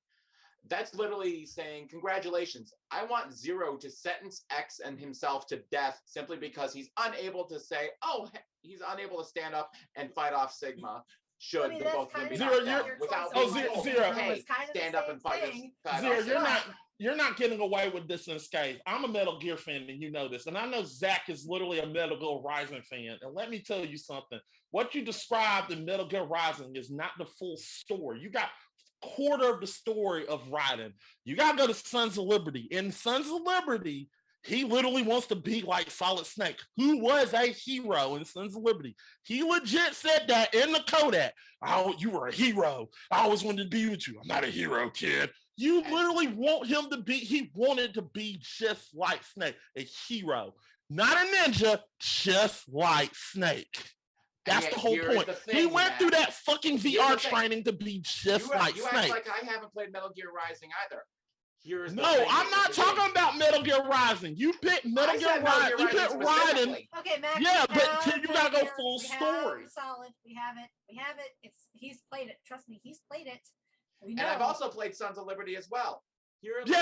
That's literally saying congratulations. I want Zero to sentence X and himself to death simply because he's unable to say, he's unable to stand up and fight off Sigma. Should the both of them be knocked out without Zero. Hey, stand up and fight us. Zero, you're not getting away with this unscathed. I'm a Metal Gear fan, and you know this. And I know Zach is literally a Metal Gear Rising fan. And let me tell you something. What you described in Metal Gear Rising is not the full story. You got a quarter of the story of Raiden. You got to go to Sons of Liberty. In Sons of Liberty, he literally wants to be like Solid Snake, who was a hero in Sons of Liberty. He legit said that in the Kodak. Oh, you were a hero. I always wanted to be with you. I'm not a hero, kid. You literally want him to be, he wanted to be just like Snake, a hero. Not a ninja, just like Snake. That's the whole point. He went through that fucking VR training to be just like Snake. You act like I haven't played Metal Gear Rising either. I'm not talking about Metal Gear Rising. You picked Metal Gear Rising. You picked Raiden. Okay, Max. Yeah, but you gotta go full story. Solid. We have it. He's played it. Trust me, he's played it. And I've also played Sons of Liberty as well.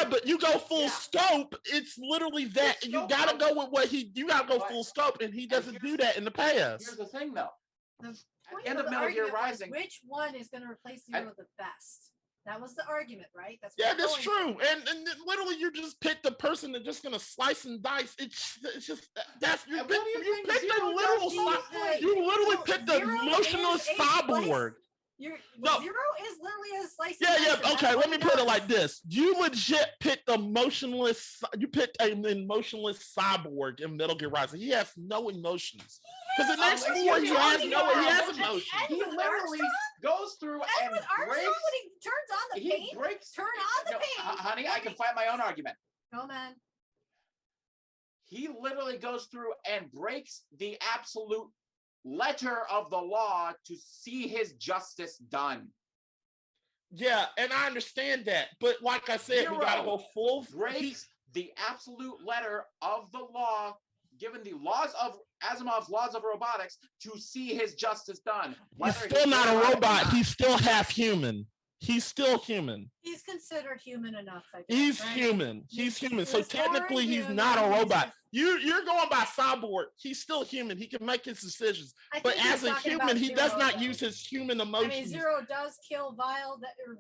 But you go full scope. It's literally that. You gotta go with what you gotta go full scope, and he doesn't do that in the past. Here's the thing, though. The end of Metal Gear Rising. Which one is going to replace Zero the best? That was the argument, right? That's true. And literally, you just pick the person that's just gonna slice and dice. It's just you picked the literal. You literally picked the emotionless cyborg. Zero is literally a slice. Okay, let me put it like this: you legit picked emotionless. You picked an emotionless cyborg in Metal Gear Rising. He has no emotions. Because the next four, he has emotions. He literally goes through and breaks. When he turns on the paint. Turn on the paint. Honey, I can fight my own argument. Go, man. He literally goes through and breaks the absolute letter of the law to see his justice done. Yeah, and I understand that, but like I said, we gotta go full. Breaks the absolute letter of the law, given the laws of Asimov's laws of robotics, to see his justice done. He's still not a robot. He's still half human. He's still human. He's considered human enough. I guess, he's human. He's human. So technically, he's not a robot. You're going by cyborg. He's still human. He can make his decisions. But as a human, he does not use his human emotions. I mean, Zero does kill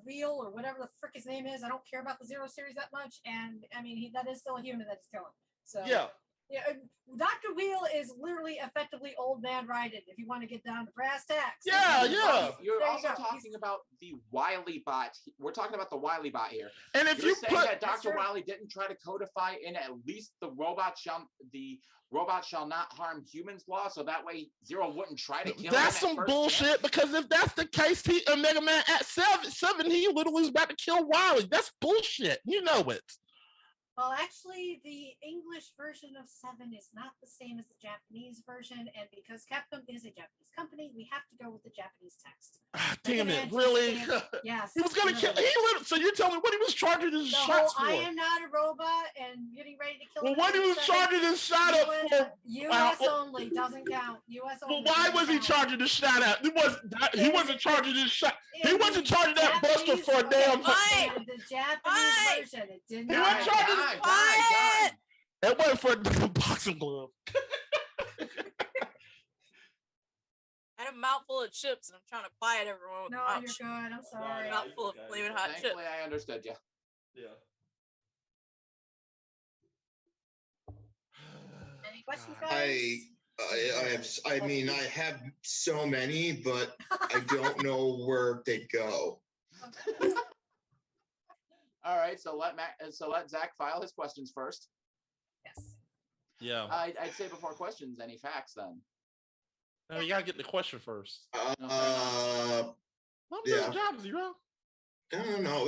Veal or whatever the frick his name is. I don't care about the Zero series that much. And I mean, that is still a human that's killing. So yeah. Yeah, Dr. Wheel is literally effectively old man riding. If you want to get down to brass tacks. Yeah. You're also talking about the Wily bot. We're talking about the Wily bot here. And if You're saying that Dr. Wily didn't try to codify in at least the robot shall not harm humans law, so that way Zero wouldn't try to kill that's him. some bullshit. Because if that's the case, Mega Man at seven, he literally was about to kill Wily. That's bullshit. You know it. Well, actually, the English version of 7 is not the same as the Japanese version, and because Capcom is a Japanese company, we have to go with the Japanese text. Damn it! Really? Yes. He was gonna kill. So you're telling me what he was charging his shots for? I am not a robot and getting ready to kill. Well, what he was charging his shot up for? U.S. only doesn't count. U.S. only. Well, why was he charging the shot out? He wasn't charging his shot. He wasn't charging that buster for a damn. The Japanese version, it didn't. He wasn't charging. It wasn't for a boxing glove. I had a mouthful of chips and I'm trying to quiet everyone with No, mouth. you're good. I'm sorry. A mouthful of flaming hot chips. Thankfully, I understood you. Yeah. Any questions, guys? I have so many, but I don't know where they go. All right, so let Zach file his questions first. Yes. Yeah. I'd say before questions, any facts then. No, you gotta get the question first. Yeah. Job, Zero. No,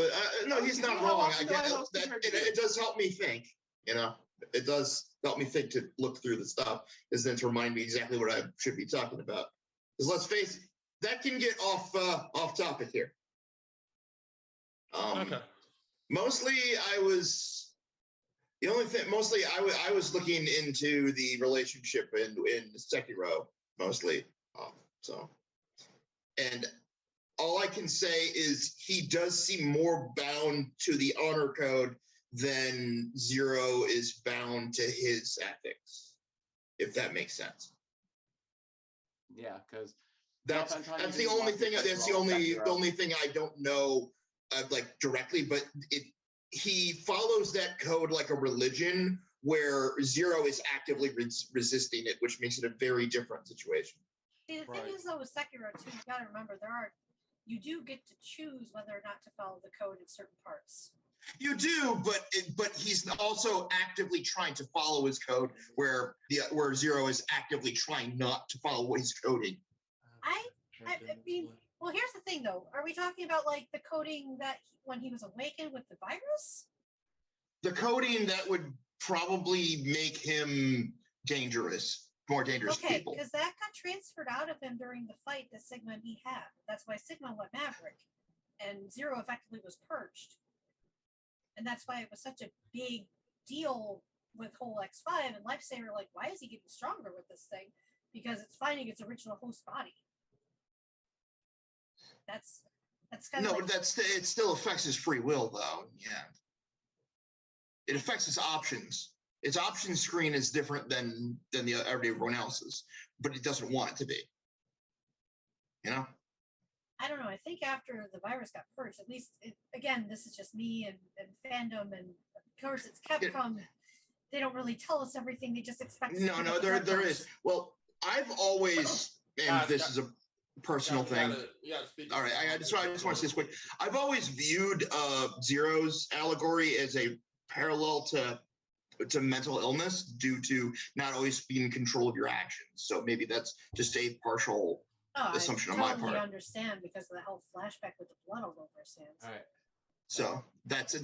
he's not wrong. I guess it does help me think. It does help me think to look through the stuff, is then to remind me exactly what I should be talking about. Because let's face it, that can get off topic here. Okay. Mostly, I was looking into the relationship in Sekiro mostly. And all I can say is he does seem more bound to the honor code than Zero is bound to his ethics, if that makes sense. Yeah, because that's the only thing. That's the only thing I don't know, like directly. But he follows that code like a religion, where Zero is actively resisting it, which makes it a very different situation. See, the thing is though with Sekiro too, you gotta remember you do get to choose whether or not to follow the code in certain parts. You do, but he's also actively trying to follow his code, where Zero is actively trying not to follow what he's coding. I mean, well, here's the thing though. Are we talking about like the coding that when he was awakened with the virus? The coding that would probably make him more dangerous to people. Because that got transferred out of him during the fight that Sigma and he had. That's why Sigma went Maverick, and Zero effectively was purged. And that's why it was such a big deal with whole X5 and Lifesaver. Like, why is he getting stronger with this thing? Because it's finding its original host body. That's kind of. No, but it still affects his free will, though. Yeah. It affects his options. Its option screen is different than everyone else's, but it doesn't want it to be. I don't know. I think after the virus got purged, at least, again, this is just me and fandom, and of course it's Capcom. They don't really tell us everything. They just expect. No, there is. Well, I've always, and this is a personal thing. All right, I just want to say this quick. I've always viewed Zero's allegory as a parallel to mental illness due to not always being in control of your actions. So maybe that's just a partial assumption on my part. I understand because of the whole flashback with the blood all over his hands. All right. So that's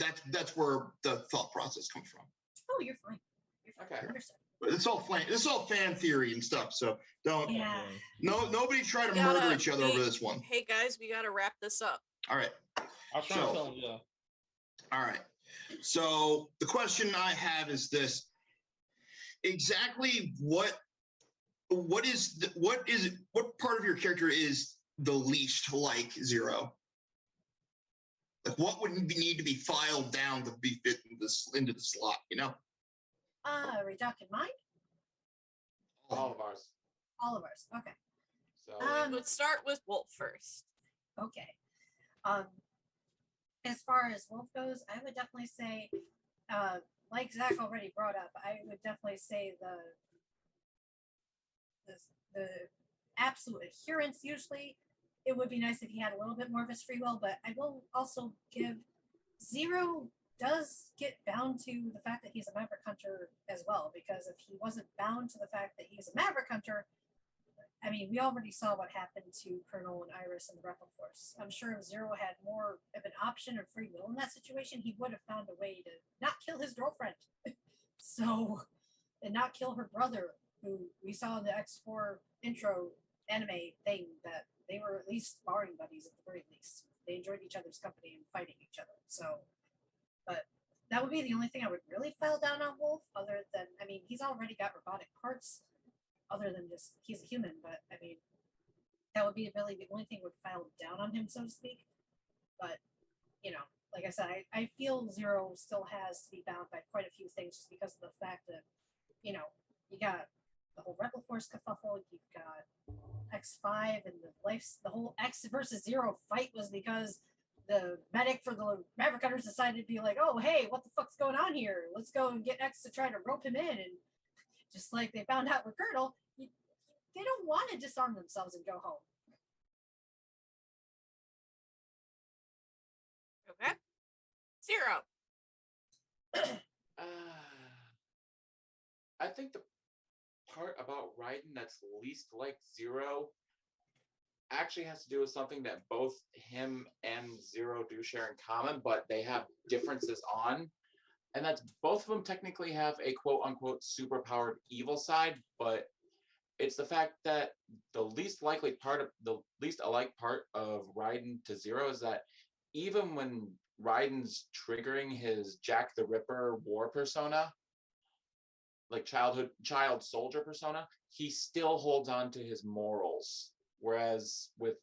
where the thought process comes from. Oh, you're fine. Okay. I understand. But it's all fan theory and stuff. So don't. Yeah. Nobody try to murder each other over this one. Hey guys, we gotta wrap this up. All right. I'll try to tell him. Yeah. All right. So the question I have is this: exactly what part of your character is the least like Zero? Like, what would need to be filed down to be fit into the slot? Are we talking mine? All of ours. All of ours. Okay. So let's start with Wolf first. Okay. As far as Wolf goes, I would definitely say like Zach already brought up, I would definitely say the absolute adherence. Usually, it would be nice if he had a little bit more of his free will, but I will also give Zero does get bound to the fact that he's a Maverick Hunter as well, because if he wasn't bound to the fact that he's a Maverick Hunter, I mean, we already saw what happened to Colonel and Iris and the Rebel Force. I'm sure if Zero had more of an option of free will in that situation, he would have found a way to not kill his girlfriend. So, and not kill her brother, who we saw in the X4 intro anime thing that they were at least sparring buddies at the very least. They enjoyed each other's company and fighting each other. So, but that would be the only thing I would really file down on Wolf, other than, I mean, he's already got robotic parts, other than just, he's a human, but I mean, that would be really the only thing would file down on him, so to speak. But, you know, like I said, I feel Zero still has to be bound by quite a few things just because of the fact that, you know, you got the whole Rebel Force kerfuffle, you've got X5, and the whole X versus Zero fight was because the medic for the Maverick Hunters decided to be like, oh, hey, what the fuck's going on here? Let's go and get X to try to rope him in. And just like they found out with Colonel, they don't want to disarm themselves and go home. Okay. Zero. I think the part about Raiden that's least like Zero actually has to do with something that both him and Zero do share in common, but they have differences on. And that's both of them technically have a quote unquote superpowered evil side, but it's the fact that the least alike part of Raiden to Zero is that even when Raiden's triggering his Jack the Ripper war persona, like child soldier persona, he still holds on to his morals. Whereas with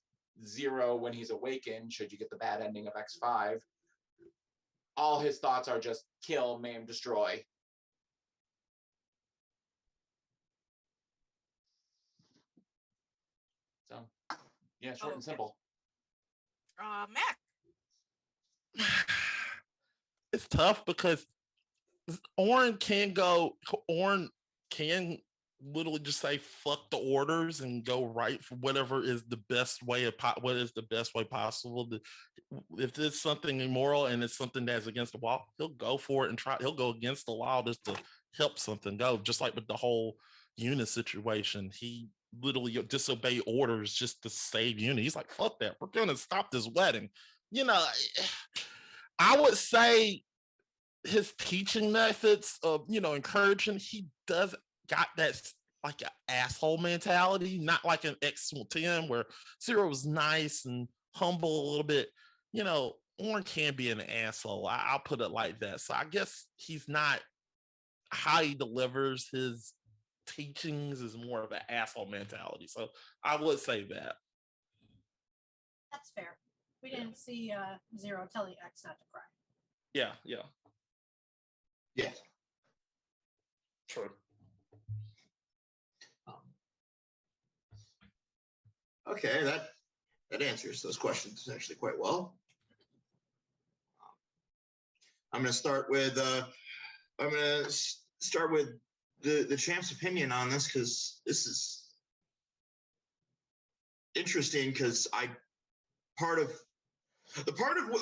Zero, when he's awakened, should you get the bad ending of X5, all his thoughts are just kill, maim, destroy. So, yeah, short and simple. Mac. It's tough because Orin can literally just say fuck the orders and go right for whatever is the best way possible. If there's something immoral and it's something that's against the law, he'll go for it and he'll go against the law just to help something go. Just like with the whole Eunice situation, he literally disobeyed orders just to save Eunice. He's like, fuck that, we're gonna stop this wedding. You know, I would say his teaching methods of, encouraging, he does got that like an asshole mentality, not like an X10 where Zero was nice and humble a little bit. Orin can be an asshole. I'll put it like that. So I guess he's not how he delivers his teachings is more of an asshole mentality. So I would say that. That's fair. We didn't see Zero telling X not to cry. Yeah. Yeah. True. Okay, that answers those questions actually quite well. I'm going to start with the champ's opinion on this, because this is interesting. Because part of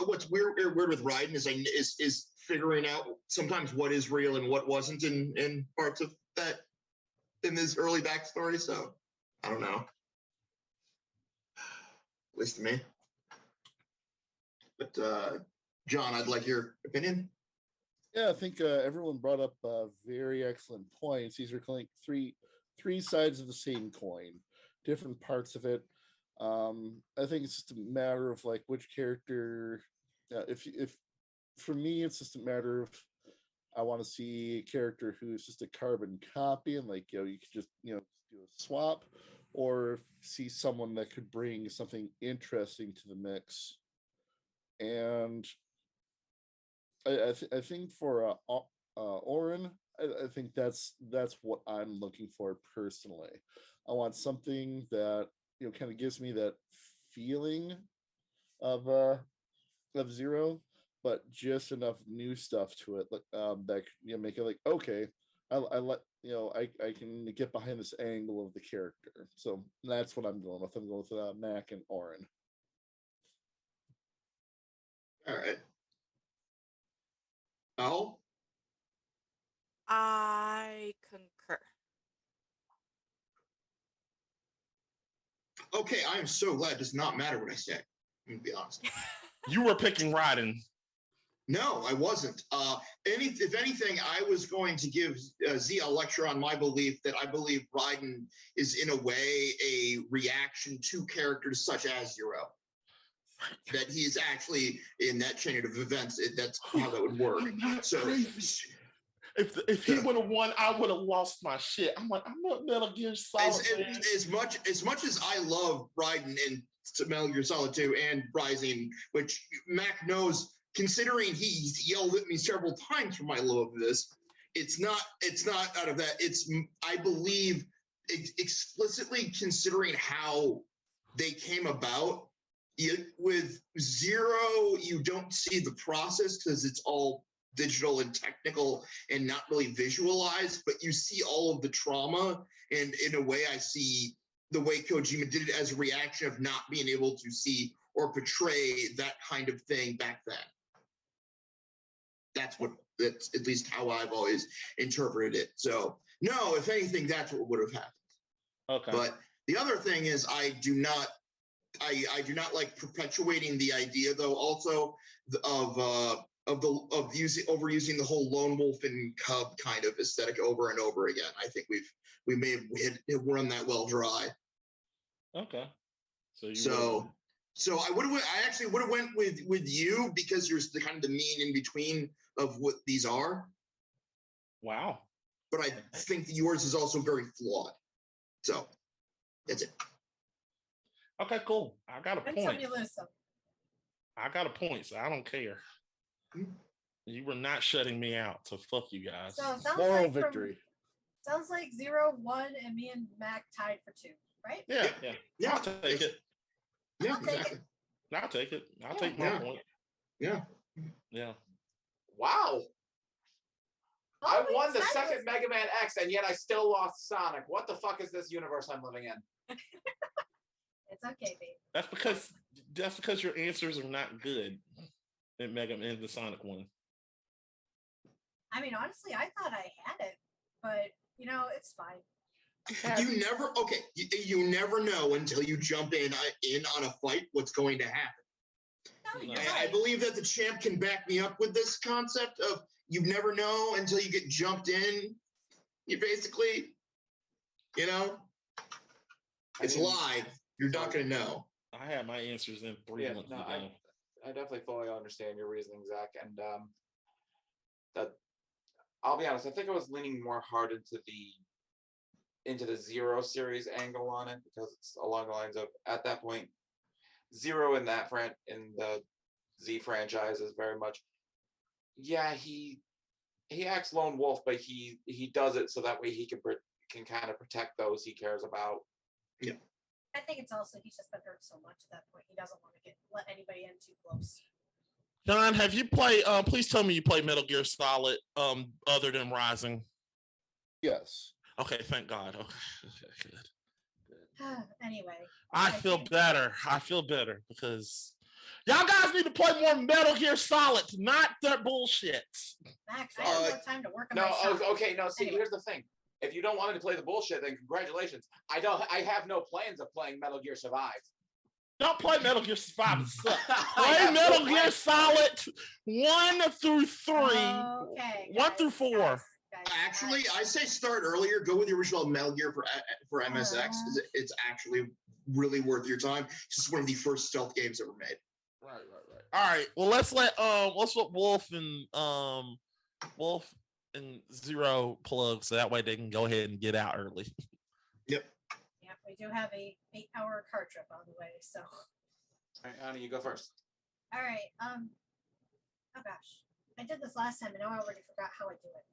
what's weird with Raiden is figuring out sometimes what is real and what wasn't in parts of that in his early backstory. So I don't know. At least to me. But John, I'd like your opinion. Yeah, I think everyone brought up very excellent points. These are like three sides of the same coin, different parts of it. I think it's just a matter of like which character. If for me, it's just a matter of I want to see a character who's just a carbon copy, and like you could just do a swap, or see someone that could bring something interesting to the mix. And I think for Orin, I think that's what I'm looking for personally. I want something that kind of gives me that feeling of Zero, but just enough new stuff to it that make it like, okay, I let I can get behind this angle of the character. So that's what I'm going with. I'm going with Mac and Oren. All right. Oh. I concur. Okay, I am so glad it does not matter what I say. I'm gonna be honest. You were picking Raiden. No, I wasn't. If anything, I was going to give Zia a lecture on my belief that I believe Raiden is in a way a reaction to characters such as Zero. That he is actually in that chain of events. That's how that would work. So, if he would have won, I would have lost my shit. I'm like, I'm not Metal Gear Solid. As much as I love Raiden and Metal Gear Solid 2 and Rising, which Mac knows, considering he's yelled at me several times for my love of this, it's not out of that. It's, I believe, explicitly considering how they came about. With Zero, you don't see the process because it's all digital and technical and not really visualized, but you see all of the trauma. And in a way, I see the way Kojima did it as a reaction of not being able to see or portray that kind of thing back then. That's at least how I've always interpreted it. So no, if anything, that's what would have happened. Okay. But the other thing is I do not like perpetuating the idea, though, also of overusing the whole lone wolf and cub kind of aesthetic over and over again. I think we may have run that well dry. Okay. So I actually would have went with you because you're the kind of the mean in between of what these are. Wow. But I think that yours is also very flawed. So that's it. Okay, cool. I got a point. You lose some. I got a point, so I don't care. You were not shutting me out, so fuck you guys. So it sounds Moral like victory. Sounds like 0, 1, and me and Mac tied for 2, right? Yeah. I'll take it. Yeah, exactly. I'll take it. I'll take my point. Yeah. Wow. I won the second Mega Man X, and yet I still lost Sonic. What the fuck is this universe I'm living in? It's okay, babe. That's because your answers are not good in Mega Man the Sonic one. I mean, honestly, I thought I had it, but it's fine. You never know until you jump in on a fight what's going to happen. No, I believe that the champ can back me up with this concept of you never know until you get jumped in. You basically, it's live. You're not going to know. I had my answers in 3 months ago. I definitely fully understand your reasoning, Zach, and that I'll be honest. I think I was leaning more hard into the Zero series angle on it because it's along the lines of at that point, Zero in the Z franchise is very much. Yeah, he acts lone wolf, but he does it so that way he can kind of protect those he cares about. Yeah. I think it's also he's just been hurt so much at that point he doesn't want to let anybody in too close. John, have you played? Please tell me you played Metal Gear Solid other than Rising. Yes. Okay, thank God. Okay, good. Anyway, I feel better because y'all guys need to play more Metal Gear Solid, not that bullshit. Max, I have no time to work on my shop. Okay, no. See, here's the thing. If you don't want me to play the bullshit, then congratulations. I have no plans of playing Metal Gear Survive. Don't play Metal Gear Survive. Play Metal Gear Solid 1 through 3. Okay. 1 through 4. Actually, I say start earlier. Go with the original Metal Gear for MSX. It's actually really worth your time. It's just one of the first stealth games ever made. Right. All right. Well, let's let Wolf and Zero plug so that way they can go ahead and get out early. Yep. Yeah, we do have a 8-hour car trip on the way, so. All right, Annie, you go first. All right. Oh gosh, I did this last time, and now I already forgot how I do it.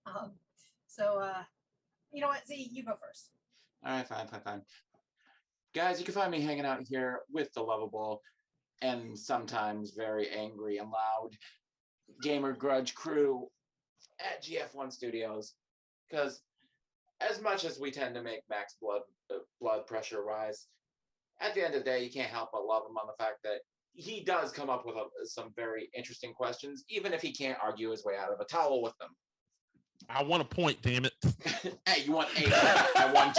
Crap. So you know what? Z, you go first. All right, fine. Guys, you can find me hanging out here with the Lovable and sometimes very angry and loud Gamer Grudge crew at GF1 Studios. Because as much as we tend to make Mac's blood pressure rise, at the end of the day, you can't help but love him on the fact that he does come up with some very interesting questions, even if he can't argue his way out of a towel with them. I want a point, damn it. Hey, you want 8? I won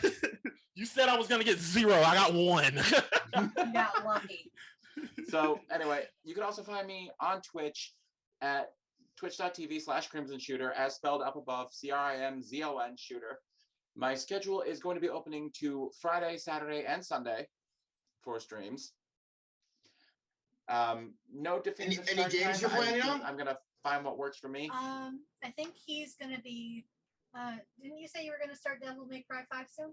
2. You said I was going to get 0. I got 1. You got lucky. So anyway, you can also find me on Twitch at twitch.tv/Crimson Shooter, as spelled up above, CRIMZON Shooter. My schedule is going to be opening to Friday, Saturday, and Sunday for streams. No definitive any games you're planning on? I'm gonna find what works for me. I think he's gonna be. Didn't you say you were gonna start Devil May Cry 5 soon?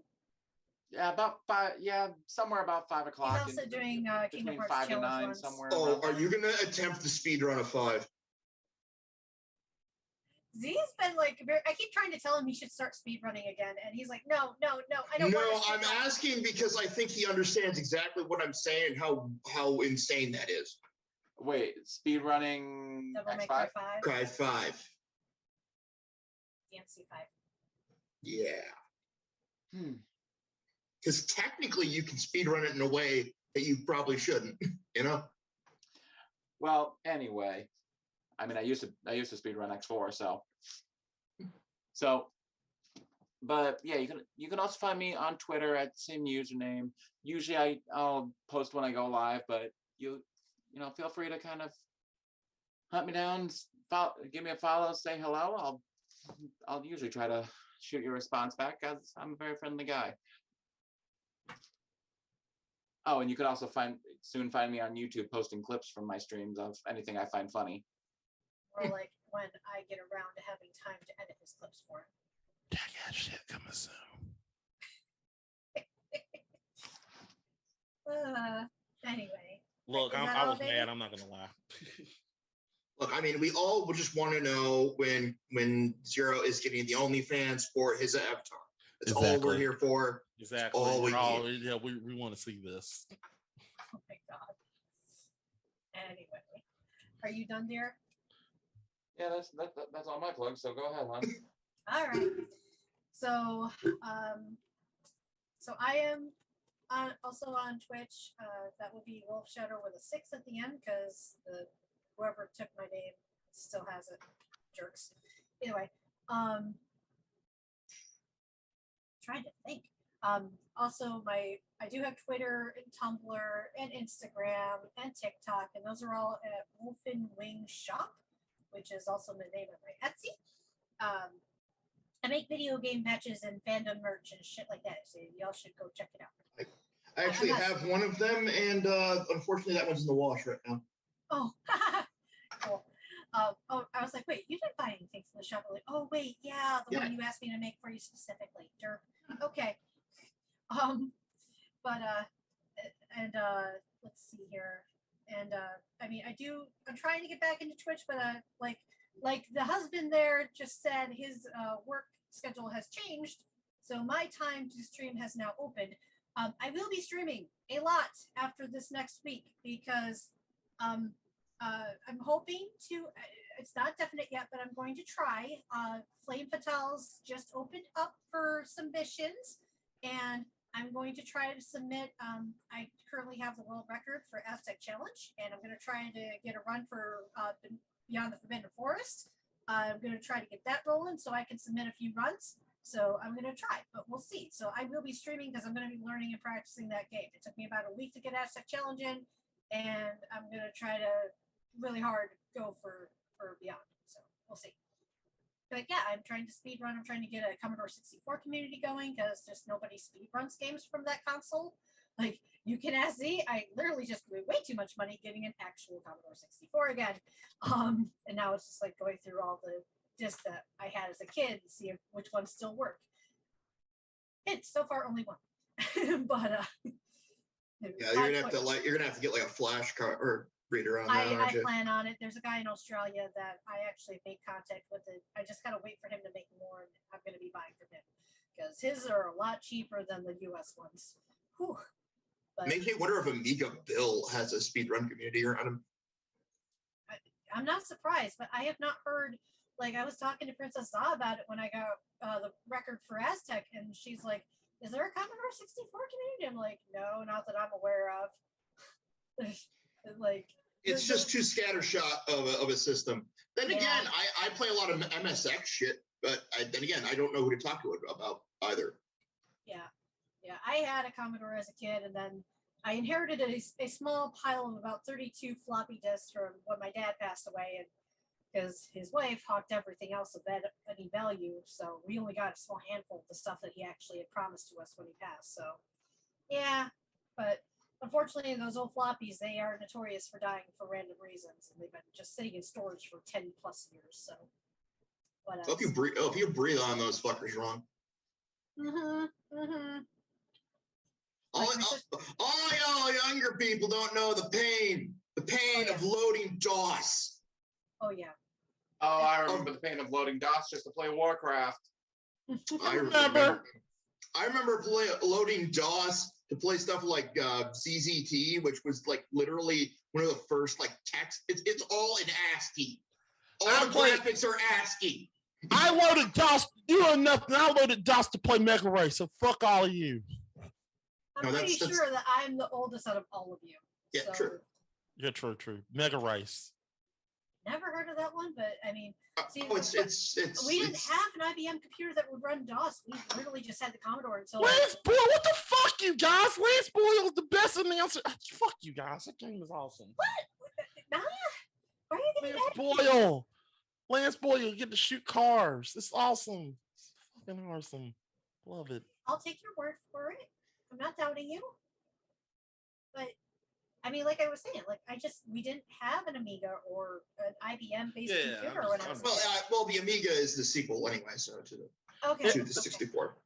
Yeah, about 5. Yeah, somewhere about 5 o'clock. He's also doing Kingdom between Hearts 5 and Challenge 9 runs. somewhere. Oh, are you gonna attempt the speed run of 5? Z's been like, I keep trying to tell him he should start speed running again, and he's like, no, I don't. No, I'm asking because I think he understands exactly what I'm saying and how insane that is. Wait, speed running Devil May X5? Cry 5. Cry 5. DMC 5. Yeah. Because technically you can speed run it in a way that you probably shouldn't, you know? Well, anyway, I mean, I used to speedrun X4, so, but yeah, you can also find me on Twitter at the same username. Usually I'll post when I go live, but you know, feel free to kind of hunt me down, give me a follow, say hello. I'll usually try to shoot your response back, because I'm a very friendly guy. Oh, and you can also soon find me on YouTube posting clips from my streams of anything I find funny. Or like when I get around to having time to edit his clips for him. That shit coming soon. Anyway. Look, I was mad. I'm not gonna lie. Look, I mean, we all would just want to know when Zero is getting the OnlyFans for his avatar. That's all we're here for. Exactly. All we want to see this. Oh my god. Anyway, are you done, dear? Yeah, that's all my plugs. So go ahead, hon. All right. So, so I am also on Twitch. That will be Wolf Shadow with a 6 at the end, because whoever took my name still has it. Jerks. Anyway, trying to think. Also, I do have Twitter and Tumblr and Instagram and TikTok, and those are all at Wolfen Wing Shop, which is also the name of my Etsy. I make video game patches and fandom merch and shit like that, so y'all should go check it out. I actually have one of them, and unfortunately that one's in the wash right now. Oh, cool. I was like, wait, you didn't buy anything from the shop. I'm like, oh wait, yeah, the one you asked me to make for you specifically. Okay. But let's see here. And I mean, I'm trying to get back into Twitch, but like the husband there just said, his work schedule has changed, so my time to stream has now opened. I will be streaming a lot after this next week, because I'm hoping to, it's not definite yet, but I'm going to try. Flame Fatales just opened up for submissions, and I'm going to try to submit. I currently have the world record for Aztec Challenge, and I'm going to try to get a run for Beyond the Forbidden Forest. I'm going to try to get that rolling so I can submit a few runs. So I'm going to try, but we'll see. So I will be streaming, because I'm going to be learning and practicing that game. It took me about a week to get Aztec Challenge in, and I'm going to try to really hard go for Beyond. So we'll see. But yeah, I'm trying to speed run. I'm trying to get a Commodore 64 community going, because just nobody speed runs games from that console. Like, you can ask Z, I literally just threw way too much money getting an actual Commodore 64 again. And now it's just like going through all the discs that I had as a kid to see which ones still work. It's so far only one. But yeah, you're gonna have to get like a flash card or reader on that. I plan on it. There's a guy in Australia that I actually made contact with. It. I just gotta wait for him to make more, and I'm gonna be buying from him, because his are a lot cheaper than the US ones. Whew. But makes me wonder if Amiga Bill has a speedrun community around him. I'm not surprised, but I have not heard. Like, I was talking to Princess Za about it when I got the record for Aztec, and she's like, "Is there a Commodore 64 community?" I'm like, "No, not that I'm aware of." Like, it's just too scattershot of a system. Then again, I play a lot of MSX shit, but then again, I don't know who to talk to it about either. Yeah, I had a Commodore as a kid, and then I inherited a small pile of about 32 floppy disks from when my dad passed away, and because his wife hawked everything else of any value, so we only got a small handful of the stuff that he actually had promised to us when he passed. So, yeah, but unfortunately, those old floppies, they are notorious for dying for random reasons, and they've been just sitting in storage for 10 plus years. So, what else? If you breathe on those fuckers wrong. All y'all younger people don't know the pain of loading DOS. Oh yeah. Oh, I remember the pain of loading DOS just to play Warcraft. I remember loading DOS to play stuff like ZZT, which was like literally one of the first like text. It's all in ASCII. All the graphics are ASCII. I loaded DOS. You know nothing. I loaded DOS to play Mega Race, so fuck all of you. I'm pretty sure that I'm the oldest out of all of you. Yeah, so. true. Yeah, true. Mega Race. Never heard of that one, but I mean, see, we didn't have an IBM computer that would run DOS. We literally just had the Commodore until. Lance Boyle, what the fuck, you guys? Lance Boyle is the best announcer. Fuck you guys. That game is awesome. What? Nah. Why are you getting Lance Boyle, you get to shoot cars. It's awesome. It's fucking awesome. Love it. I'll take your word for it. I'm not doubting you. But I mean, like I was saying, like we didn't have an Amiga or an IBM based computer when I was. Well, the Amiga is the sequel anyway, so to the 64.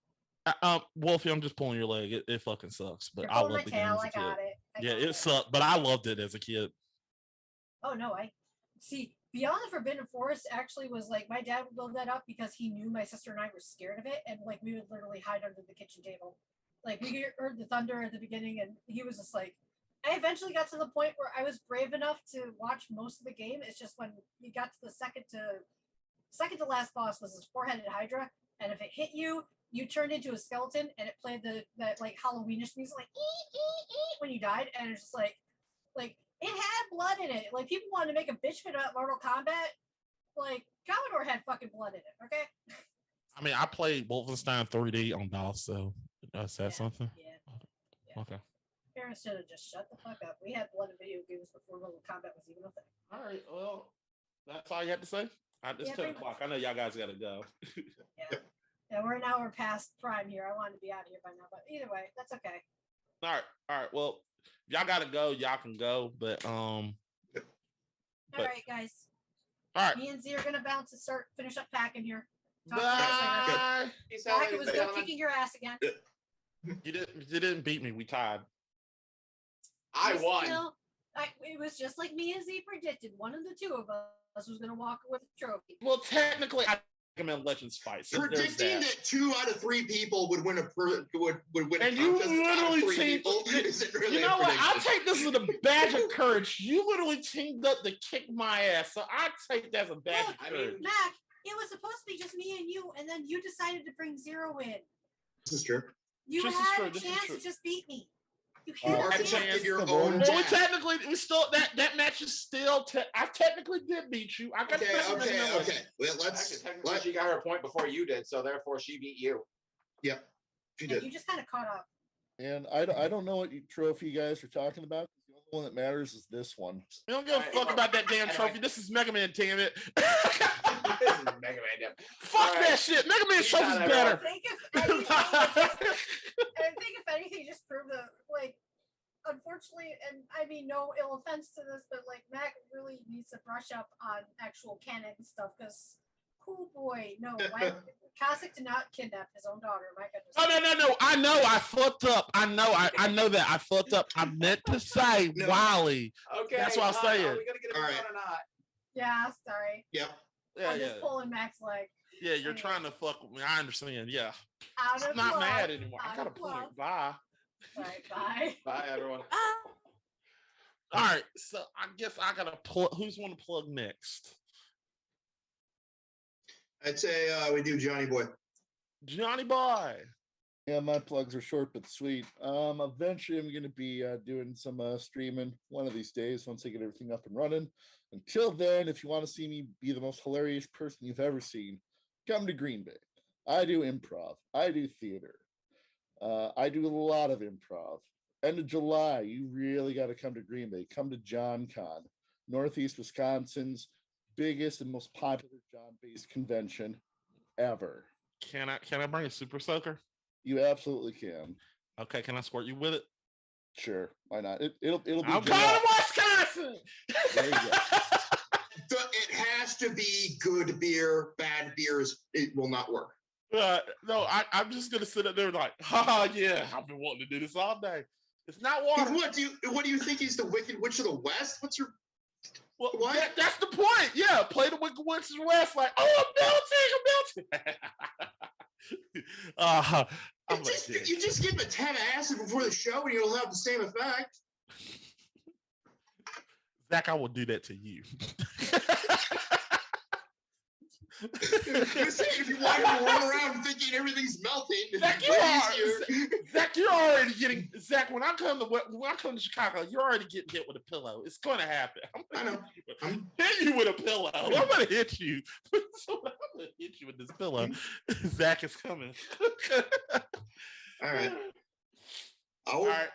Wolfie, I'm just pulling your leg. It fucking sucks, but You're I pulling love my the game tail. as a kid. I got it. It sucked, but I loved it as a kid. Oh no, I see. Beyond the Forbidden Forest actually was like my dad would build that up because he knew my sister and I were scared of it, and like we would literally hide under the kitchen table. Like we heard the thunder at the beginning, and he was just like. I eventually got to the point where I was brave enough to watch most of the game. It's just when you got to the second to last boss was this four-headed Hydra, and if it hit you, you turned into a skeleton, and it played that like Halloweenish music, like ee, ee, ee, when you died, and it's just like it had blood in it. Like people wanted to make a bitch fit about Mortal Kombat. Like Commodore had fucking blood in it. Okay. I mean, I played Wolfenstein 3D on DOS, so is that something? Yeah. Okay. Parents should have just shut the fuck up. We had blood in video games before Mortal Kombat was even a thing. All right, well, that's all you have to say? It's 10 o'clock. I know y'all guys got to go. Yeah, we're an hour past prime here. I wanted to be out of here by now, but either way, that's okay. All right. Well, y'all got to go. Y'all can go, but All right, guys. All right. Me and Z are gonna bounce and finish up packing here. Bye. It was good kicking your ass again. You didn't beat me. We tied. I won. It was just like me and Z predicted. One of the two of us was going to walk with a trophy. Well, technically, I recommend Legends fight. So predicting that 2 out of 3 people would win would win. And you literally teamed. Really you know what? I take this as a badge of courage. You literally teamed up to kick my ass, so I take that as a badge of courage. Mac, it was supposed to be just me and you, and then you decided to bring Zero in. This is true. You had a chance to just beat me. You had a chance. Your own well, technically, we still that match is still. I technically did beat you. I got okay. Well, technically, she got her point before you did, so therefore she beat you. Yep, she did. You just kind of caught up. And I don't know what trophy you guys are talking about. The only one that matters is this one. We don't give a fuck about that damn trophy. This is Mega Man, damn it. This is Mega Man, damn. Fuck that shit. Mega Man trophy's better. I think if anything, just prove that, like, unfortunately, and I mean no ill offense to this, but like Mac really needs to brush up on actual canon stuff because, oh boy, no, Cossack did not kidnap his own daughter. My goodness. No. I know I fucked up. I know that I fucked up. I meant to say Wily. Okay, that's what I'm saying. Are we gonna get it All right. or not? Yeah, sorry. Yep. I'm just pulling Mac's leg. Yeah, you're trying to fuck with me. I understand. Yeah. I'm not mad anymore. I got a point. Bye. Bye. Bye, everyone. All right, so I guess I gotta plug. Who's want to plug next? I'd say we do Johnny Boy. Johnny Boy. Yeah, my plugs are short but sweet. Eventually I'm going to be doing some streaming one of these days once I get everything up and running. Until then, if you want to see me be the most hilarious person you've ever seen, come to Green Bay. I do improv. I do theater. I do a lot of improv. End of July, you really got to come to Green Bay. Come to John Con, Northeast Wisconsin's biggest and most popular John-based convention ever. Can I bring a super soaker? You absolutely can. Okay, can I squirt you with it? Sure, why not? It'll be. I'm going to Wisconsin. There you go. It has to be good beer. Bad beers, it will not work. No, I'm just gonna sit up there like, ha yeah, I've been wanting to do this all day. It's not water. What do you think he's the Wicked Witch of the West? What's your well? That's the point. Yeah, play the Wicked Witch of the West. Like, oh, I'm melting. You just give him a 10 of acid before the show, and you'll have the same effect. Zach, I will do that to you. If you want to run around thinking everything's melting, Zach, you're already getting. Zach, when I come to Chicago, you're already getting hit with a pillow. It's going to happen. I'm going to hit you with a pillow. I'm going to hit you. I'm going to hit you with this pillow. Zach is coming. All right. All right.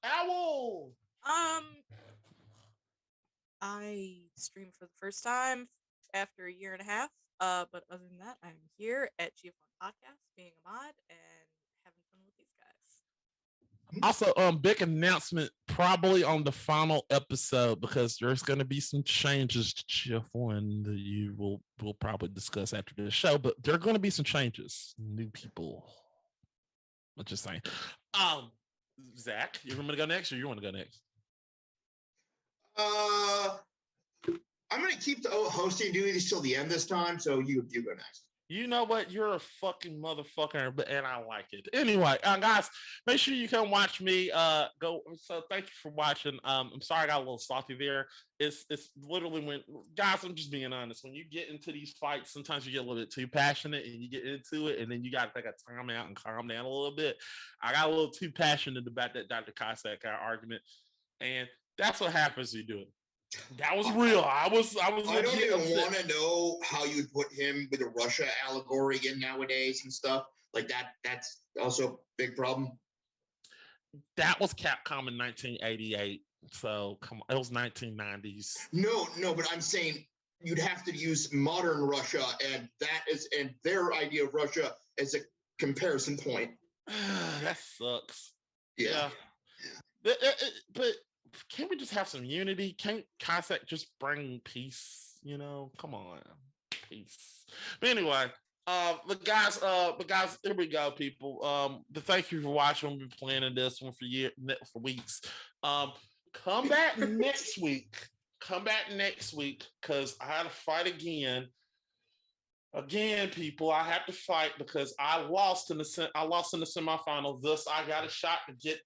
Owl. I streamed for the first time after a year and a half. But other than that, I'm here at GF1 Podcast, being a mod and having fun with these guys. Also, big announcement probably on the final episode because there's going to be some changes to GF1 that we'll probably discuss after the show. But there are going to be some changes, new people. I'm just saying. Zach, you want me to go next, or you want to go next? I'm going to keep the hosting duties till the end this time, so you go next. You know what? You're a fucking motherfucker, and I like it. Anyway, guys, make sure you come watch me. So thank you for watching. I'm sorry I got a little salty there. It's literally when, guys, I'm just being honest. When you get into these fights, sometimes you get a little bit too passionate, and you get into it, and then you got to take a time out and calm down a little bit. I got a little too passionate about that Dr. Cossack argument, and that's what happens when you do it. That was real. I don't even want to know how you'd put him with a Russia allegory in nowadays and stuff like that. That's also a big problem. That was Capcom in 1988. So come on, it was 1990s. No, but I'm saying you'd have to use modern Russia, and their idea of Russia as a comparison point. That sucks. Yeah. But can't we just have some unity? Can't Cossack just bring peace? Come on, peace. But anyway, but guys, here we go, people. Thank you for watching. We've been planning this one for weeks. Come back next week. Come back next week because I had to fight again. Again, people, I have to fight because I lost in the semifinals. Thus, I got a shot to get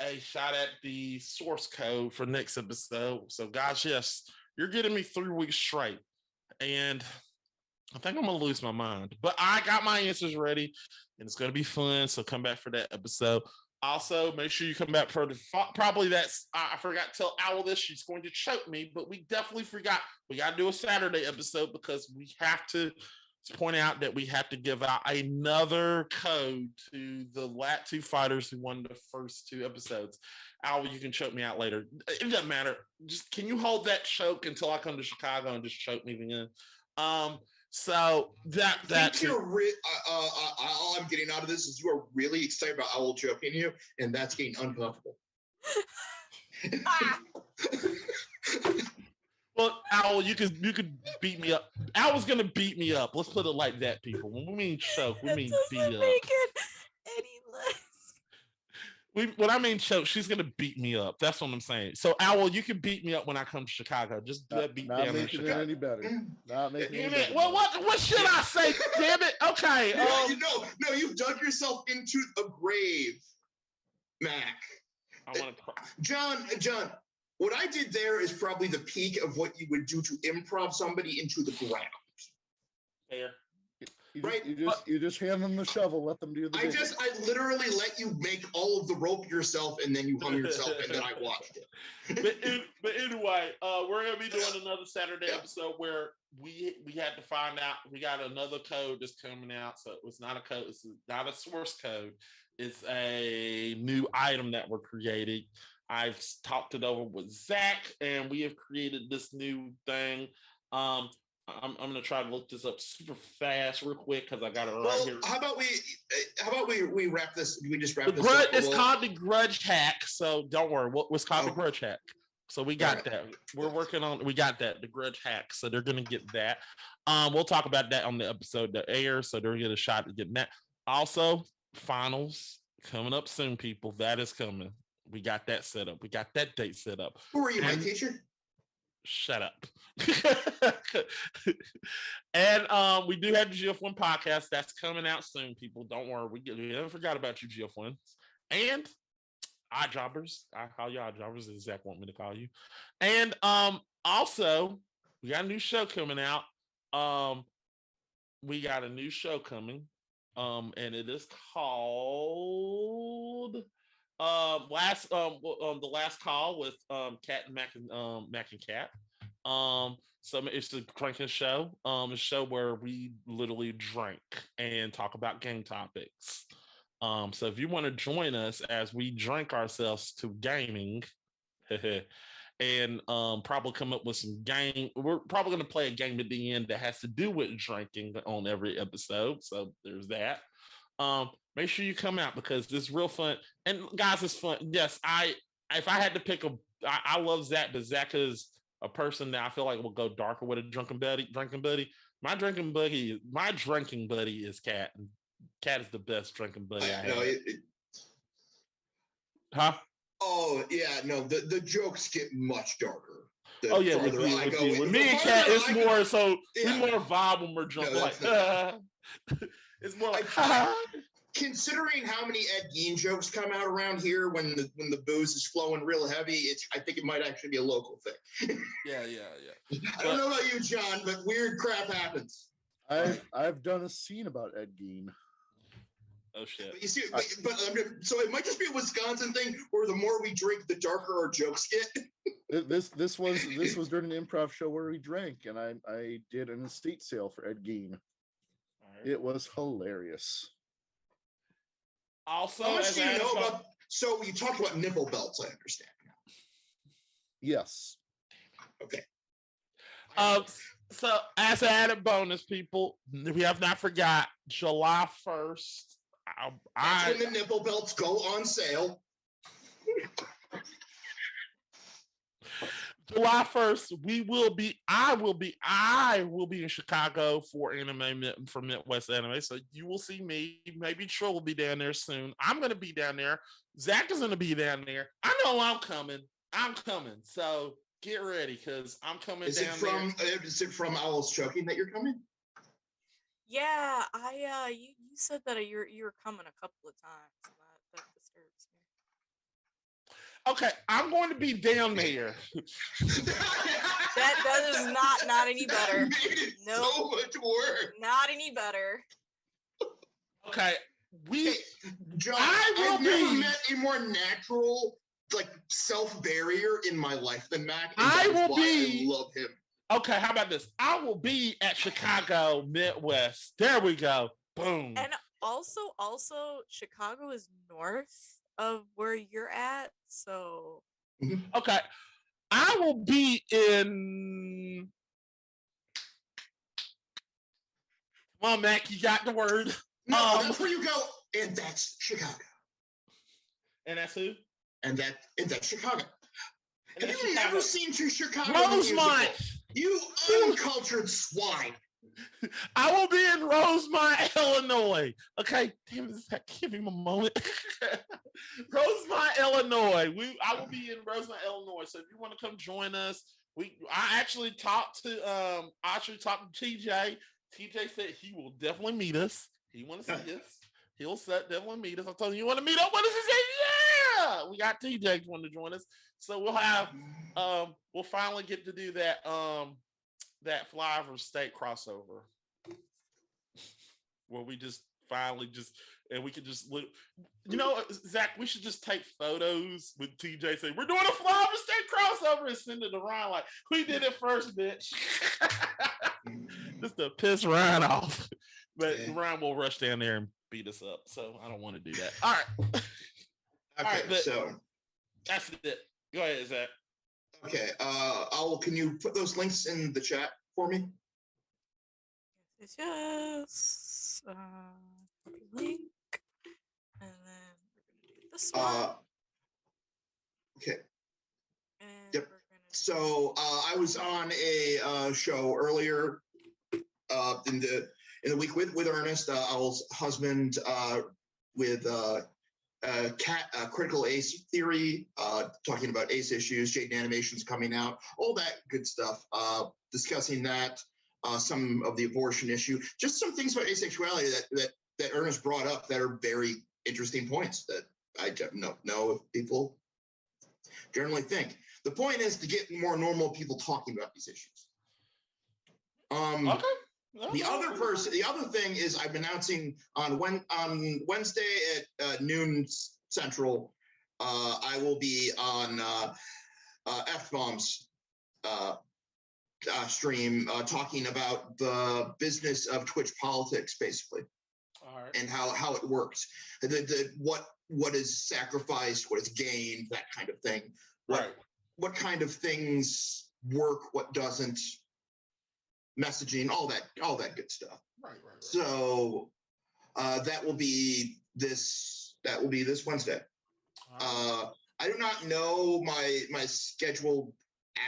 a shot at the source code for next episode. So guys, yes, you're getting me 3 weeks straight. And I think I'm going to lose my mind. But I got my answers ready, and it's going to be fun. So come back for that episode. Also, make sure you come back for I forgot to tell Owl this. She's going to choke me, but we definitely forgot. We got to do a Saturday episode because we have to point out that we have to give out another code to the last 2 fighters who won the first 2 episodes. Al, you can choke me out later. It doesn't matter. Just can you hold that choke until I come to Chicago and just choke me again? So that's all I'm getting out of this is you are really excited about Owl choking you, and that's getting uncomfortable. Well, Owl, you could beat me up. Owl's gonna beat me up. Let's put it like that, people. When we mean choke, we mean beat up. Make it any less. What I mean, choke, she's gonna beat me up. That's what I'm saying. So, Owl, you can beat me up when I come to Chicago. Just beat not down in making Chicago. it any better. Not making it any better. Well, what should I say? Damn it. Okay. No, you've dug yourself into a grave, Mac. I want to. John, what I did there is probably the peak of what you would do to improv somebody into the ground. Fair. You just hand them the shovel, let them do the digging. I literally let you make all of the rope yourself, and then you hung yourself, and then I watched it. But anyway, we're gonna be doing another Saturday episode where we had to find out. We got another code that's coming out, so it's not a code. It's not a source code. It's a new item that we're creating. I've talked it over with Zach, and we have created this new thing. I'm gonna try to look this up super fast, real quick, because I got it right here. How about we wrap this? We just wrap this up. It's called the grudge hack, so don't worry. What's called the grudge hack? So we got that. We're working on. We got that. The grudge hack. So they're gonna get that. We'll talk about that on the episode that airs. So they'll get a shot at getting that. Also, finals coming up soon, people. That is coming. We got that set up. We got that date set up. Who are you, my teacher? Shut up. And we do have the GF1 podcast that's coming out soon, people. Don't worry. We haven't forgot about you, GF1s. And odd jobbers. I call you odd jobbers, as Zach want me to call you. And also, we got a new show coming out. We got a new show coming. And it is called the last call with Cat and Mac and Cat. So it's a drinking show. A show where we literally drink and talk about game topics. So if you want to join us as we drink ourselves to gaming, and probably come up with some game. We're probably going to play a game at the end that has to do with drinking on every episode. So there's that. Make sure you come out because it's real fun. And guys, it's fun. Yes, if I had to pick I love Zach, but Zach is a person that I feel like will go darker with a drinking buddy. My drinking buddy is Cat. And Cat is the best drinking buddy I have. Huh? Oh yeah, no. The jokes get much darker. With me and Cat, it's more so we more vibe when we're drunk. It's more like considering how many Ed Gein jokes come out around here when the booze is flowing real heavy, I think it might actually be a local thing. Yeah. I don't know about you, John, but weird crap happens. I've done a scene about Ed Gein. Oh shit! But you see, so it might just be a Wisconsin thing, where the more we drink, the darker our jokes get. This was during an improv show where we drank, and I did an estate sale for Ed Gein. Right. It was hilarious. Also, how much do you know about? So you talked about nipple belts. I understand now. Yes. Okay. So as an added bonus, people, we have not forgot July 1st. That's when the nipple belts go on sale. July 1st, I will be in Chicago for Midwest Anime. So you will see me. Maybe Troll will be down there soon. I'm going to be down there. Zach is going to be down there. I know I'm coming. So get ready because I'm coming down there. Is it from Owl's Choking that you're coming? Yeah, you said that you were coming a couple of times. That disturbs me. Okay, I'm going to be down there. that is not any better. No, so much work. Not any better. Okay, John, I've never met a more natural, self barrier in my life than Mac. I love him. Okay, how about this? I will be at Chicago Midwest. There we go. Boom. And also, Chicago is north of where you're at, so. Okay, I will be in. Come on, Mac, you got the word. No, that's where you go, and that's Chicago. And that's who? And that's Chicago. Have you never seen Chicago? Rosemont. You uncultured swine. I will be in Rosemont, Illinois. Okay, damn, give him a moment. Rosemont, Illinois. I will be in Rosemont, Illinois. So if you want to come join us, I actually talked to TJ. TJ said he will definitely meet us. He want to see us. He'll definitely meet us. I told him, you want to meet up with us? He said, yeah. We got TJ wanting to join us. So we'll have we'll finally get to do that that Flyover State crossover where we just finally and we can just look. You know, Zach, we should just take photos with TJ saying we're doing a Flyover State crossover and send it to Ryan like we did it first, bitch. Just to piss Ryan off. But Ryan will rush down there and beat us up. So I don't want to do that. All right. Okay, all right, but so that's it. Go ahead, Zach. Okay. Can you put those links in the chat for me? Yes. Link. And then we're gonna do this one. Okay. And yep. So I was on a show earlier in the week with Ernest, Owl's husband, with Critical Ace Theory, talking about Ace issues, Jade Animation's coming out, all that good stuff, discussing that, some of the abortion issue, just some things about asexuality that Ernest brought up that are very interesting points that I don't know if people generally think. The point is to get more normal people talking about these issues. Okay. The other thing is I'm announcing on Wednesday at noon Central, I will be on F-Bombs stream talking about the business of Twitch politics, basically. All right. And how it works, what is sacrificed, what is gained, that kind of thing. What kind of things work, what doesn't, messaging, all that good stuff. Right. So that will be this Wednesday. I do not know my schedule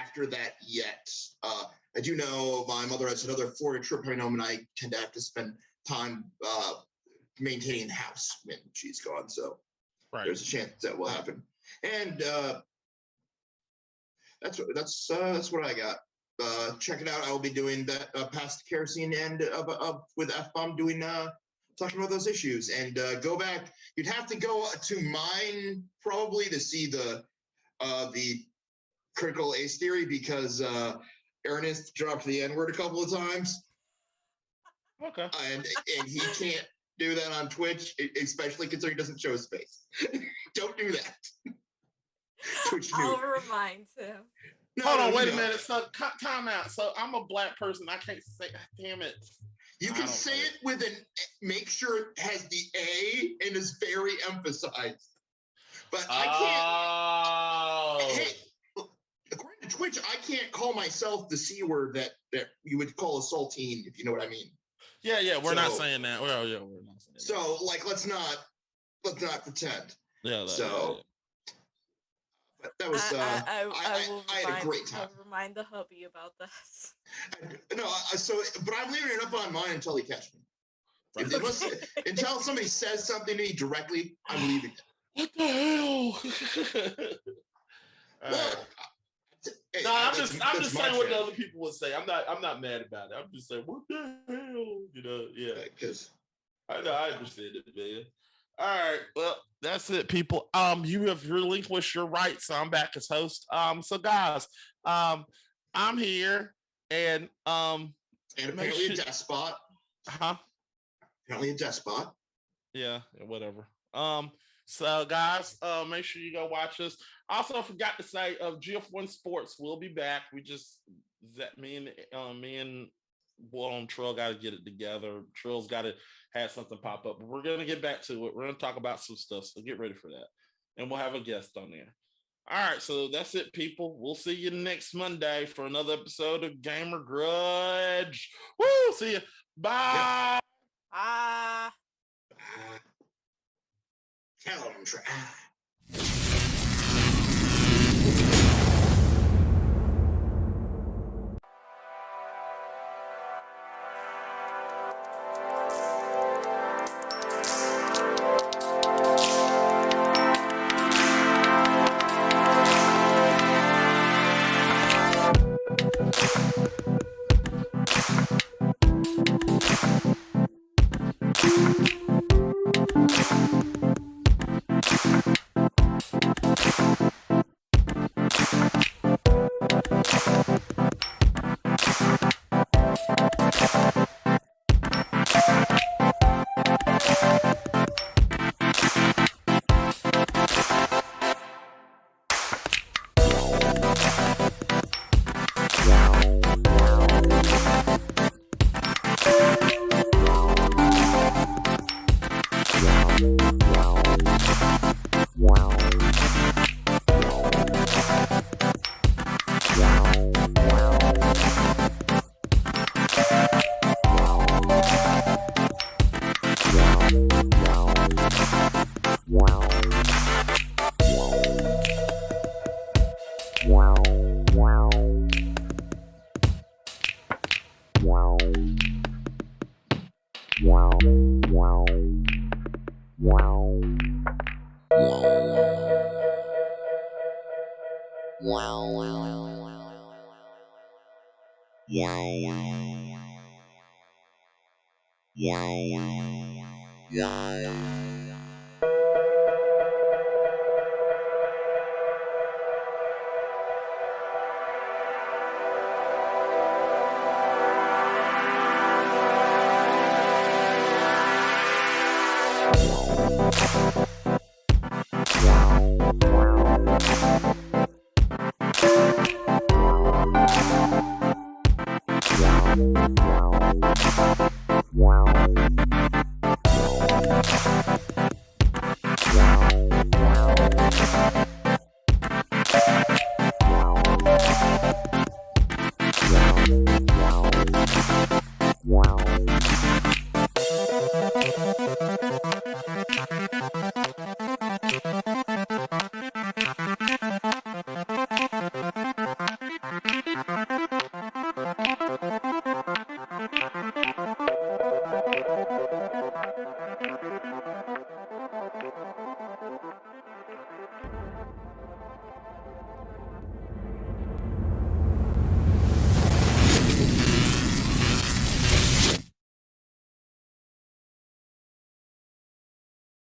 after that yet. I do know my mother has another Florida trip coming home, and I tend to have to spend time maintaining the house when she's gone. So there's a chance that will happen. And that's what I got. Check it out. I will be doing that past the kerosene end of with F-Bomb doing talking about those issues, and go back. You'd have to go to mine probably to see the Critical Ace Theory, because Ernest dropped the N-word a couple of times. Okay. And he can't do that on Twitch, especially considering he doesn't show his face. Don't do that. Twitch I'll remind him. No, hold on, wait a minute. So time out. So I'm a black person. I can't say. Damn it. You can say it with make sure it has the A and is very emphasized. But I can't. Hey, according to Twitch, I can't call myself the C word that you would call a saltine, if you know what I mean. Yeah. We're not saying that. Well, yeah, we're not saying that. So let's not pretend. Yeah. That was I had a great time. I'll remind the hubby about that. But I'm leaving it up on mine until he catch me. Until somebody says something to me directly, I'm leaving it. What the hell? I'm just saying what the other people would say. I'm not mad about it. I'm just saying, what the hell? Yeah. Because I know, I understand it, man. All right, well, that's it, people. You have relinquished your rights, so I'm back as host. So guys, I'm here, and apparently a despot. Apparently a despot. Yeah, whatever. So guys, make sure you go watch us. Also, forgot to say, GF1 Sports will be back. Me and Will and Trill got to get it together. Trill's got to have something pop up, but we're gonna get back to it. We're gonna talk about some stuff, so get ready for that, and we'll have a guest on there. All right, so that's it, people. We'll see you next Monday for another episode of Gamer Grudge. Woo! See you. Bye. Bye. Tell him, try.